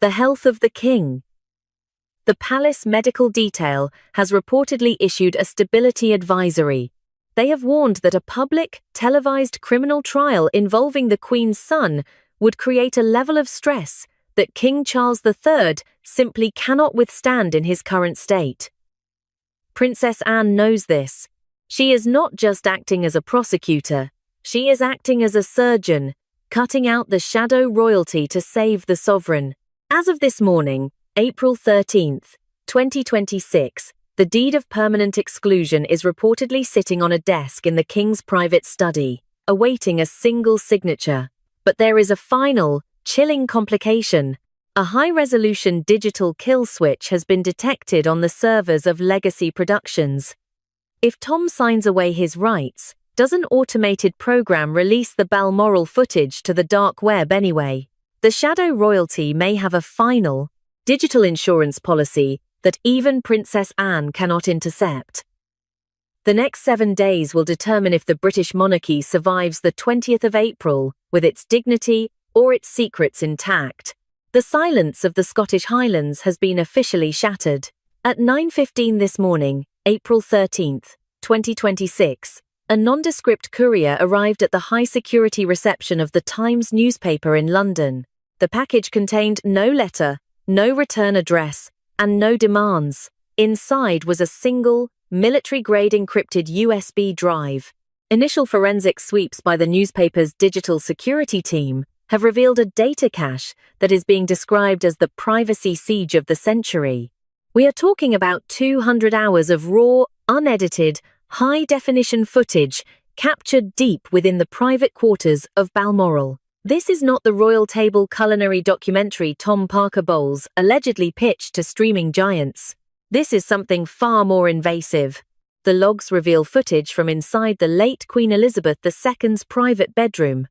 B: The health of the king. The Palace Medical Detail has reportedly issued a stability advisory. They have warned that a public, televised criminal trial involving the Queen's son would create a level of stress that King Charles III simply cannot withstand in his current state. Princess Anne knows this. She is not just acting as a prosecutor, she is acting as a surgeon, cutting out the shadow royalty to save the sovereign. As of this morning, April 13th, 2026, the Deed of Permanent Exclusion is reportedly sitting on a desk in the King's private study, awaiting a single signature. But there is a final, chilling complication. A high-resolution digital kill switch has been detected on the servers of Legacy Productions. If Tom signs away his rights, does an automated program release the Balmoral footage to the dark web anyway? The shadow royalty may have a final, digital insurance policy that even Princess Anne cannot intercept. The next 7 days will determine if the British monarchy survives the 20th of April with its dignity or its secrets intact. The silence of the Scottish Highlands has been officially shattered. At 9:15 this morning, April 13th, 2026, a nondescript courier arrived at the high-security reception of the Times newspaper in London. The package contained no letter, no return address, and no demands. Inside was a single, military-grade encrypted USB drive. Initial forensic sweeps by the newspaper's digital security team have revealed a data cache that is being described as the privacy siege of the century. We are talking about 200 hours of raw, unedited, high-definition footage captured deep within the private quarters of Balmoral. This is not the royal table culinary documentary Tom Parker Bowles allegedly pitched to streaming giants. This is something far more invasive. The logs reveal footage from inside the late Queen Elizabeth II's private bedroom.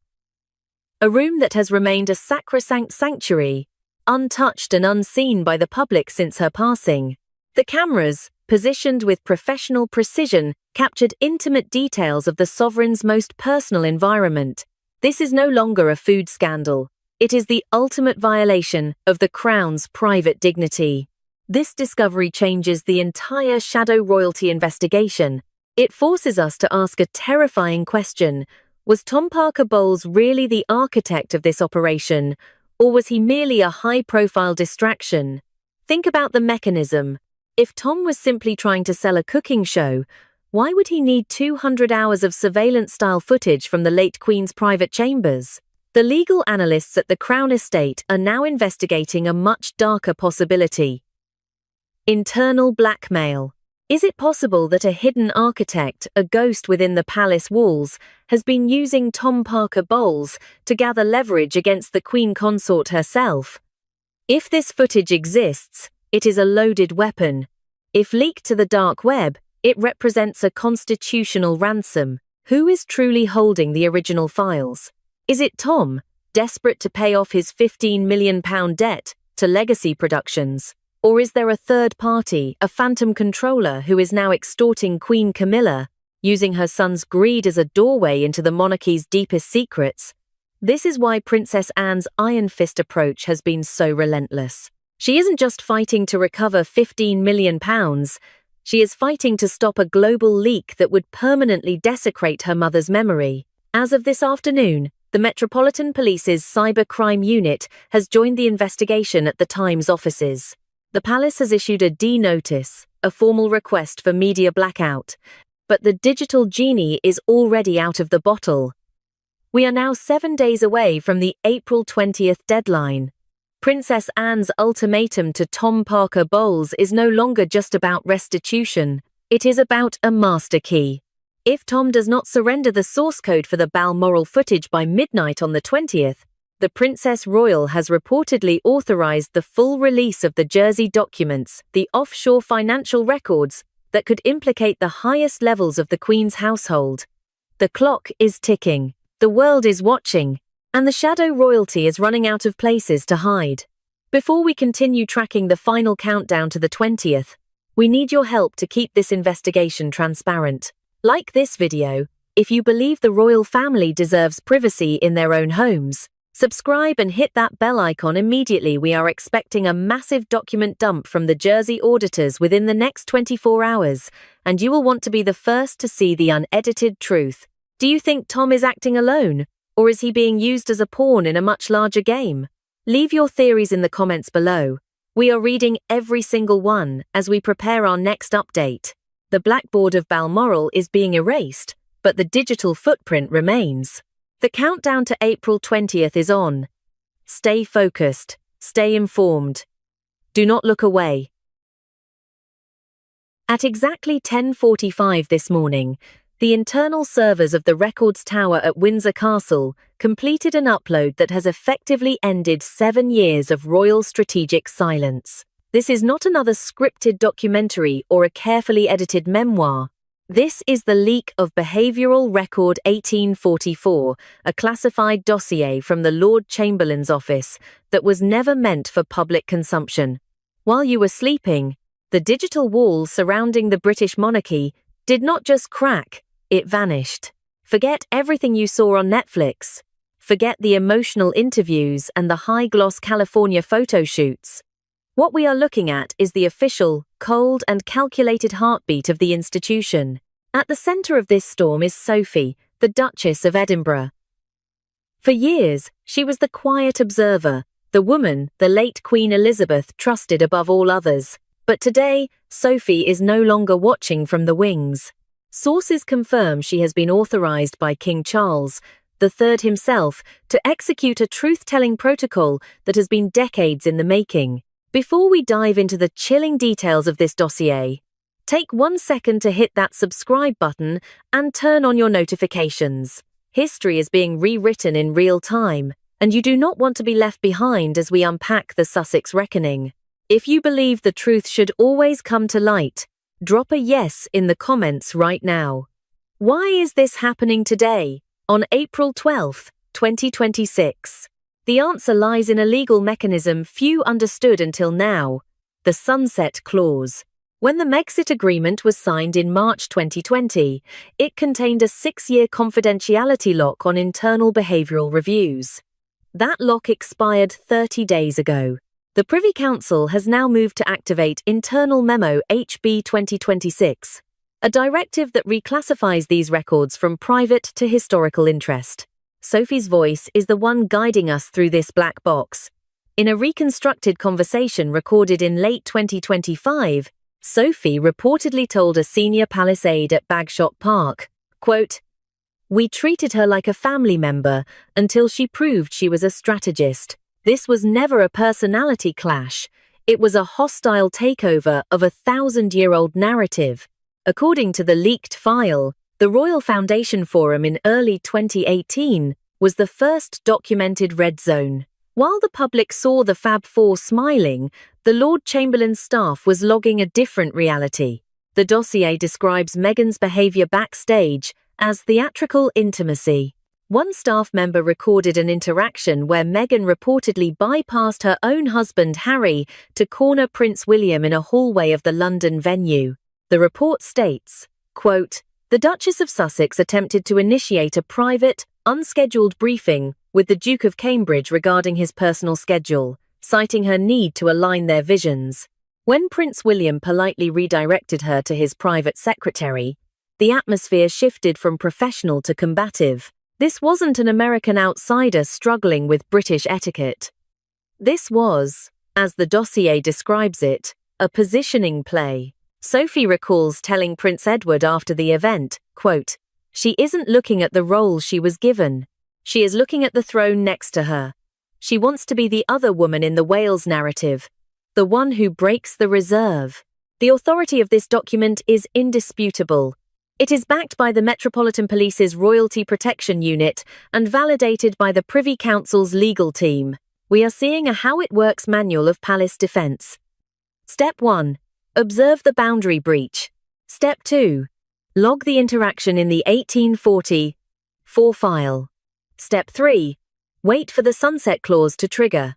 B: A room that has remained a sacrosanct sanctuary, untouched and unseen by the public since her passing. The cameras, positioned with professional precision, captured intimate details of the sovereign's most personal environment. This is no longer a food scandal. It is the ultimate violation of the Crown's private dignity. This discovery changes the entire shadow royalty investigation. It forces us to ask a terrifying question. Was Tom Parker Bowles really the architect of this operation, Or was he merely a high-profile distraction? Think about the mechanism. If Tom was simply trying to sell a cooking show, why would he need 200 hours of surveillance-style footage from the late Queen's private chambers? The legal analysts at the Crown Estate are now investigating a much darker possibility. Internal blackmail. Is it possible that a hidden architect, a ghost within the palace walls, has been using Tom Parker Bowles to gather leverage against the Queen Consort herself? If this footage exists, it is a loaded weapon. If leaked to the dark web, it represents a constitutional ransom. Who is truly holding the original files? Is it Tom, desperate to pay off his £15 million debt to Legacy Productions? Or is there a third party, a phantom controller who is now extorting Queen Camilla, using her son's greed as a doorway into the monarchy's deepest secrets? This is why Princess Anne's iron fist approach has been so relentless. She isn't just fighting to recover £15 million, she is fighting to stop a global leak that would permanently desecrate her mother's memory. As of this afternoon, the Metropolitan Police's Cyber Crime Unit has joined the investigation at the Times offices. The palace has issued a D-notice, a formal request for media blackout, but the digital genie is already out of the bottle. We are now 7 days away from the April 20th deadline. Princess Anne's ultimatum to Tom Parker Bowles is no longer just about restitution, it is about a master key. If Tom does not surrender the source code for the Balmoral footage by midnight on the 20th, the Princess Royal has reportedly authorized the full release of the Jersey documents, the offshore financial records that could implicate the highest levels of the Queen's household. The clock is ticking, the world is watching, and the shadow royalty is running out of places to hide. Before we continue tracking the final countdown to the 20th, we need your help to keep this investigation transparent. Like this video, if you believe the royal family deserves privacy in their own homes. Subscribe and hit that bell icon immediately. We are expecting a massive document dump from the Jersey auditors within the next 24 hours, and you will want to be the first to see the unedited truth. Do you think Tom is acting alone, or is he being used as a pawn in a much larger game? Leave your theories in the comments below. We are reading every single one as we prepare our next update. The blackboard of Balmoral is being erased, but the digital footprint remains. The countdown to April 20th is on. Stay focused, stay informed. Do not look away. At exactly 10:45 this morning, the internal servers of the Records Tower at Windsor Castle completed an upload that has effectively ended 7 years of royal strategic silence. This is not another scripted documentary or a carefully edited memoir. This is the leak of Behavioural Record 1844, a classified dossier from the Lord Chamberlain's office that was never meant for public consumption. While you were sleeping, the digital wall surrounding the British monarchy did not just crack, it vanished. Forget everything you saw on Netflix. Forget the emotional interviews and the high-gloss California photo shoots. What we are looking at is the official, cold and calculated heartbeat of the institution. At the centre of this storm is Sophie, the Duchess of Edinburgh. For years, she was the quiet observer, the woman the late Queen Elizabeth trusted above all others. But today, Sophie is no longer watching from the wings. Sources confirm she has been authorised by King Charles III himself to execute a truth-telling protocol that has been decades in the making. Before we dive into the chilling details of this dossier, take 1 second to hit that subscribe button and turn on your notifications. History is being rewritten in real time, and you do not want to be left behind as we unpack the Sussex reckoning. If you believe the truth should always come to light, drop a yes in the comments right now. Why is this happening today, on April 12, 2026? The answer lies in a legal mechanism few understood until now, the Sunset Clause. When the Megxit Agreement was signed in March 2020, it contained a 6-year confidentiality lock on internal behavioural reviews. That lock expired 30 days ago. The Privy Council has now moved to activate Internal Memo HB 2026, a directive that reclassifies these records from private to historical interest. Sophie's voice is the one guiding us through this black box. In a reconstructed conversation recorded in late 2025, Sophie reportedly told a senior palace aide at Bagshot Park, quote, "We treated her like a family member until she proved she was a strategist. This was never a personality clash. It was a hostile takeover of a 1,000-year-old narrative." According to the leaked file, the Royal Foundation Forum in early 2018 was the first documented red zone. While the public saw the Fab Four smiling, the Lord Chamberlain's staff was logging a different reality. The dossier describes Meghan's behaviour backstage as theatrical intimacy. One staff member recorded an interaction where Meghan reportedly bypassed her own husband Harry to corner Prince William in a hallway of the London venue. The report states, quote, "The Duchess of Sussex attempted to initiate a private, unscheduled briefing with the Duke of Cambridge regarding his personal schedule, citing her need to align their visions. When Prince William politely redirected her to his private secretary, the atmosphere shifted from professional to combative. This wasn't an American outsider struggling with British etiquette. This was, as the dossier describes it, a positioning play." Sophie recalls telling Prince Edward after the event, quote, "She isn't looking at the role she was given. She is looking at the throne next to her. She wants to be the other woman in the Wales narrative, the one who breaks the reserve." The authority of this document is indisputable. It is backed by the Metropolitan Police's Royalty Protection Unit and validated by the Privy Council's legal team. We are seeing a How It Works manual of palace defense. Step 1. Observe the boundary breach. Step 2. Log the interaction in the 1844 file. Step 3. Wait for the sunset clause to trigger.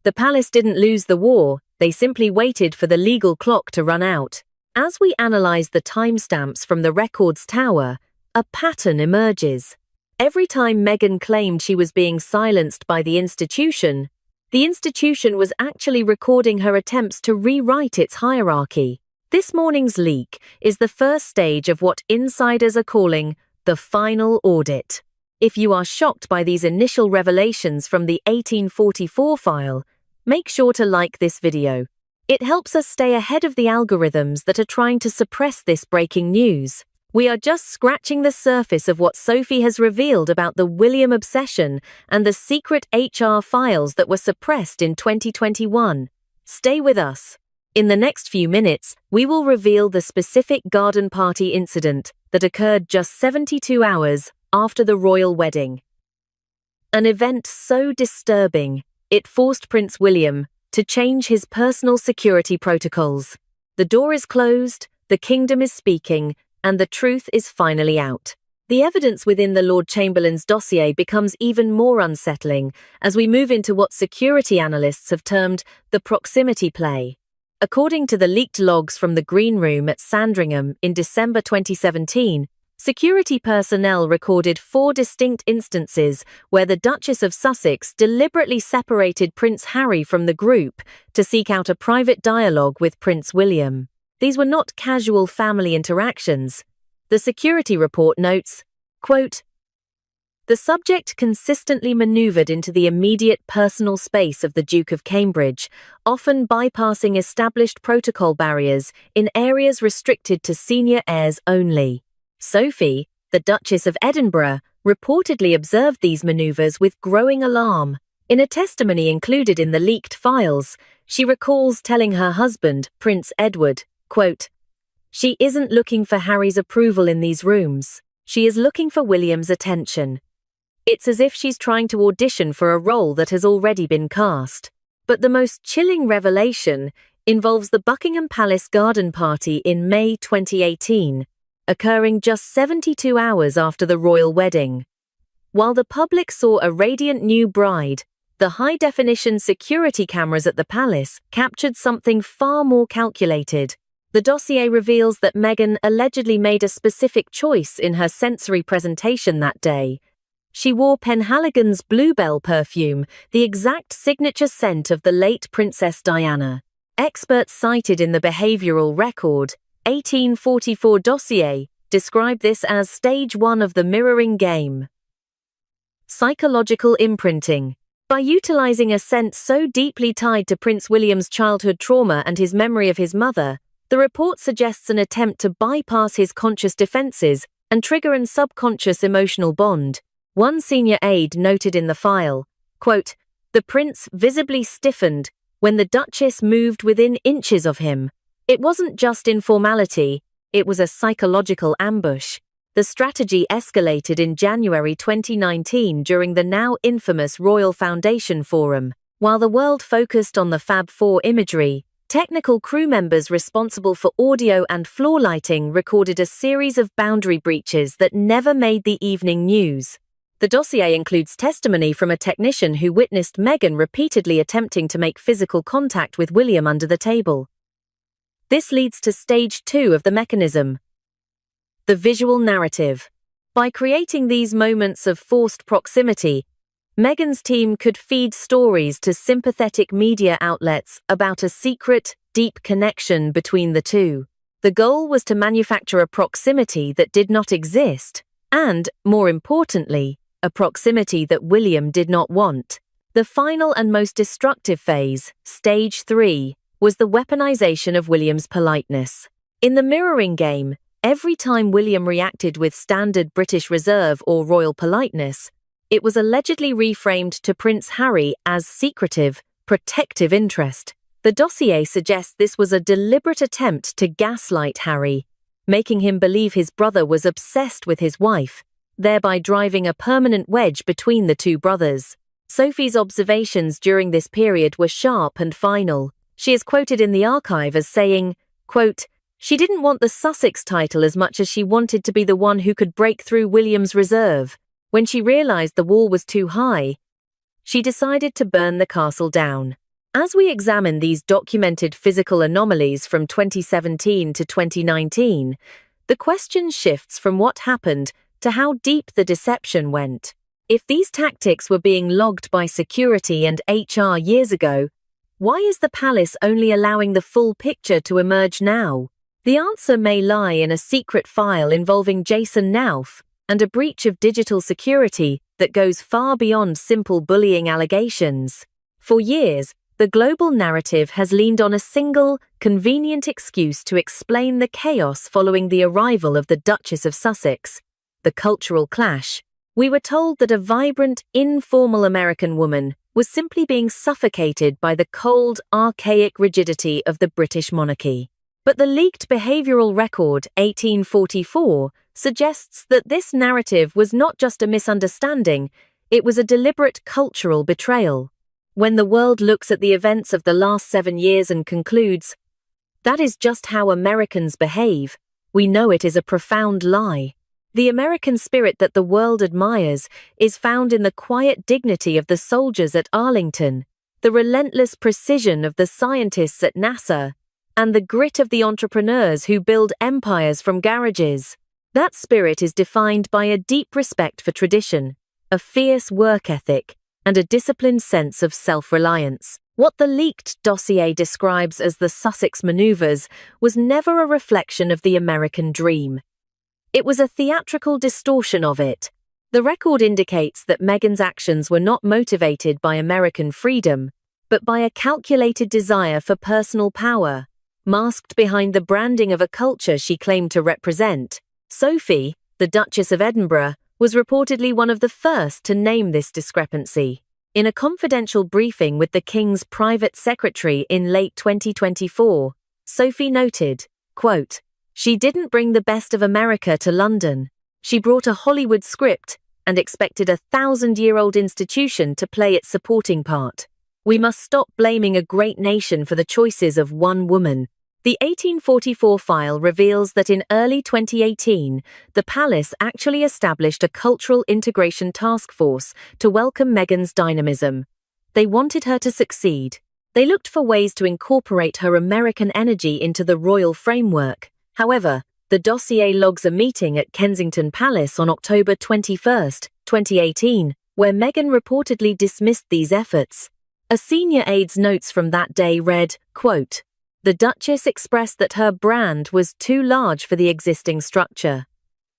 B: The palace didn't lose the war, they simply waited for the legal clock to run out. As we analyze the timestamps from the records tower, a pattern emerges. Every time Meghan claimed she was being silenced by the institution was actually recording her attempts to rewrite its hierarchy. This morning's leak is the first stage of what insiders are calling the final audit. If you are shocked by these initial revelations from the 1844 file, make sure to like this video. It helps us stay ahead of the algorithms that are trying to suppress this breaking news. We are just scratching the surface of what Sophie has revealed about the William obsession and the secret HR files that were suppressed in 2021. Stay with us. In the next few minutes, we will reveal the specific garden party incident that occurred just 72 hours after the royal wedding. An event so disturbing, it forced Prince William to change his personal security protocols. The door is closed, the kingdom is speaking, and the truth is finally out. The evidence within the Lord Chamberlain's dossier becomes even more unsettling as we move into what security analysts have termed the proximity play. According to the leaked logs from the Green Room at Sandringham in December 2017, security personnel recorded 4 distinct instances where the Duchess of Sussex deliberately separated Prince Harry from the group to seek out a private dialogue with Prince William. These were not casual family interactions. The security report notes, quote, "The subject consistently maneuvered into the immediate personal space of the Duke of Cambridge, often bypassing established protocol barriers in areas restricted to senior heirs only. Sophie, the Duchess of Edinburgh, reportedly observed these maneuvers with growing alarm. In a testimony included in the leaked files, she recalls telling her husband, Prince Edward, quote, "She isn't looking for Harry's approval in these rooms. She is looking for William's attention. It's as if she's trying to audition for a role that has already been cast." But the most chilling revelation involves the Buckingham Palace garden party in May 2018, occurring just 72 hours after the royal wedding. While the public saw a radiant new bride, the high-definition security cameras at the palace captured something far more calculated. The dossier reveals that Meghan allegedly made a specific choice in her sensory presentation that day. She wore Penhaligon's Bluebell perfume, the exact signature scent of the late Princess Diana. Experts cited in the behavioral record, 1844 dossier, describe this as stage 1 of the mirroring game. Psychological imprinting. By utilizing a sense so deeply tied to Prince William's childhood trauma and his memory of his mother, the report suggests an attempt to bypass his conscious defenses and trigger an subconscious emotional bond. One senior aide noted in the file, quote, "The prince visibly stiffened when the Duchess moved within inches of him. It wasn't just informality, it was a psychological ambush." The strategy escalated in January 2019 during the now infamous Royal Foundation Forum. While the world focused on the Fab Four imagery, technical crew members responsible for audio and floor lighting recorded a series of boundary breaches that never made the evening news. The dossier includes testimony from a technician who witnessed Meghan repeatedly attempting to make physical contact with William under the table. This leads to stage 2 of the mechanism. The visual narrative. By creating these moments of forced proximity, Meghan's team could feed stories to sympathetic media outlets about a secret, deep connection between the two. The goal was to manufacture a proximity that did not exist, and, more importantly, a proximity that William did not want. The final and most destructive phase, stage 3, was the weaponization of William's politeness. In the mirroring game, every time William reacted with standard British reserve or royal politeness, it was allegedly reframed to Prince Harry as secretive, protective interest. The dossier suggests this was a deliberate attempt to gaslight Harry, making him believe his brother was obsessed with his wife, thereby driving a permanent wedge between the two brothers. Sophie's observations during this period were sharp and final. She is quoted in the archive as saying, quote, "She didn't want the Sussex title as much as she wanted to be the one who could break through William's reserve. When she realized the wall was too high, she decided to burn the castle down." As we examine these documented physical anomalies from 2017 to 2019, the question shifts from what happened to how deep the deception went. If these tactics were being logged by security and HR years ago, why is the palace only allowing the full picture to emerge now? The answer may lie in a secret file involving Jason Nauf and a breach of digital security that goes far beyond simple bullying allegations. For years, the global narrative has leaned on a single, convenient excuse to explain the chaos following the arrival of the Duchess of Sussex, the cultural clash. We were told that a vibrant, informal American woman was simply being suffocated by the cold, archaic rigidity of the British monarchy. But the leaked behavioral record, 1844, suggests that this narrative was not just a misunderstanding, it was a deliberate cultural betrayal. When the world looks at the events of the last 7 years and concludes, "That is just how Americans behave," we know it is a profound lie. The American spirit that the world admires is found in the quiet dignity of the soldiers at Arlington, the relentless precision of the scientists at NASA, and the grit of the entrepreneurs who build empires from garages. That spirit is defined by a deep respect for tradition, a fierce work ethic, and a disciplined sense of self-reliance. What the leaked dossier describes as the Sussex maneuvers was never a reflection of the American dream. It was a theatrical distortion of it. The record indicates that Meghan's actions were not motivated by American freedom, but by a calculated desire for personal power, masked behind the branding of a culture she claimed to represent. Sophie, the Duchess of Edinburgh, was reportedly one of the first to name this discrepancy. In a confidential briefing with the King's private secretary in late 2024, Sophie noted, quote, "She didn't bring the best of America to London. She brought a Hollywood script and expected a 1,000-year-old institution to play its supporting part. We must stop blaming a great nation for the choices of one woman." The 1844 file reveals that in early 2018, the palace actually established a cultural integration task force to welcome Meghan's dynamism. They wanted her to succeed. They looked for ways to incorporate her American energy into the royal framework. However, the dossier logs a meeting at Kensington Palace on October 21, 2018, where Meghan reportedly dismissed these efforts. A senior aide's notes from that day read, quote, "The Duchess expressed that her brand was too large for the existing structure.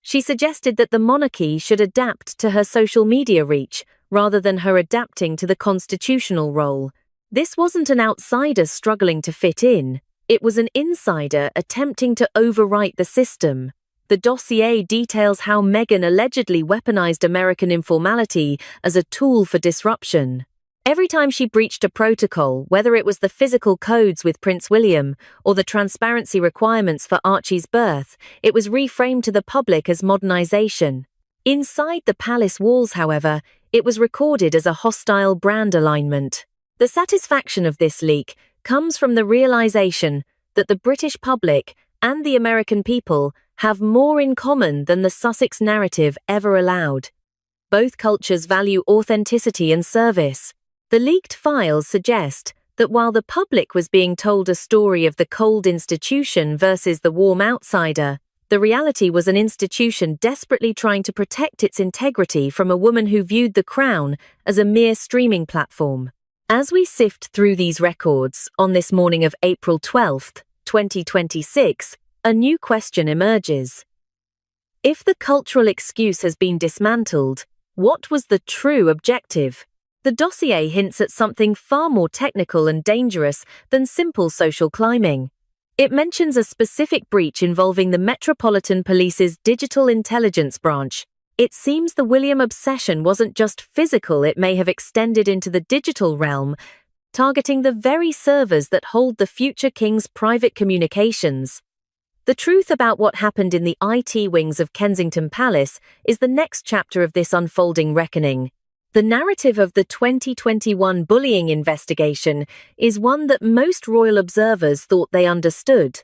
B: She suggested that the monarchy should adapt to her social media reach, rather than her adapting to the constitutional role. This wasn't an outsider struggling to fit in. It was an insider attempting to overwrite the system. The dossier details how Meghan allegedly weaponized American informality as a tool for disruption. Every time she breached a protocol, whether it was the physical codes with Prince William or the transparency requirements for Archie's birth, it was reframed to the public as modernization. Inside the palace walls, however, it was recorded as a hostile brand alignment. The satisfaction of this leak comes from the realization that the British public and the American people have more in common than the Sussex narrative ever allowed. Both cultures value authenticity and service. The leaked files suggest that while the public was being told a story of the cold institution versus the warm outsider, the reality was an institution desperately trying to protect its integrity from a woman who viewed the Crown as a mere streaming platform. As we sift through these records on this morning of April 12, 2026, a new question emerges. If the cultural excuse has been dismantled, what was the true objective? The dossier hints at something far more technical and dangerous than simple social climbing. It mentions a specific breach involving the Metropolitan Police's Digital Intelligence Branch. It seems the William obsession wasn't just physical, it may have extended into the digital realm, targeting the very servers that hold the future king's private communications. The truth about what happened in the IT wings of Kensington Palace is the next chapter of this unfolding reckoning. The narrative of the 2021 bullying investigation is one that most royal observers thought they understood.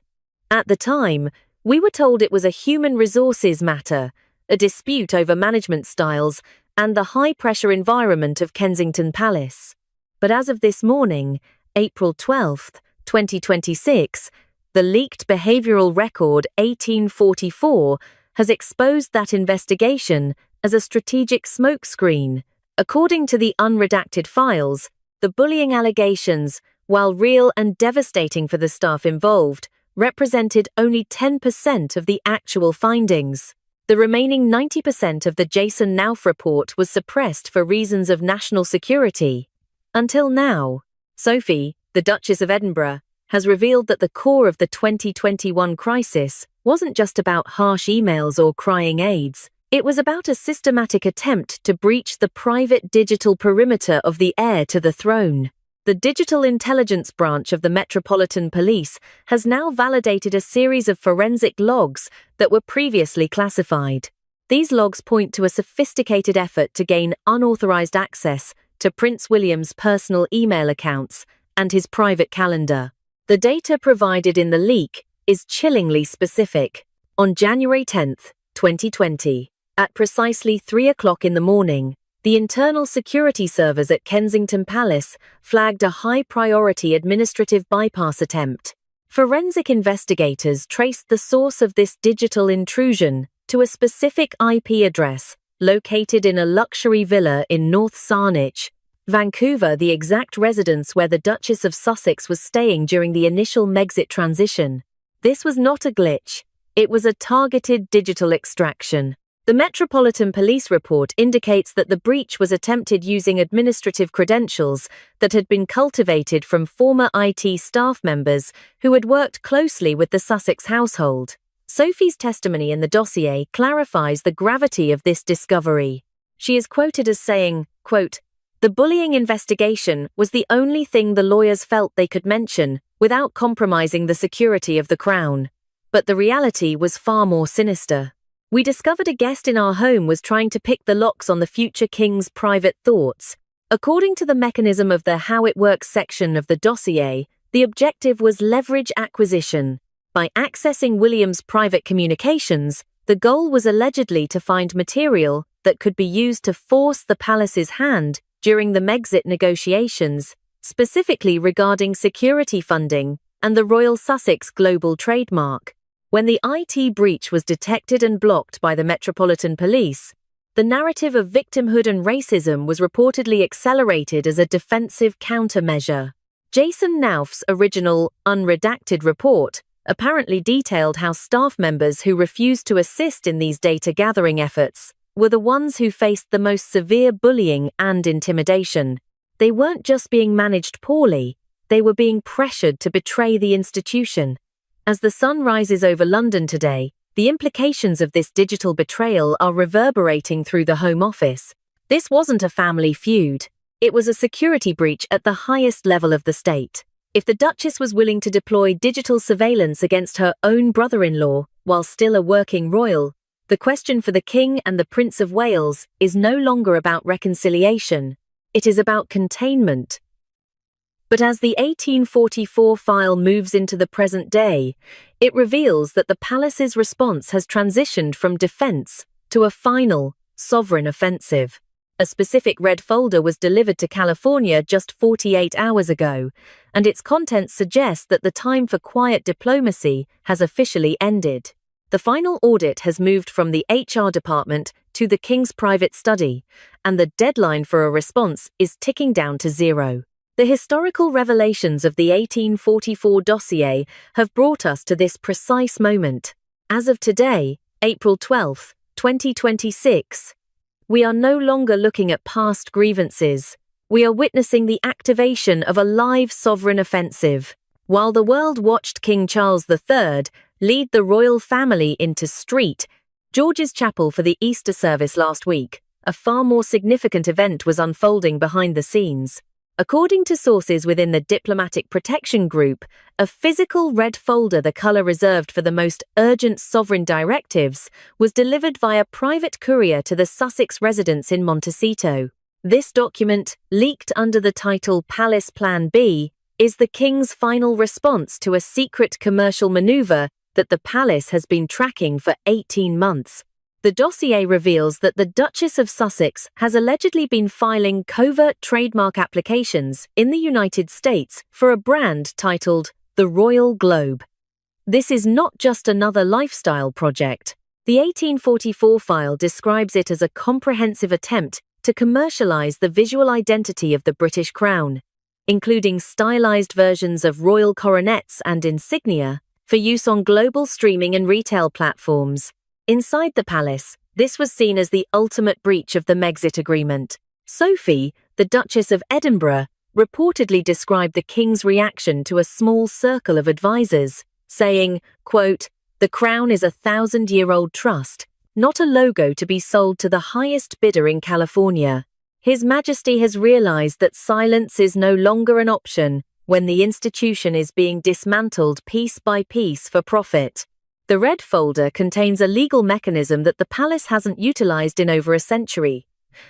B: At the time, we were told it was a human resources matter, a dispute over management styles, and the high-pressure environment of Kensington Palace. But as of this morning, April 12, 2026, the leaked behavioral record 1844 has exposed that investigation as a strategic smokescreen. According to the unredacted files, the bullying allegations, while real and devastating for the staff involved, represented only 10% of the actual findings. The remaining 90% of the Jason Nauf report was suppressed for reasons of national security. Until now, Sophie, the Duchess of Edinburgh, has revealed that the core of the 2021 crisis wasn't just about harsh emails or crying aides. It was about a systematic attempt to breach the private digital perimeter of the heir to the throne. The Digital Intelligence Branch of the Metropolitan Police has now validated a series of forensic logs that were previously classified. These logs point to a sophisticated effort to gain unauthorized access to Prince William's personal email accounts and his private calendar. The data provided in the leak is chillingly specific. On January 10, 2020, at precisely 3 o'clock in the morning, the internal security servers at Kensington Palace flagged a high-priority administrative bypass attempt. Forensic investigators traced the source of this digital intrusion to a specific IP address located in a luxury villa in North Saanich, Vancouver, the exact residence where the Duchess of Sussex was staying during the initial Megxit transition. This was not a glitch. It was a targeted digital extraction. The Metropolitan Police report indicates that the breach was attempted using administrative credentials that had been cultivated from former IT staff members who had worked closely with the Sussex household. Sophie's testimony in the dossier clarifies the gravity of this discovery. She is quoted as saying, quote, "The bullying investigation was the only thing the lawyers felt they could mention without compromising the security of the Crown. But the reality was far more sinister. We discovered a guest in our home was trying to pick the locks on the future king's private thoughts. According to the mechanism of the How It Works section of the dossier, the objective was leverage acquisition. By accessing William's private communications, the goal was allegedly to find material that could be used to force the palace's hand during the Megxit negotiations, specifically regarding security funding and the Royal Sussex global trademark. When the IT breach was detected and blocked by the Metropolitan Police, the narrative of victimhood and racism was reportedly accelerated as a defensive countermeasure. Jason Nauf's original, unredacted report apparently detailed how staff members who refused to assist in these data-gathering efforts were the ones who faced the most severe bullying and intimidation. They weren't just being managed poorly, they were being pressured to betray the institution. As the sun rises over London today, the implications of this digital betrayal are reverberating through the Home Office. This wasn't a family feud. It was a security breach at the highest level of the state. If the Duchess was willing to deploy digital surveillance against her own brother-in-law while still a working royal, the question for the King and the Prince of Wales is no longer about reconciliation. It is about containment. But as the 1844 file moves into the present day, it reveals that the palace's response has transitioned from defense to a final, sovereign offensive. A specific red folder was delivered to California just 48 hours ago, and its contents suggest that the time for quiet diplomacy has officially ended. The final audit has moved from the HR department to the King's private study, and the deadline for a response is ticking down to 0. The historical revelations of the 1844 dossier have brought us to this precise moment. As of today, April 12, 2026, we are no longer looking at past grievances. We are witnessing the activation of a live sovereign offensive. While the world watched King Charles III lead the royal family into St. George's Chapel for the Easter service last week, a far more significant event was unfolding behind the scenes. According to sources within the Diplomatic Protection Group, a physical red folder, the color reserved for the most urgent sovereign directives, was delivered via private courier to the Sussex residence in Montecito. This document, leaked under the title Palace Plan B, is the King's final response to a secret commercial maneuver that the palace has been tracking for 18 months. The dossier reveals that the Duchess of Sussex has allegedly been filing covert trademark applications in the United States for a brand titled the Royal Globe. This is not just another lifestyle project. The 1844 file describes it as a comprehensive attempt to commercialize the visual identity of the British Crown, including stylized versions of royal coronets and insignia for use on global streaming and retail platforms. Inside the palace, this was seen as the ultimate breach of the Megxit agreement. Sophie, the Duchess of Edinburgh, reportedly described the King's reaction to a small circle of advisors, saying, quote, "The crown is a 1,000-year-old trust, not a logo to be sold to the highest bidder in California. His Majesty has realized that silence is no longer an option when the institution is being dismantled piece by piece for profit." The red folder contains a legal mechanism that the palace hasn't utilized in over a century: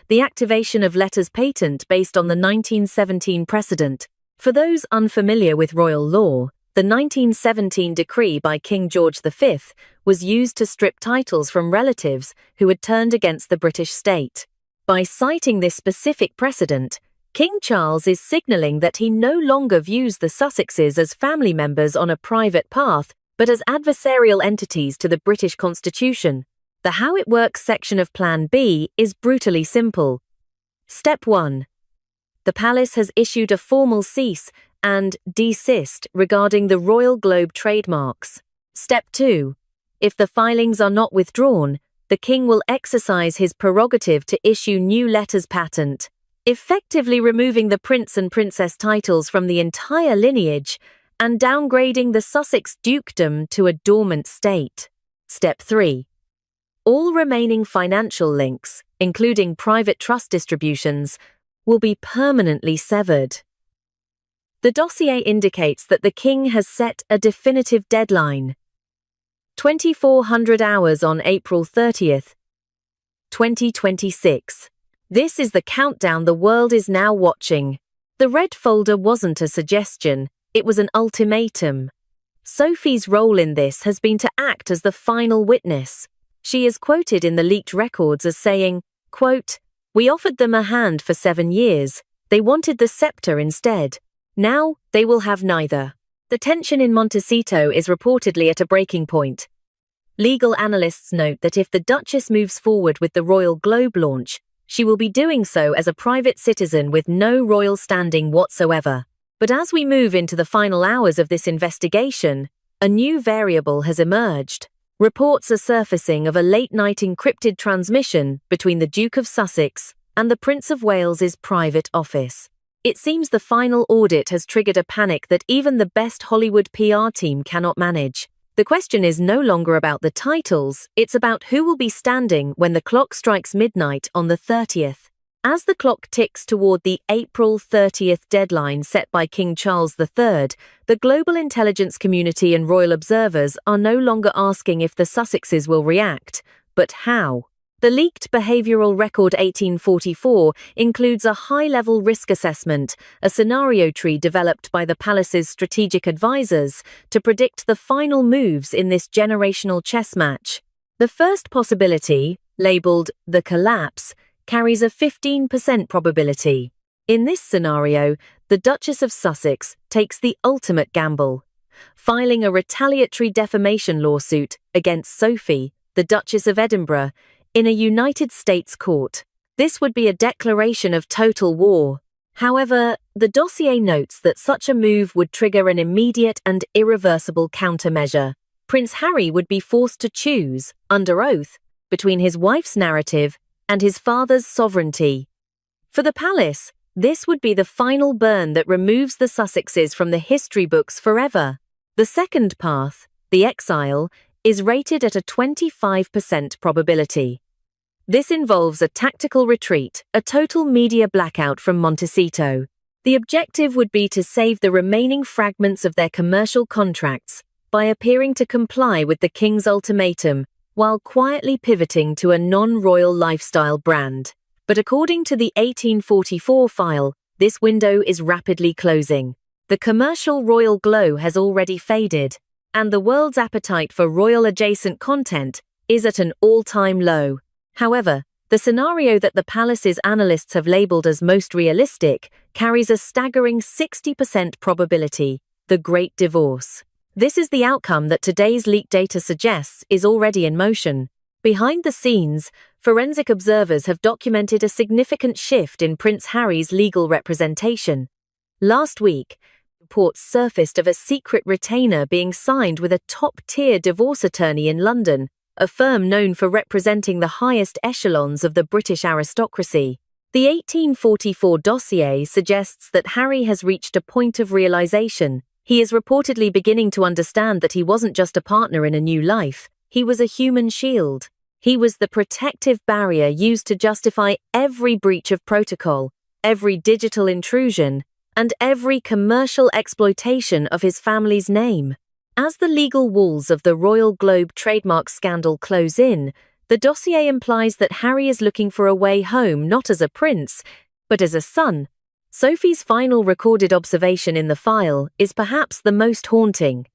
B: the activation of letters patent based on the 1917 precedent. For those unfamiliar with royal law, the 1917 decree by King George V was used to strip titles from relatives who had turned against the British state. By citing this specific precedent, King Charles is signaling that he no longer views the Sussexes as family members on a private path, but as adversarial entities to the British Constitution. The How It Works section of Plan B is brutally simple. Step 1. The palace has issued a formal cease and desist regarding the Royal Globe trademarks. Step 2. If the filings are not withdrawn, the King will exercise his prerogative to issue new letters patent, effectively removing the Prince and Princess titles from the entire lineage and downgrading the Sussex dukedom to a dormant state. Step 3. All remaining financial links, including private trust distributions, will be permanently severed. The dossier indicates that the King has set a definitive deadline: 2,400 hours on April 30th, 2026. This is the countdown the world is now watching. The red folder wasn't a suggestion, it was an ultimatum. Sophie's role in this has been to act as the final witness. She is quoted in the leaked records as saying, quote, "We offered them a hand for 7 years. They wanted the scepter instead. Now they will have neither." The tension in Montecito is reportedly at a breaking point. Legal analysts note that if the Duchess moves forward with the Royal Globe launch, she will be doing so as a private citizen with no royal standing whatsoever. But as we move into the final hours of this investigation, a new variable has emerged. Reports are surfacing of a late-night encrypted transmission between the Duke of Sussex and the Prince of Wales's private office. It seems the final audit has triggered a panic that even the best Hollywood PR team cannot manage. The question is no longer about the titles, it's about who will be standing when the clock strikes midnight on the 30th. As the clock ticks toward the April 30th deadline set by King Charles III, the global intelligence community and royal observers are no longer asking if the Sussexes will react, but how. The leaked behavioral record 1844 includes a high-level risk assessment, a scenario tree developed by the palace's strategic advisors to predict the final moves in this generational chess match. The first possibility, labeled the collapse, carries a 15% probability. In this scenario, the Duchess of Sussex takes the ultimate gamble, filing a retaliatory defamation lawsuit against Sophie, the Duchess of Edinburgh, in a United States court. This would be a declaration of total war. However, the dossier notes that such a move would trigger an immediate and irreversible countermeasure. Prince Harry would be forced to choose, under oath, between his wife's narrative and his father's sovereignty. For the palace, this would be the final burn that removes the Sussexes from the history books forever. The second path, the exile, is rated at a 25% probability. This involves a tactical retreat, a total media blackout from Montecito. The objective would be to save the remaining fragments of their commercial contracts by appearing to comply with the king's ultimatum while quietly pivoting to a non-royal lifestyle brand. But according to the 1844 file, this window is rapidly closing. The commercial royal glow has already faded, and the world's appetite for royal-adjacent content is at an all-time low. However, the scenario that the palace's analysts have labeled as most realistic carries a staggering 60% probability, the Great Divorce. This is the outcome that today's leaked data suggests is already in motion. Behind the scenes, forensic observers have documented a significant shift in Prince Harry's legal representation. Last week, reports surfaced of a secret retainer being signed with a top-tier divorce attorney in London, a firm known for representing the highest echelons of the British aristocracy. The 1844 dossier suggests that Harry has reached a point of realization. He is reportedly beginning to understand that he wasn't just a partner in a new life, he was a human shield. He was the protective barrier used to justify every breach of protocol, every digital intrusion, and every commercial exploitation of his family's name. As the legal walls of the Royal Globe trademark scandal close in, the dossier implies that Harry is looking for a way home not as a prince, but as a son. Sophie's final recorded observation in the file is perhaps the most haunting.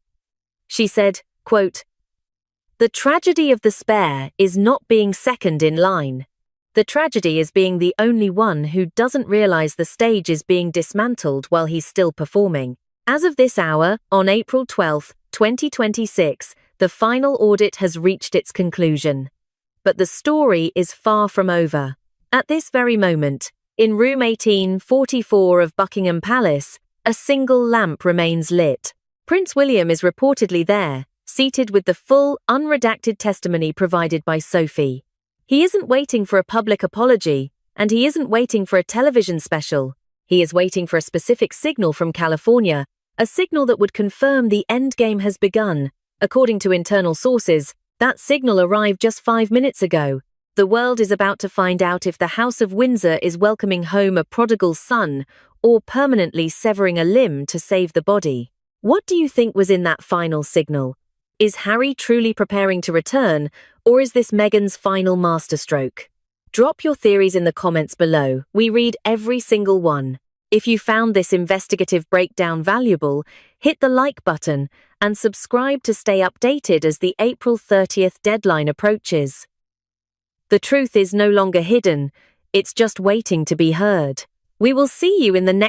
B: She said, quote, "The tragedy of the spare is not being second in line. The tragedy is being the only one who doesn't realize the stage is being dismantled while he's still performing." As of this hour, on April 12, 2026, the final audit has reached its conclusion. But the story is far from over. At this very moment, in room 1844 of Buckingham Palace, a single lamp remains lit. Prince William is reportedly there, seated with the full, unredacted testimony provided by Sophie. He isn't waiting for a public apology, and he isn't waiting for a television special. He is waiting for a specific signal from California, a signal that would confirm the endgame has begun. According to internal sources, that signal arrived just 5 minutes ago. The world is about to find out if the House of Windsor is welcoming home a prodigal son or permanently severing a limb to save the body. What do you think was in that final signal? Is Harry truly preparing to return, or is this Meghan's final masterstroke? Drop your theories in the comments below. We read every single one. If you found this investigative breakdown valuable, hit the like button and subscribe to stay updated as the April 30th deadline approaches. The truth is no longer hidden, it's just waiting to be heard. We will see you in the next